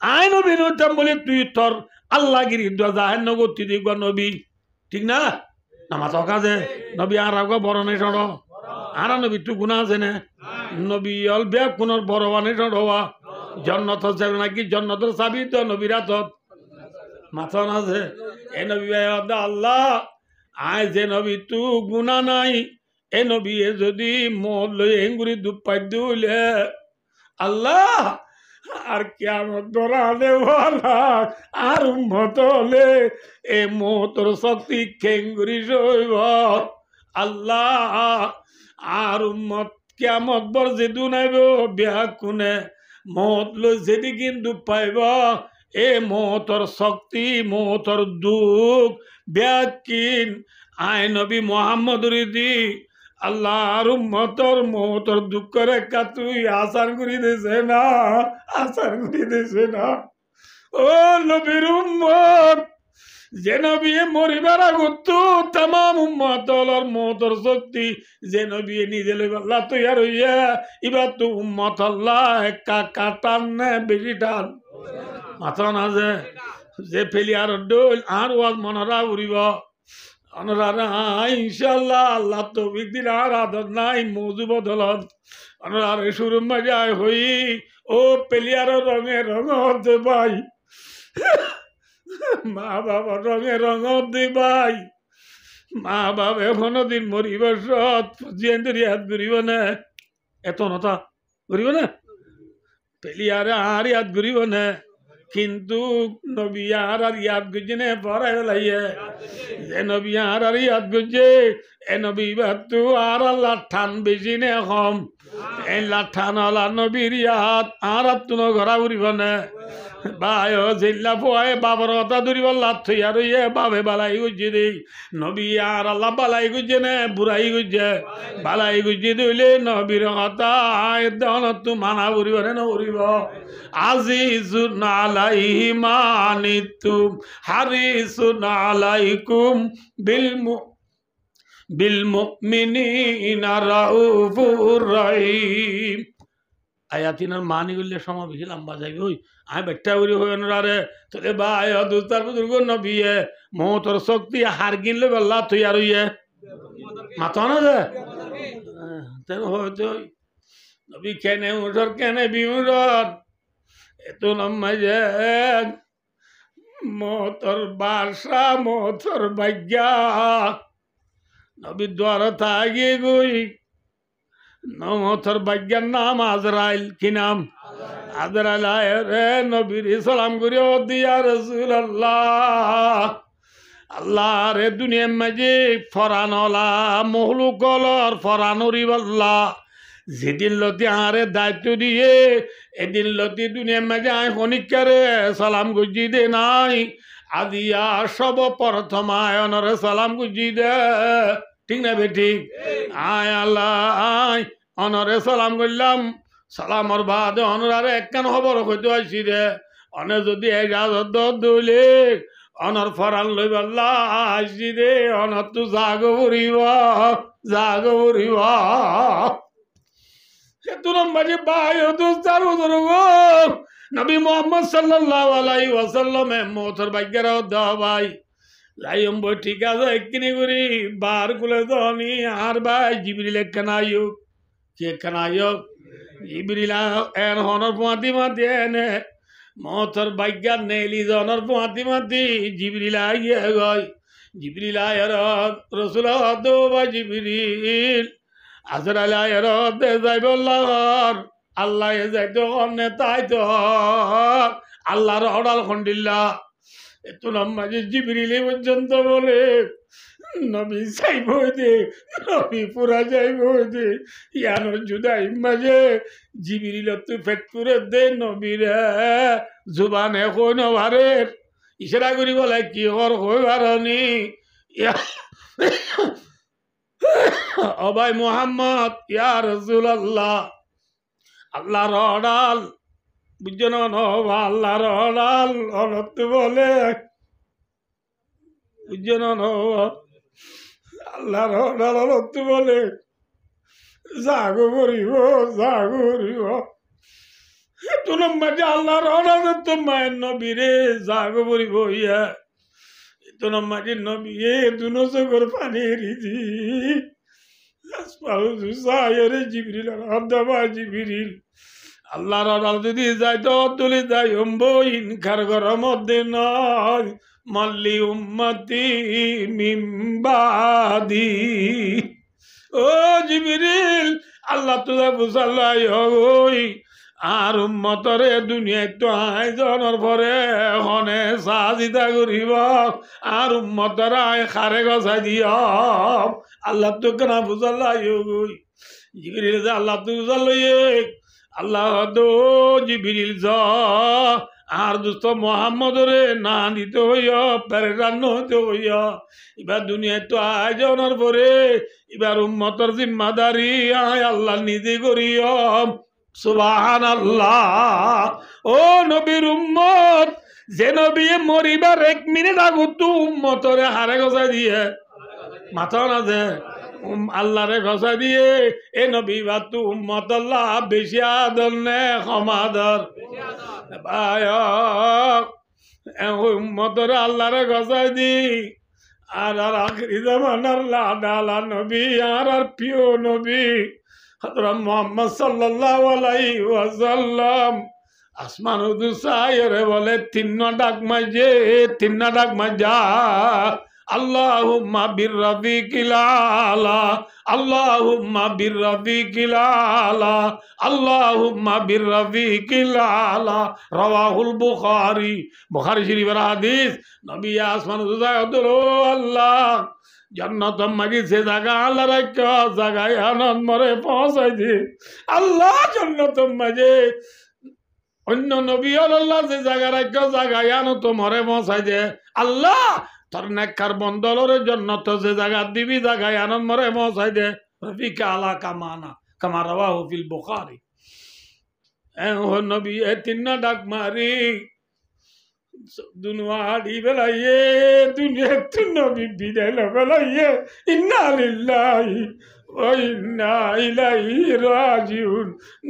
আইন বিনোদন বলে তুই তোর আল্লাহগিরি জাহের নগতি দিব নবী ঠিক না নামাজ কাজে নবী আর আগে বড় নেই সড় আর নবী তুই গুণা আছে না নবী অল ব্যাগ কোন বড় বানে সড়া জন্নত যাবে নাকি জন্নতর চাবি তো নবীর হাতত মাথা আছে এ নবী আল্লাহ আয় যে নবী তু গুণা নাই এ নবী যদি মদ লই এঙ্গুরি দুপাই দিলে আল্লাহ আর কেমন দৌড়ালে বলা আর উম্মত হলে এ মতর শক্তি খেঙ্গুরি সইব আল্লাহ আর উম্মত কেমন বর যে দুনাইব বিয়া কোনে মত লই যেদি কিন্তু পাইব এ মতর শক্তি মতর দুঃখ ব্যাকিন আয় নবী মোহাম্মদ রিদি আল্লাহ আর উম্মতর মতর দুঃখ রেখা তুই আসার করি দিছে না আসার করি দিছে না ও নবীর উম্মত যে নবী মরিবার আগত তামাম উম্মতর মতর শক্তি যে নবী নিজে লইব আল্লাহ তুই আর হইয়া এবার তো উম্মত আল্লাহ একা কাটান না বেশি টান মাথা না যে ফেলি আর ডোল আর ওয়াজ মনরা উড়িব অনরা ইনশাল্লাহ আল্লাহ তো দিন আর আদর নাই মৌজু বদলত অনরার সুরম মজায় হই ও পেলিয়ার রঙে রঙ দে ভাই মা বাবা রঙে রঙ দে ভাই মা বাবা এখনো দিন মরিব সৎ জিয়ান্তরি হাত ঘুরিব না এত নতা ঘুরিব না পেলিয়ারে আর ইয়াদ ঘুরিব না কিন্তু নবী আর ইয়াদ গুজে নে পড়াই লাইয়ে যে নবী আর ইয়াদ গুজে এ নবী বাতু আর লাঠান বেশি নে কম এই লাঠান আলা নবীর ইয়াদ আর তুন ঘরা উড়িব না বায় জিল্লা পোয়ায় বাবার কথা ধরিব লাথ থই আর ইয়ে বাবে বালাই গুজে দেই নবী আর আল্লাহ বালাই গুজে নে বুড়াই গুজে বালাই গুজে দিলে নবীর কথা আয় দন তু মানা উড়িব না উড়িব আজিজুন আলাইহি মানিতুম হারিসুন আলাইকুম বিল মুমিনিনা রাউফুর রহিম আয়াতিনার মানি গুলি সময় বেশি লম্বা যাবে ওই আমি বেটা উড়ি হই রে তোলে ভাই দুস্তার বুজুর্গ নবিয়ে মহতর শক্তি হার কিনলে বললা তুই আর ইয়ে মাথা না যে তেন হয়তো নবী কেনে উঠর কেনে বিউর এত লম্বা যে মহতর বাসা মহতর ভাগ্যা নবী দ্বার থাকি গই নমতর ভাগ্যের নাম আজরাইল কি নাম আজরাইল রে নবীর সালাম করি ও দিয়া রাসূলুল্লাহ আল্লাহ রে দুনিয়ার মাঝে ফরানলা মহলুকলর ফরানুরি বল্লা যেদিন লতি আরে দায়িত্ব দিয়ে এদিন লতি দুনিয়ার মাঝে আয় খনিকারে সালাম গুজি দে নাই আদিয়া সব প্রথম আয়নরে সালাম গুজি দে ঠিক না বেটি আয় আল্লাহ আয় অনরে সালাম করলাম সালামর বাদে অনরারে একখান খবর হইতে আসি রে অনে যদি এজাজত দইলে অনর ফরান লই বল্লা আসি রে অনর তু জাগ উড়িব সেতুরম বাজে বাই দোস্তার বুজুর্গ নবী মুহাম্মদ সাল্লাল্লাহু আলাইহি ওয়াসাল্লাম মোতর ভাগ্যের দাও ভাই লাইম বই ঠিক আছে একদিনে করি বার গুলে ধনি আর ভাই জিবরিল একখান আয়ো কে একখান আয়ো জিবরিল এন হনর পাতি মাতি এনে মোতর ভাগ্যার নেলি জনর পাতি মাতি জিবরিল আইয়ে গয় জিবরিল আয়ের রসুল দো বা জিবরিল আজরাইল আয়ের দে যাইব আল্লাহ যাইতো অন্যে তাই তো আল্লাহর অডাল খন্ডিল্লা এত মাঝে জিবরিলে পর্যন্ত বলে নবী যাইব দে নবী পুরা যাইব দে ইয়ানোর জুদাই মাঝে জিবরিল তুই পেট পুরে দে নবীরে জুবানে কই নভারের ইশারা করি বলে কি হর হই বারনি ও ভাই মুহাম্মদ ইয়া রাসূলুল্লাহ আল্লাহর অডাল বুঝছো না আল্লাহর অডাল অনত বলে বুঝছো না আল্লাহর আদালত বলে জাগো করিব জাগো করিব তোমার মাঝে আল্লাহর আদালত তো মায়ের নবীরে জাগো করিব ইয়া তোমার মাঝে নবী এ দুনো চোখের পানি রিজি আসপারে জিবরিল আদাবা জিবরিল আল্লাহর আদালত দিয়ে যায় তো তুলে যায় ইনকার করার মধ্যে নয় মাল্লি উম্মতি মিম্বাদি ও জিবরিল আল্লাহ তুলা বুঝাল্লাই ওই আর উম্মতরে দুনিয়ায় তো আয়োজনের পরে হনে সাজিদা করিব আর উম্মতর আয় খারে গছাই দিও আল্লাহ তো কেনা বুঝাল্লাই ওই জিবরিল যে আল্লাহ তো বুঝাল্লাই আল্লাহ দো জিবরিল য আর দোস্ত মোহাম্মদরে না দিতে হইয়া প্যারেরান্ন হইতে হইয়া এবার দুনিয়ায় তো আয়োজনের পরে এবার উম্মতর জিম্মাদারি আয় আল্লাহ নিজে করিয়া সুবহানাল্লাহ ও নবীর উম্মত যে নবী মরিবার 1 মিনিট আগত তো উম্মতরে হারে গছাই দিয়ে মাথা না যে আল্লাহরে গছা দিয়ে এ নবী বা তু উম্মত আল্লাহ বেশি আদর নে ক্ষমাদর উম্মতরে আল্লাহরে গছাই দি আর আখরি জামানার লাডালা নবী আর প্রিয় নবী হযরত মুহাম্মদ সাল্লাল্লাহু আলাইহি ওয়াসাল্লাম আসমান উদুসায়রে বলে তিন ডাক মাজা আল্লাহুম্মা বিররাফিকিল আলা আল্লাহুম্মা বিররাফিকিল আলা আল্লাহুম্মা বিররাফিকিল আলা রাওয়াহুল বুখারী শরীফের হাদিস নবী আসমান উদুসায়রে আল্লাহ জান্নাত মাগি সে জায়গা আল্লাহ রাখা জায়গায় আনন্দ মরে পৌঁছাই দি আল্লাহ জান্নাত মাঝে অন্য নবী আল্লাহ যে জায়গা রাখা জায়গায় আনন্দ মরে পৌঁছাই দে আল্লাহ তোর নেককার বন্দলরে জান্নাত যে জায়গা দিবি জায়গায় আনন্দ মরে পৌঁছাই দে রফিকা আলা কামানা কামা রাওয়াহু ফিল বুখারী ও নবী এ তিন ডাক মারি দুনিয়াড়ি বেলাইয়ে দুনিয়া নবী বিদায় বেলাইয়ে ইন্না লিল্লাহি ওয়া ইন্না ইলাইহি রাজিউন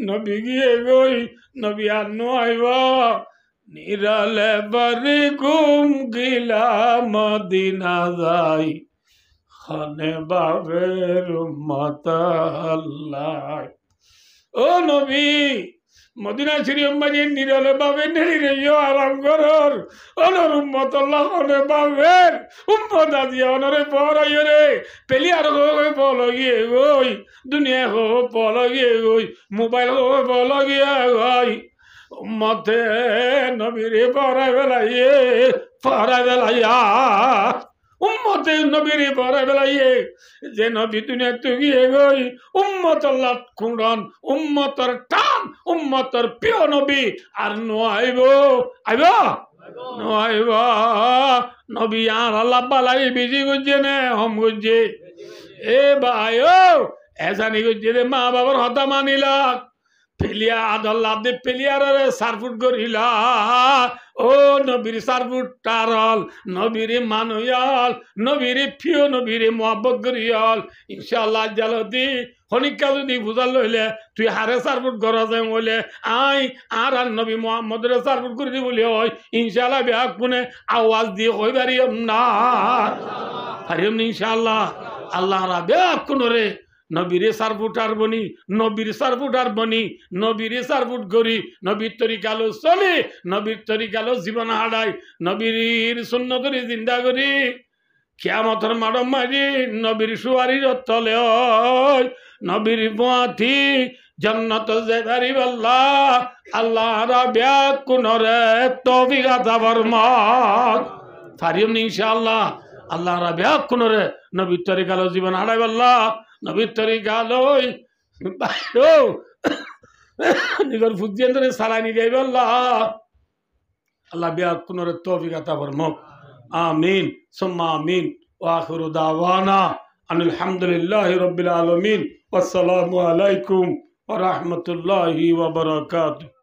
নবী গিয়ে গই নবী আনো আইবা নিরালে বাড়ি ঘুম গিলা মদিনা যাই খানে বাবের উম্মত আল্লাহ ও নবী মদিনা শরীফ মাঝে নিরলে বাবে নেড়ি রে আরাম করর অনর উম্মত আল্লাহ হনে বাবের উম্মত আজি অনরে পড়াইও রে পেলিয়ার হো পলগিয়ে গই দুনিয়া হো পলগিয়ে গই মোবাইল হো পলগিয়ে গই উম্মতে নবীরে পড়াই বেলাইয়া উম্মতে নবীরে পড়াই বেলাইয়ে যে নবী দুনিয়া তুগিয়ে গই উম্মত আল্লাহ খুঁড়ন উম্মতর টান উম্মতর প্রিয় নবী আর আইব নবী আর আল্লাহ বালাই বেশি গুজে নে হম গুজে এ ভাই ও এসানি গুজে রে মা বাবার হতা মানিলা পেলিয়া আদল্লা দে পেলিয়ারে সারফুট করিলা ও নবীর সারফুট টারল নবীর মানুয়াল নবীর প্রিয় নবীর মোহাব্বত করিয়াল ইনশাআল্লাহ জালদি হনিকা যদি বুঝাল হইলে তুই হারে সারফুট করা যায় বলে আই আর নবী মোহাম্মদের সারফুট করে দি বলি হয় ইনশাআল্লাহ বিহাক কোনে আওয়াজ দিয়ে কই পারিম না পারিম ইনশাআল্লাহ আল্লাহ রা বিহাক কোনরে নবীরে সারফুট আর বনি নবীর সারফুট আর বনি নবীরে সারফুট করি নবীর তরিকালো চলে নবীর তরিকালো জীবন হারাই নবীর সুন্নতরি জিন্দা করি কিয়ামতের মাডম মারি নবীর সুয়ারির তলে নবীর বাতি জান্নাত যাইবারি আল্লাহ আল্লাহ রাবিয়া কুনরে তৌফিক আতা ফরমাক ফারিম ইনশাআল্লাহ আল্লাহ রাবিয়া কুনরে নবীর তরিকালো জীবন হারাই আল্লাহ নবীর তরিকালই নিজের ফুজিয়ান্তরে সালানি গাইব আল্লাহ আল্লাহ বিয়া কুনরে তৌফিক আতা ফরমাক আমিন সুম্মা আমিন ওয়া আখিরু দাওয়ানা আনিল হামদুলিল্লাহি রাব্বিল আলামিন ওয়াসসালামু আলাইকুম ওয়া রাহমাতুল্লাহি ওয়া বারাকাতুহু।